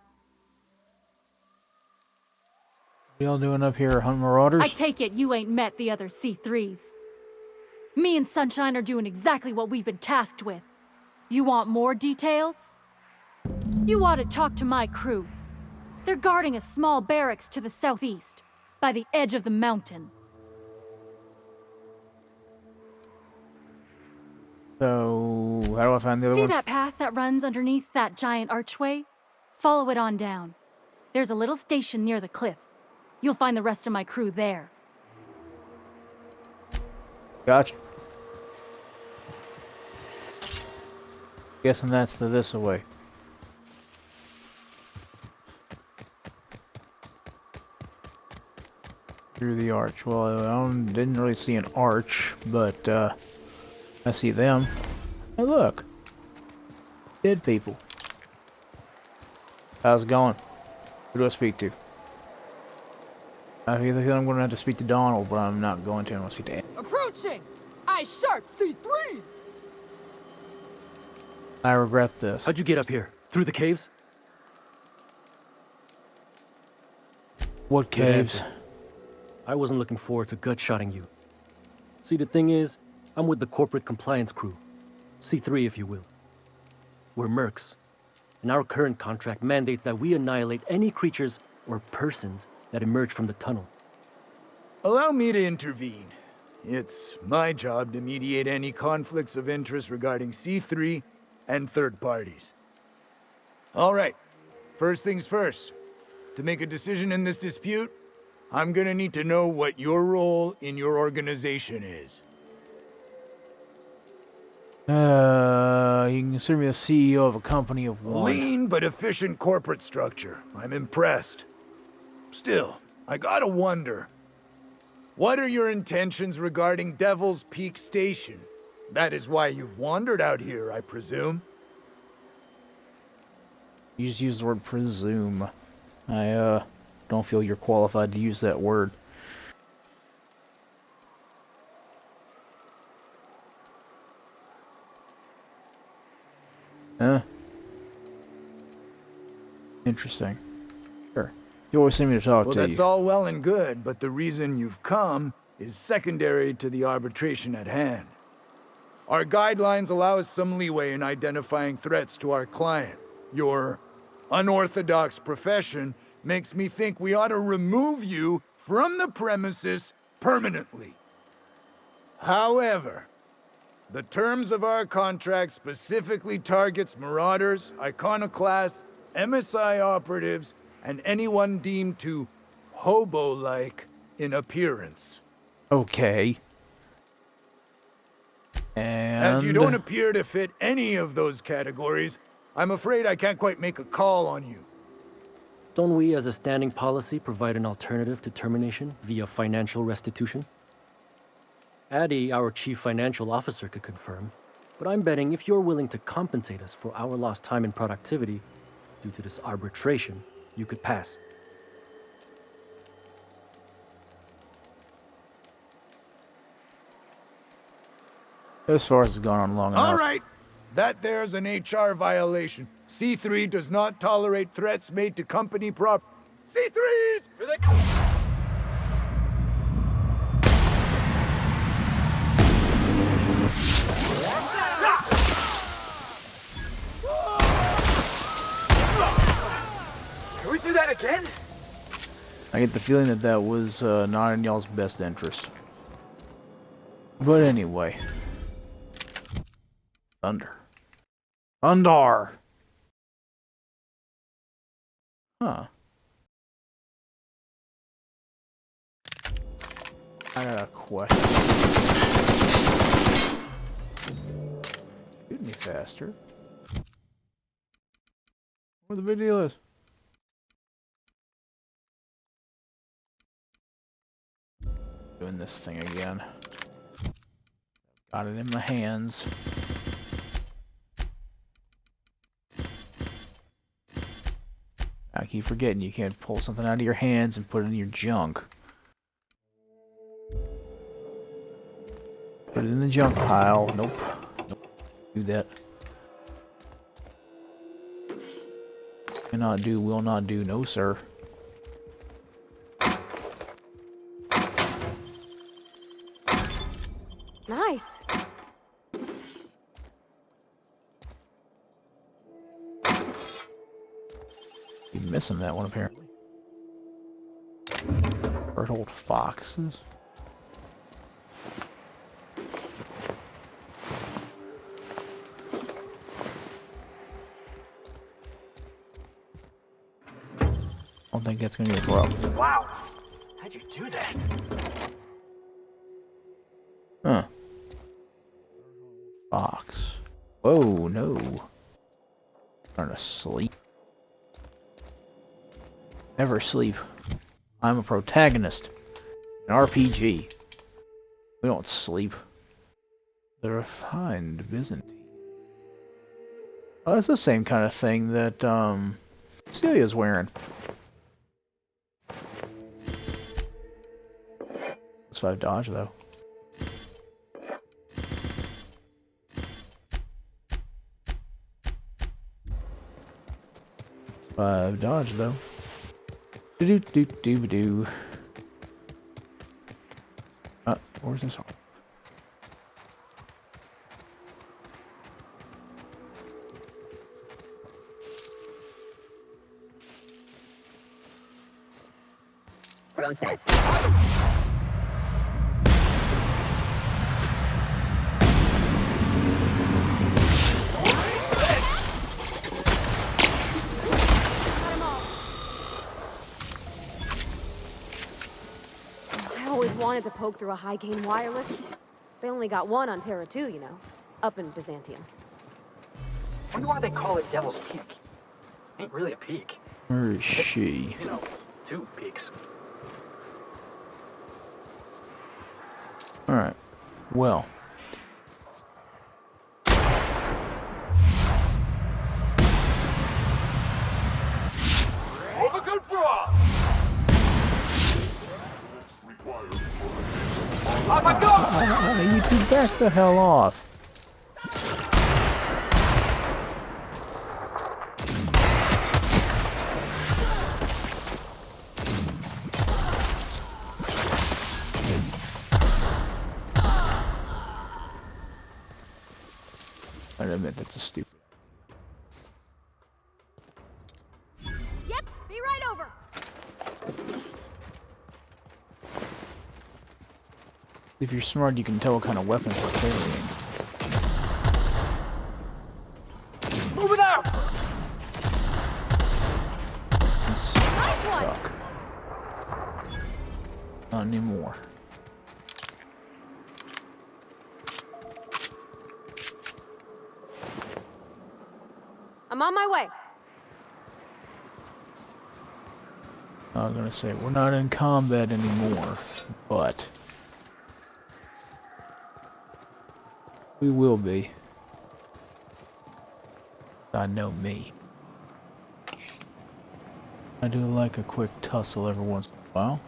What y'all doing up here, hunting marauders? I take it you ain't met the other C3s. Me and Sunshine are doing exactly what we've been tasked with. You want more details? You ought to talk to my crew. They're guarding a small barracks to the southeast, by the edge of the mountain. So, how do I find the other See ones? that path that runs underneath that giant archway? Follow it on down. There's a little station near the cliff. You'll find the rest of my crew there. Gotcha. Guessing that's the this away. Through the arch. Well, I didn't really see an arch, but I see them. Oh, look. Dead people. How's it going? Who do I speak to? I feel like I'm going to have to speak to Donald, but I'm not going to. I'm going to speak to Andy. Approaching! Eye-sharp C3! I regret this. How'd you get up here? Through the caves? What Good caves? answer. I wasn't looking forward to gut-shotting you. See, the thing is, I'm with the corporate compliance crew. C3, if you will. We're mercs, and our current contract mandates that we annihilate any creatures or persons that emerge from the tunnel. Allow me to intervene. It's my job to mediate any conflicts of interest regarding C3 and third parties. All right, first things first. To make a decision in this dispute, I'm gonna need to know what your role in your organization is. You can consider me the CEO of a company of one. Lean but efficient corporate structure. I'm impressed. Still, I gotta wonder. What are your intentions regarding Devil's Peak Station? That is why you've wandered out here, I presume. You just use the word presume. I don't feel you're qualified to use that word. Huh? Interesting. Sure. You always seem to talk Well, to that's you. all well and good, but the reason you've come is secondary to the arbitration at hand. Our guidelines allow us some leeway in identifying threats to our client. Your unorthodox profession makes me think we ought to remove you from the premises permanently. However, the terms of our contract specifically targets marauders, iconoclasts, MSI operatives, and anyone deemed to hobo-like in appearance. Okay. And As you don't appear to fit any of those categories, I'm afraid I can't quite make a call on you. Don't we, as a standing policy, provide an alternative to termination via financial restitution? Addie, our chief financial officer, could confirm, but I'm betting if you're willing to compensate us for our lost time and productivity due to this arbitration, you could pass. as far as it's gone on long enough. All right, that there's an HR violation. C3 does not tolerate threats made to company property. C3s! Here they come! Can we do that again? I get the feeling that that was not in y'all's best interest. But anyway. Thunder. Thunder! Huh. I got a question. Shoot me faster. Where the video is? Doing this thing again. Got it in my hands. I keep forgetting you can't pull something out of your hands and put it in your junk. Put it in the junk pile. Nope. Nope. Do that. Cannot do, will not do, no sir. Nice. You're missing that one apparently. Old foxes. I don't think that's gonna be a problem. Wow. How'd you do that? Huh. Fox. Whoa, no. Trying to sleep. Never sleep. I'm a protagonist. An RPG. We don't sleep. The refined Byzantine. Oh, that's the same kind of thing that, Celia's wearing. It's 5 dodge, though. Dodge though. Do do do do do. Where's this one? Process. I always wanted to poke through a high-gain wireless. They only got one on Terra 2, you know. Up in Byzantium. Wonder why they call it Devil's Peak. Ain't really a peak. Where is she? You know, 2 peaks. Alright. Well. Have a good brawl! On my go! You two back the hell off. I admit that's a stupid. Yep, be right over. If you're smart, you can tell what kind of weapons we're carrying. Move it out! Nice one. Fuck. Not anymore. I'm on my way. I was gonna say, we're not in combat anymore, but we will be. I know me. I do like a quick tussle every once in a while.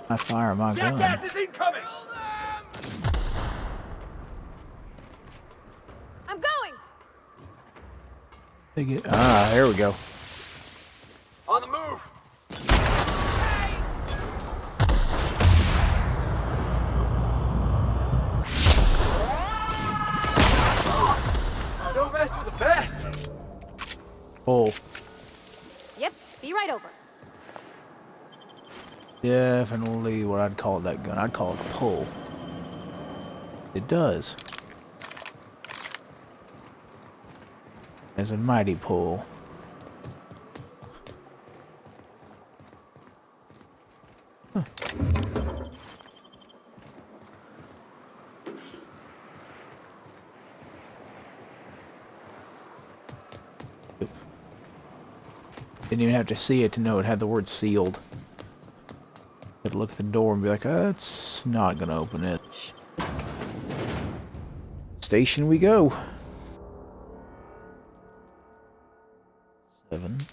I fire my gun. Jackass is incoming! There we go. On the move! Don't mess with the best! Oh. Yep, be right over. Definitely what I'd call that gun. I'd call it a pull. It does. As a mighty pull. Huh. Didn't even have to see it to know it had the word sealed. I'd look at the door and be like, that's not gonna open it. Station we go. 7, 5,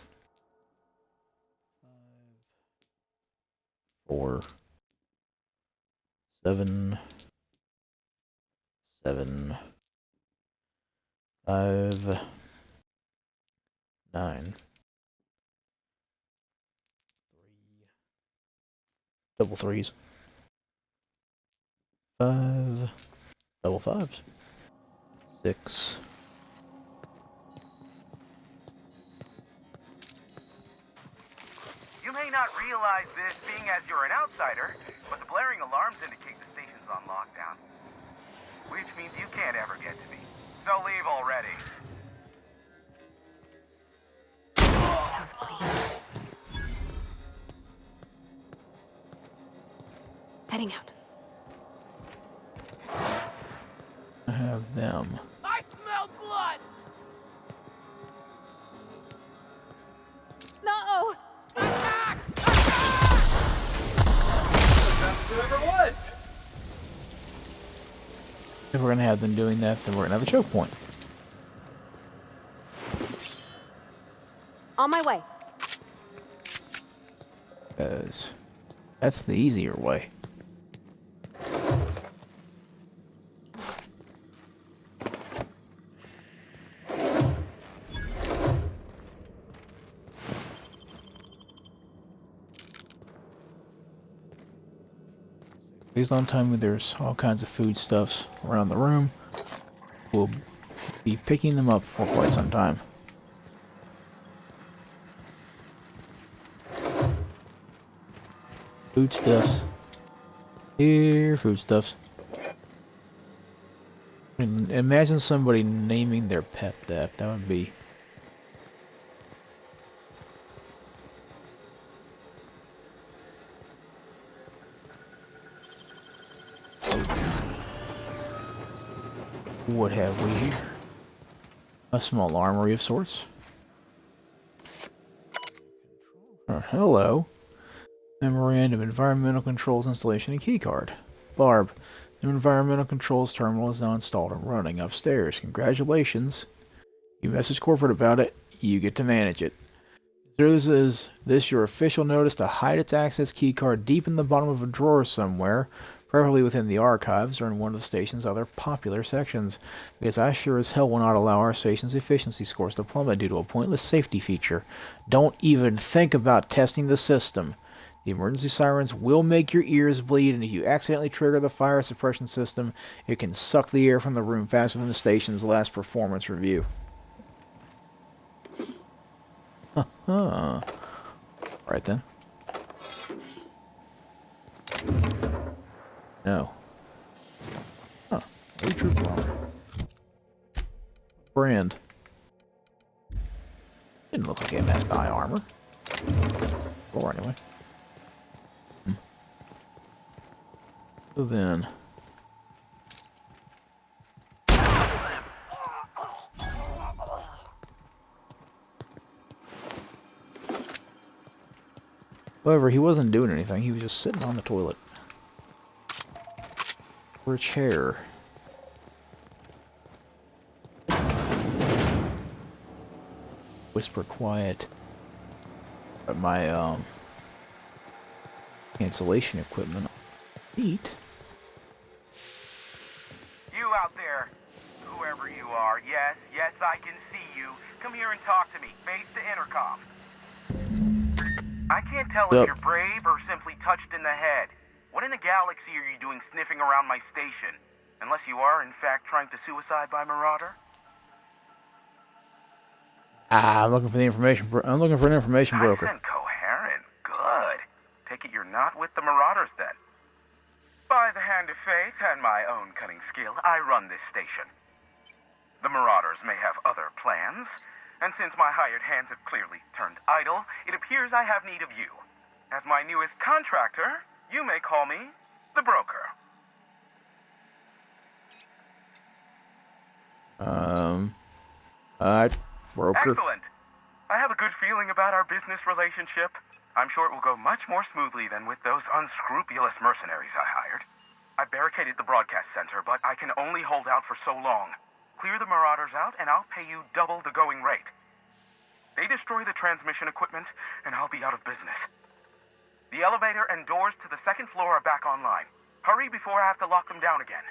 4, 7, 7, 5, 9. Double 3s. 5. Double 5s. 6. You may not realize this, being as you're an outsider, but the blaring alarms indicate the station's on lockdown. Which means you can't ever get to me. So leave already. That was clean. Heading out. I have them. I smell blood! No! Attack! Whoever it was! If we're gonna have them doing that, then we're gonna have a choke point. On my way. Because that's the easier way. Please don't tell me there's all kinds of foodstuffs around the room. We'll be picking them up for quite some time. Foodstuffs. Here, foodstuffs. And imagine somebody naming their pet that. That would be... What have we here? A small armory of sorts. Hello. Memorandum: Environmental Controls Installation and Keycard. Barb, the Environmental Controls Terminal is now installed and running upstairs. Congratulations. You message corporate about it. You get to manage it. Is this your official notice to hide its access keycard deep in the bottom of a drawer somewhere, preferably within the archives or in one of the station's other popular sections, because I sure as hell will not allow our station's efficiency scores to plummet due to a pointless safety feature. Don't even think about testing the system. The emergency sirens will make your ears bleed, and if you accidentally trigger the fire suppression system, it can suck the air from the room faster than the station's last performance review. Right then. No. Huh. A troop bomber. Brand. Didn't look like MS by armor. Or anyway. So then. However, he wasn't doing anything. He was just sitting on the toilet. Or a chair. Whisper quiet. But my cancellation equipment. Feet. You out there, Whoever you are, yes, I can see you. Come here and talk to me, face the intercom. I can't tell if you're brave or simply touched in the head. What in the galaxy are you doing sniffing around my station? Unless you are, in fact, trying to suicide by Marauder? I'm looking for the information. I'm looking for an information broker. Nice and coherent. Good. Take it you're not with the Marauders then. By the hand of fate and my own cunning skill, I run this station. The Marauders may have other plans, and since my hired hands have clearly turned idle, it appears I have need of you. As my newest contractor, you may call me the broker. Broker. Excellent. I have a good feeling about our business relationship. I'm sure it will go much more smoothly than with those unscrupulous mercenaries I hired. I barricaded the broadcast center, but I can only hold out for so long. Clear the Marauders out, and I'll pay you double the going rate. They destroy the transmission equipment, and I'll be out of business. The elevator and doors to the second floor are back online. Hurry before I have to lock them down again.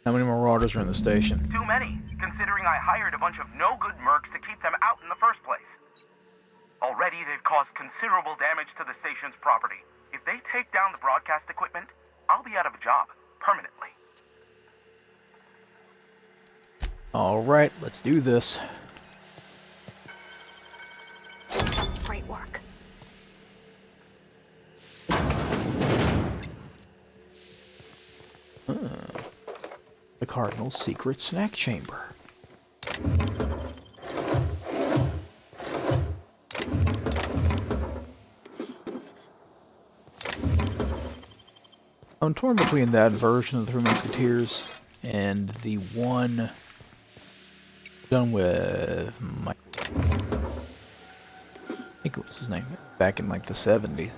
How many Marauders are in the station? Too many, considering I hired a bunch of no-good mercs to keep them out in the first place. Already, they've caused considerable damage to the station's property. If they take down the broadcast equipment, I'll be out of a job, permanently. Alright, let's do this. Great work. The Cardinal's secret snack chamber. I'm torn between that version of the Three Musketeers and the one done with Mike. I think it was his name. Back in like the 70s.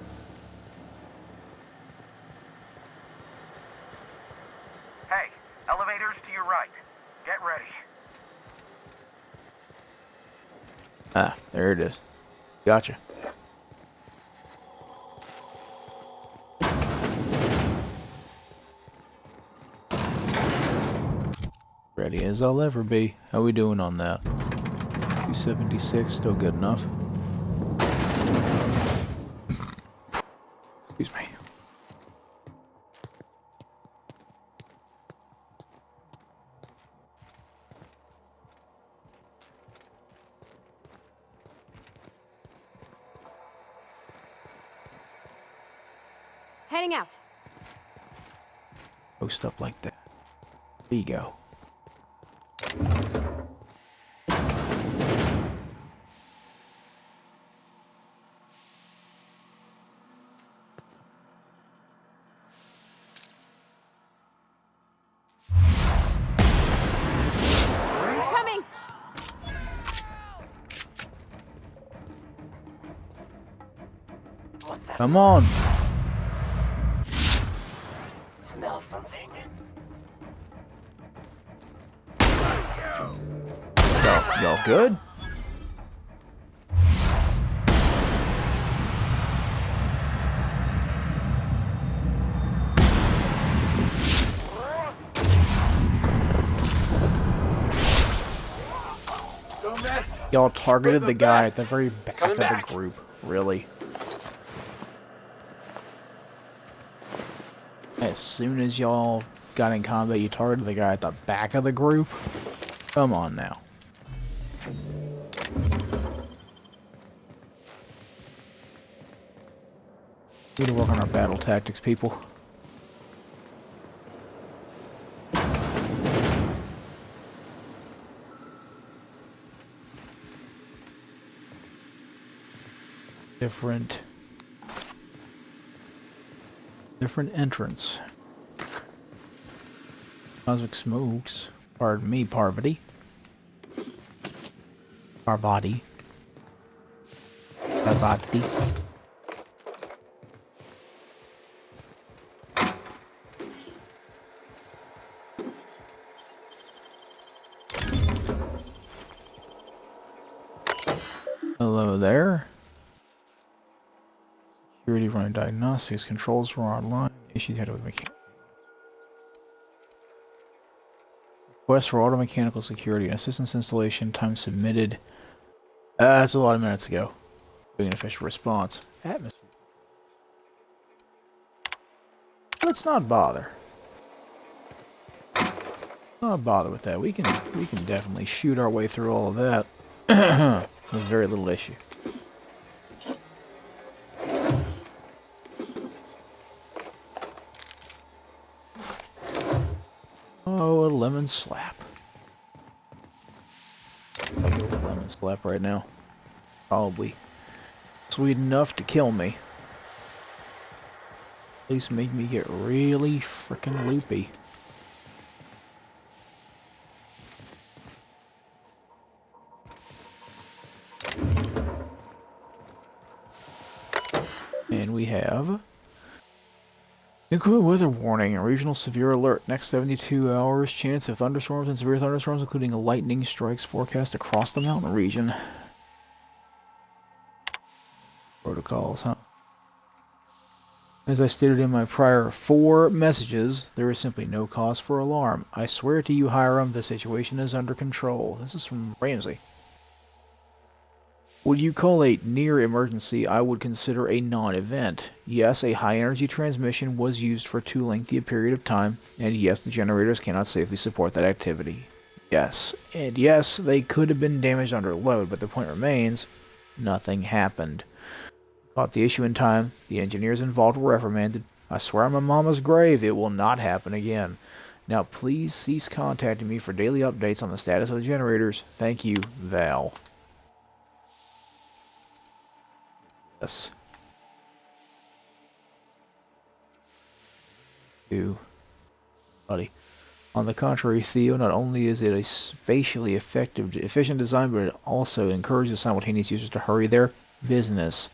Hey, elevators to your right. Get ready. Ah, there it is. Gotcha. Ready as I'll ever be. How we doing on that? 276, still good enough. Excuse me. Heading out. Post up like that. There you go. Coming. Come on. Smell something. Y'all good? Y'all targeted the guy at the very back of the group. Really? As soon as y'all got in combat, you targeted the guy at the back of the group? Come on now. We need to work on our battle tactics, people. Different entrance. Cosmic smokes. Pardon me, Parvati. Parvati. Parvati. Hello there. Security running diagnostics. Controls were online. Issues had with mechanics. Request for auto mechanical security and assistance installation. Time submitted. That's a lot of minutes ago. Doing an official response. Atmosphere. Let's not bother. Not bother with that. We can definitely shoot our way through all of that with very little issue. Oh, a lemon slap. I'll go with a lemon slap right now. Probably sweet enough to kill me. At least make me get really frickin' loopy. And we have including weather warning and regional severe alert. Next 72 hours, chance of thunderstorms and severe thunderstorms, including lightning strikes forecast across the mountain region. Protocols, huh? As I stated in my prior 4 messages, there is simply no cause for alarm. I swear to you, Hiram, the situation is under control. This is from Ramsey. What you call a near emergency, I would consider a non-event. Yes, a high-energy transmission was used for too lengthy a period of time, and yes, the generators cannot safely support that activity. Yes, and yes, they could have been damaged under load, but the point remains, nothing happened. Caught the issue in time, the engineers involved were reprimanded. I swear on my mama's grave, it will not happen again. Now please cease contacting me for daily updates on the status of the generators. Thank you, Val. Yes. You, buddy. On the contrary, Theo, not only is it a spatially efficient design, but it also encourages simultaneous users to hurry their business.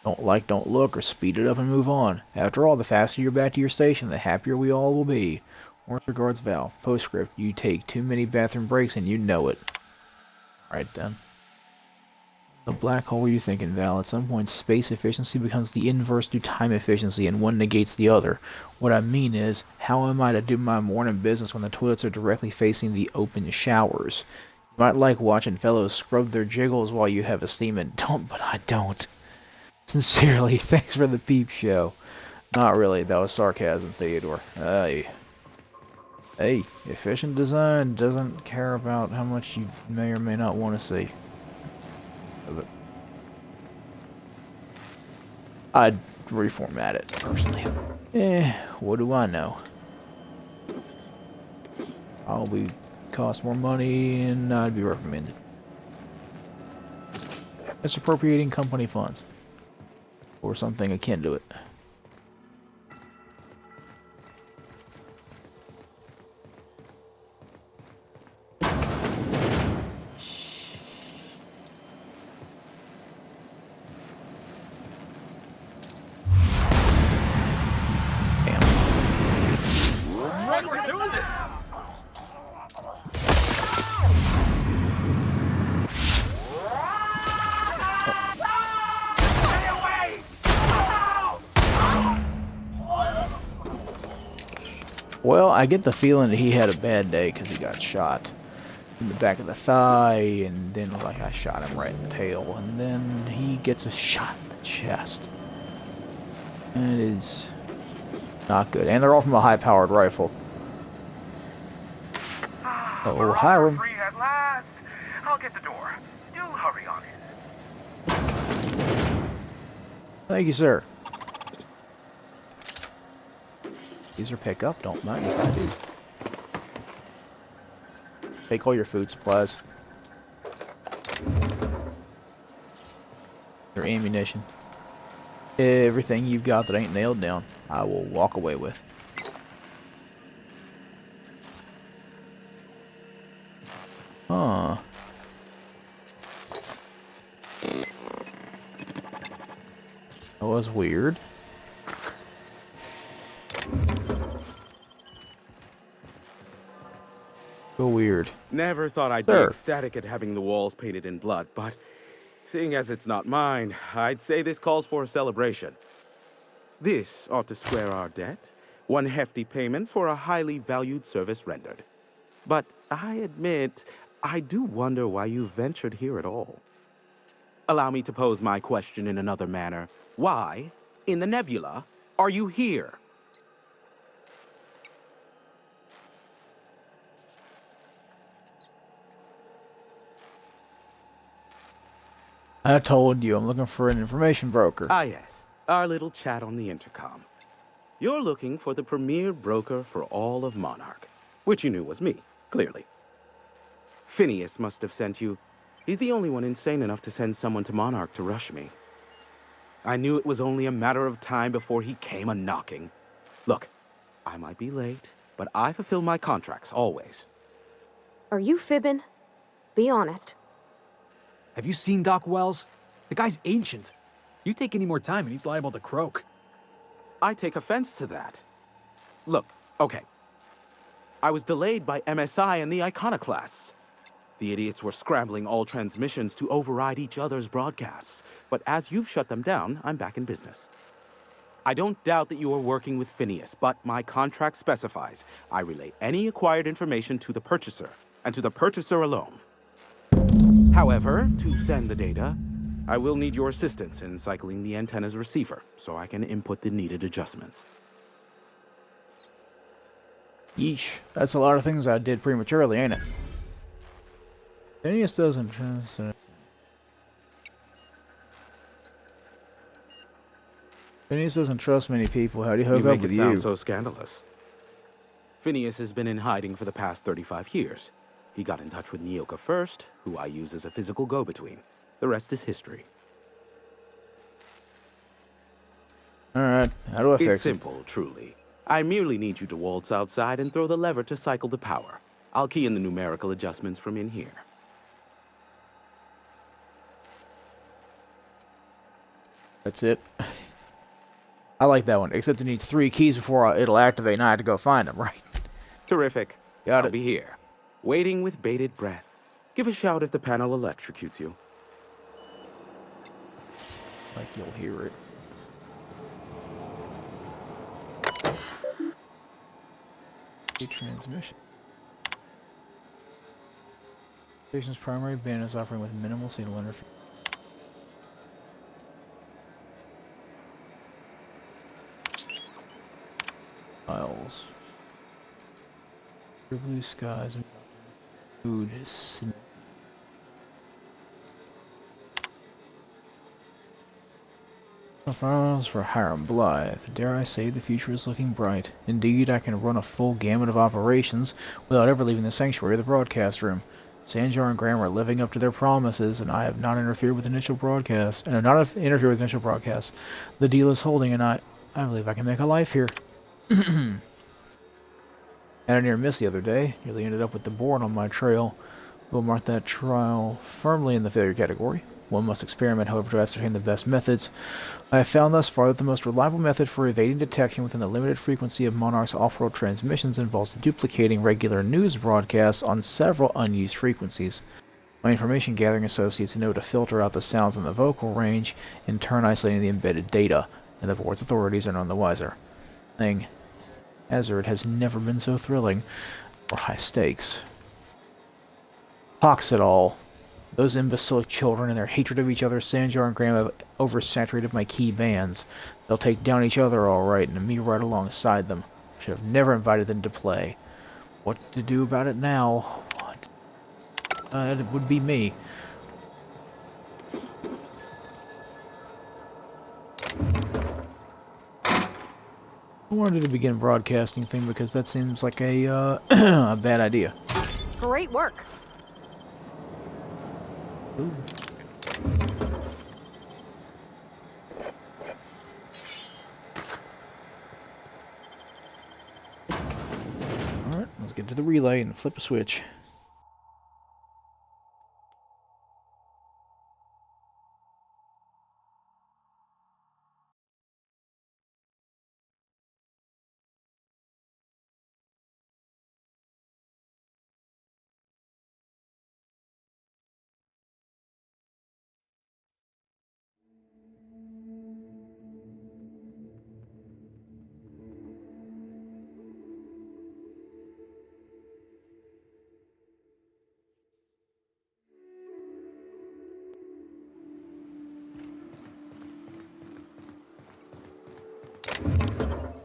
Don't like, don't look, or speed it up and move on. After all, the faster you're back to your station, the happier we all will be. Warmth regards, Val. Postscript, you take too many bathroom breaks and you know it. Alright then. The black hole were you thinking, Val? At some point, space efficiency becomes the inverse to time efficiency, and one negates the other. What I mean is, how am I to do my morning business when the toilets are directly facing the open showers? You might like watching fellows scrub their jiggles while you have a steaming dump, but I don't. Sincerely, thanks for the peep show. Not really, that was sarcasm, Theodore. Hey, efficient design doesn't care about how much you may or may not want to see. I'd reformat it, personally. What do I know? Probably cost more money and I'd be recommended. Misappropriating company funds. Or something akin to it. Well, I get the feeling that he had a bad day because he got shot in the back of the thigh, and then like I shot him right in the tail, and then he gets a shot in the chest. And it is not good. And they're all from a high-powered rifle. Oh, Hiram. Free at last. I'll get the door. Do hurry on in. Thank you, sir. These are pick up, don't mind if I do. Take all your food supplies. Your ammunition. Everything you've got that ain't nailed down, I will walk away with. Huh. That was weird. So weird. Never thought I'd be ecstatic at having the walls painted in blood, but seeing as it's not mine, I'd say this calls for a celebration. This ought to square our debt. One hefty payment for a highly valued service rendered. But I admit, I do wonder why you ventured here at all. Allow me to pose my question in another manner. Why, in the nebula, are you here? I told you, I'm looking for an information broker. Ah, yes. Our little chat on the intercom. You're looking for the premier broker for all of Monarch, which you knew was me, clearly. Phineas must have sent you. He's the only one insane enough to send someone to Monarch to rush me. I knew it was only a matter of time before he came a-knocking. Look, I might be late, but I fulfill my contracts, always. Are you fibbing? Be honest. Have you seen Doc Wells? The guy's ancient. You take any more time and he's liable to croak. I take offense to that. Look, okay. I was delayed by MSI and the Iconoclasts. The idiots were scrambling all transmissions to override each other's broadcasts. But as you've shut them down, I'm back in business. I don't doubt that you are working with Phineas, but my contract specifies I relay any acquired information to the purchaser, and to the purchaser alone. However, to send the data, I will need your assistance in cycling the antenna's receiver, so I can input the needed adjustments. Yeesh. That's a lot of things I did prematurely, ain't it? Phineas doesn't trust... Phineas doesn't trust many people. How do you hook up with you? You make it sound so scandalous. Phineas has been in hiding for the past 35 years. He got in touch with Nyoka first, who I use as a physical go-between. The rest is history. Alright, how do I fix it? It's simple, truly. I merely need you to waltz outside and throw the lever to cycle the power. I'll key in the numerical adjustments from in here. That's it. I like that one, except it needs 3 keys before it'll activate and I have to go find them, right? Terrific. Got I'll it. be here, waiting with bated breath. Give a shout if the panel electrocutes you. Like you'll hear it. Transmission. Station's primary band is operating with minimal signal interference. Files. Blue skies and food. Files for Hiram Blythe. Dare I say the future is looking bright. Indeed, I can run a full gamut of operations without ever leaving the sanctuary or the broadcast room. Sanjar and Graham are living up to their promises, and I have not interfered with initial broadcasts. And have not interfered with initial broadcasts. The deal is holding, and I believe I can make a life here. Had a near miss the other day. Nearly ended up with the board on my trail. We'll mark that trial firmly in the failure category. One must experiment, however, to ascertain the best methods. I have found thus far that the most reliable method for evading detection within the limited frequency of Monarch's off-world transmissions involves duplicating regular news broadcasts on several unused frequencies. My information gathering associates know to filter out the sounds in the vocal range, in turn isolating the embedded data, and the board's authorities are none the wiser. Hazard has never been so thrilling, or high stakes. Pox it all. Those imbecilic children and their hatred of each other, Sanjar and Graham have oversaturated my key bands. They'll take down each other all right, and me right alongside them. I should have never invited them to play. What to do about it now? What? It would be me. I want to do the begin broadcasting thing because that seems like a, a bad idea. Great work. Ooh. Alright, let's get to the relay and flip a switch.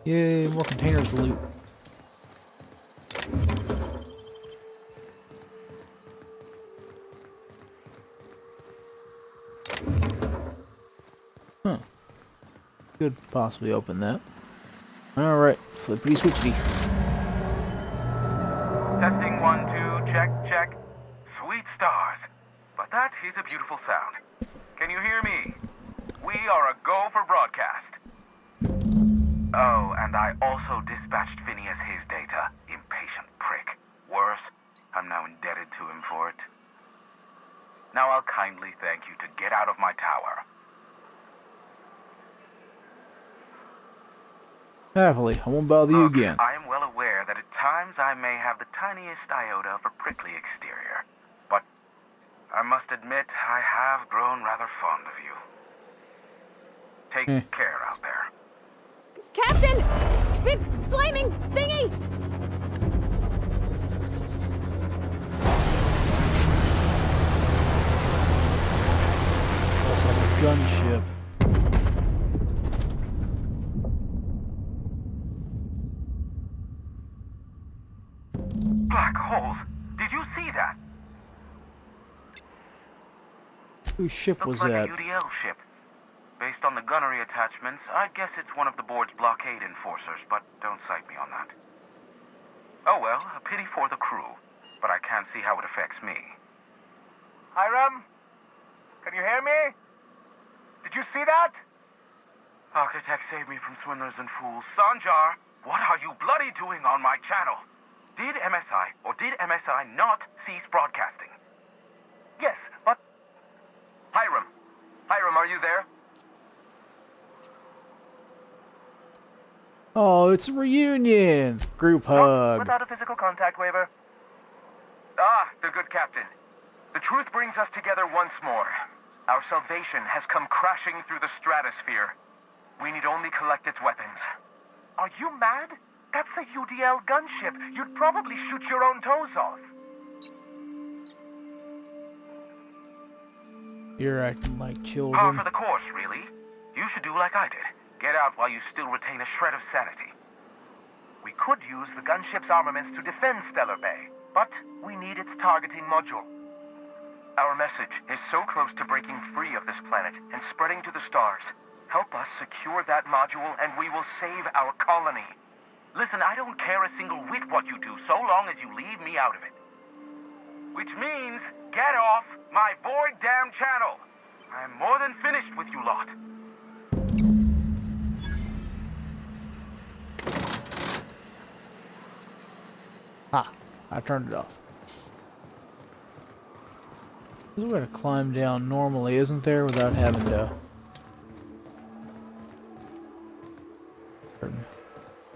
Yay, more containers to loot. Huh. Could possibly open that. Alright, flippity switchity. Testing 1, 2, check, check. Sweet stars. But that is a beautiful sound. Can you hear me? We are a go for broadcast. Oh, and I also dispatched Phineas his data. Impatient prick. Worse, I'm now indebted to him for it. Now I'll kindly thank you to get out of my tower. Happily, I won't bother you again. I am well aware that at times I may have the tiniest iota of a prickly exterior. But I must admit I have grown rather fond of you. Take care out there. Captain! Big flaming thingy! Looks like a gunship. Black holes? Did you see that? Whose ship was Looks that? like a UDL ship. Based on the gunnery attachments, I guess it's one of the board's blockade enforcers, but don't cite me on that. Oh well, a pity for the crew, but I can't see how it affects me. Hiram? Can you hear me? Did you see that? Architect, save me from swindlers and fools. Sanjar, what are you bloody doing on my channel? Did MSI or did MSI not cease broadcasting? Yes, but... Hiram! Hiram, are you there? Oh, it's a reunion! Group hug. Without a physical contact waiver. Ah, the good captain. The truth brings us together once more. Our salvation has come crashing through the stratosphere. We need only collect its weapons. Are you mad? That's a UDL gunship. You'd probably shoot your own toes off. You're acting like Par children. for the course, really. You should do like I did. Get out while you still retain a shred of sanity. We could use the gunship's armaments to defend Stellar Bay, but we need its targeting module. Our message is so close to breaking free of this planet and spreading to the stars. Help us secure that module and we will save our colony. Listen, I don't care a single whit what you do, so long as you leave me out of it. Which means, get off my void damn channel. I'm more than finished with you lot. Ah, I turned it off. There's a way to climb down normally, isn't there, without having to...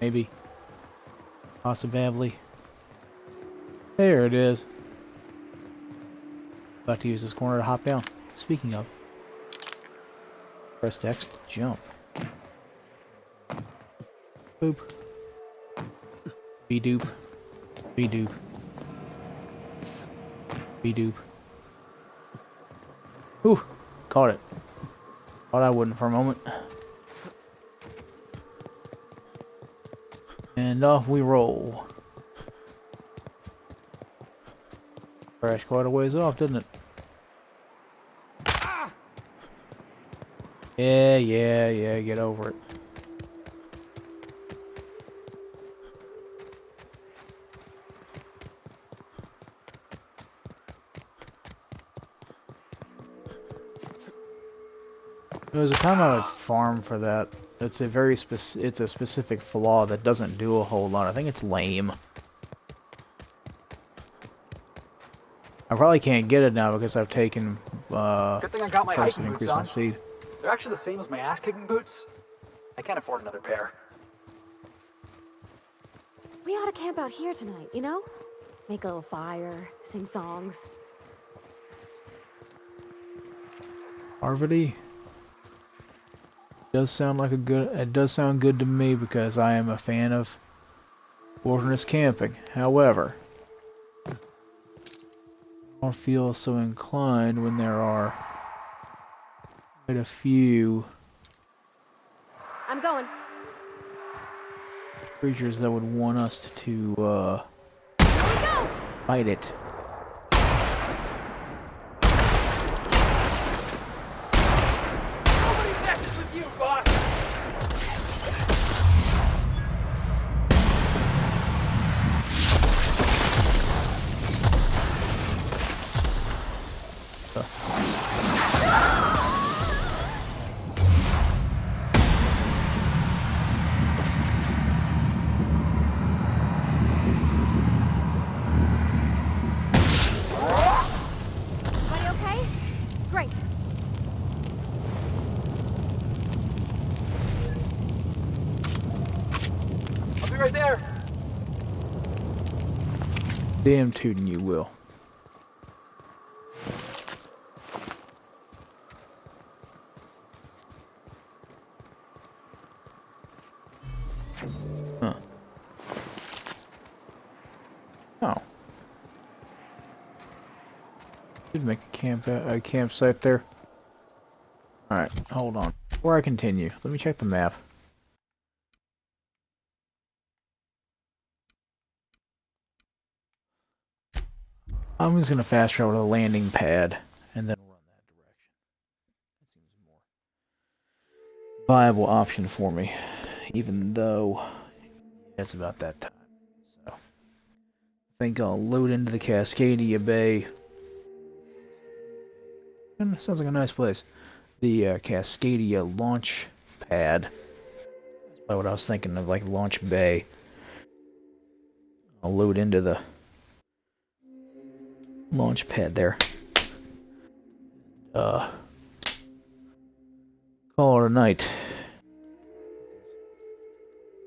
Maybe. Possibly. There it is. About to use this corner to hop down. Speaking of. Press X to jump. Boop. Be-doop. Be-doop. Be-doop. Ooh, caught it. Thought I wouldn't for a moment. And off we roll. Crashed quite a ways off, didn't it? Yeah, get over it. There was a time I would farm for that. It's a very it's a specific flaw that doesn't do a whole lot. I think it's lame. I probably can't get it now because I've taken Good thing I got my first hiking and boots increased my on. speed. They're actually the same as my ass-kicking boots. I can't afford another pair. We ought to camp out here tonight, you know? Make a little fire, sing songs. Parvati does sound like a good. It does sound good to me because I am a fan of wilderness camping. However, I don't feel so inclined when there are quite a few. I'm going. creatures that would want us to fight it. Nobody messes with you, boss! Everybody okay? Great. I'll be right there. Damn tootin' you will. Huh. Oh. Did make a campsite there. Alright, hold on. Before I continue, let me check the map. I'm just gonna fast travel to the landing pad and then run that direction. That seems a more viable option for me, even though it's about that time. So I think I'll load into the Cascadia Bay. And it sounds like a nice place. The Cascadia launch pad. That's probably what I was thinking of, like launch bay. I'll load into the launch pad there. Call it a night.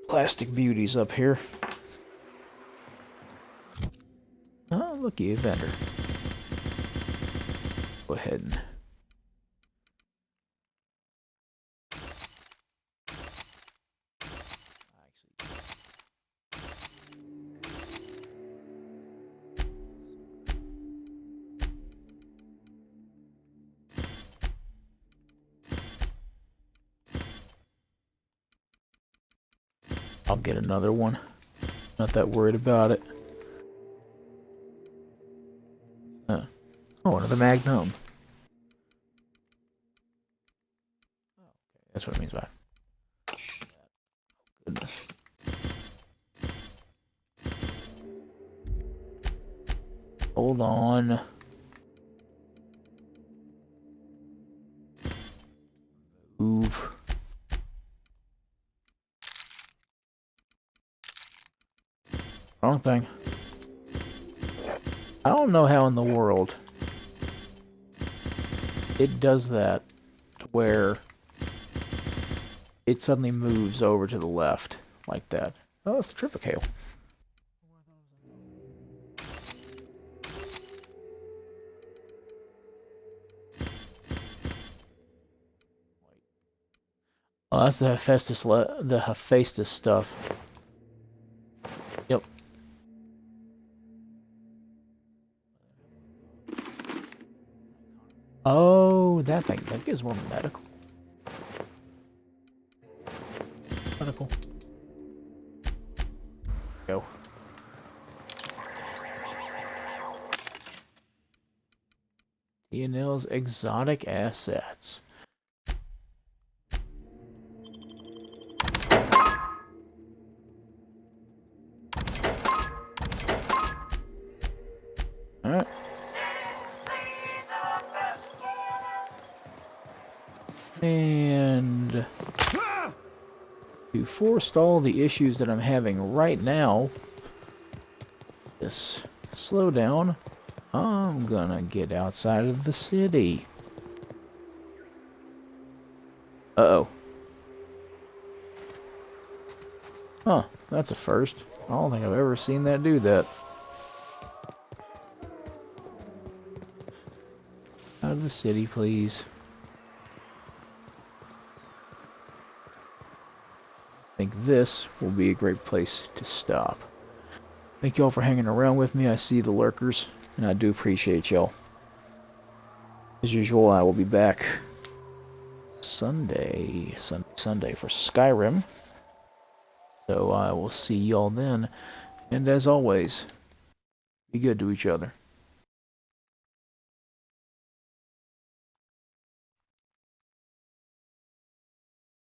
Plastic beauties up here. Oh, looky, a vendor. Go ahead and I'll get another one. Not that worried about it. Oh, another Magnum. That's what it means by it. Goodness. Hold on. Move. Wrong thing. I don't know how in the world it does that to where it suddenly moves over to the left like that. Oh, that's the Triplicale. Oh, that's the Hephaestus stuff. Yep. Oh, that thing. That gives more medical. Medical. Go. TNL's exotic assets. Alright. And to forestall the issues that I'm having right now, this slowdown, I'm gonna get outside of the city. Uh-oh. Huh, that's a first. I don't think I've ever seen that do that. Out of the city, please. I think this will be a great place to stop. Thank y'all for hanging around with me. I see the lurkers, and I do appreciate y'all. As usual, I will be back Sunday for Skyrim. So I will see y'all then. And as always, be good to each other.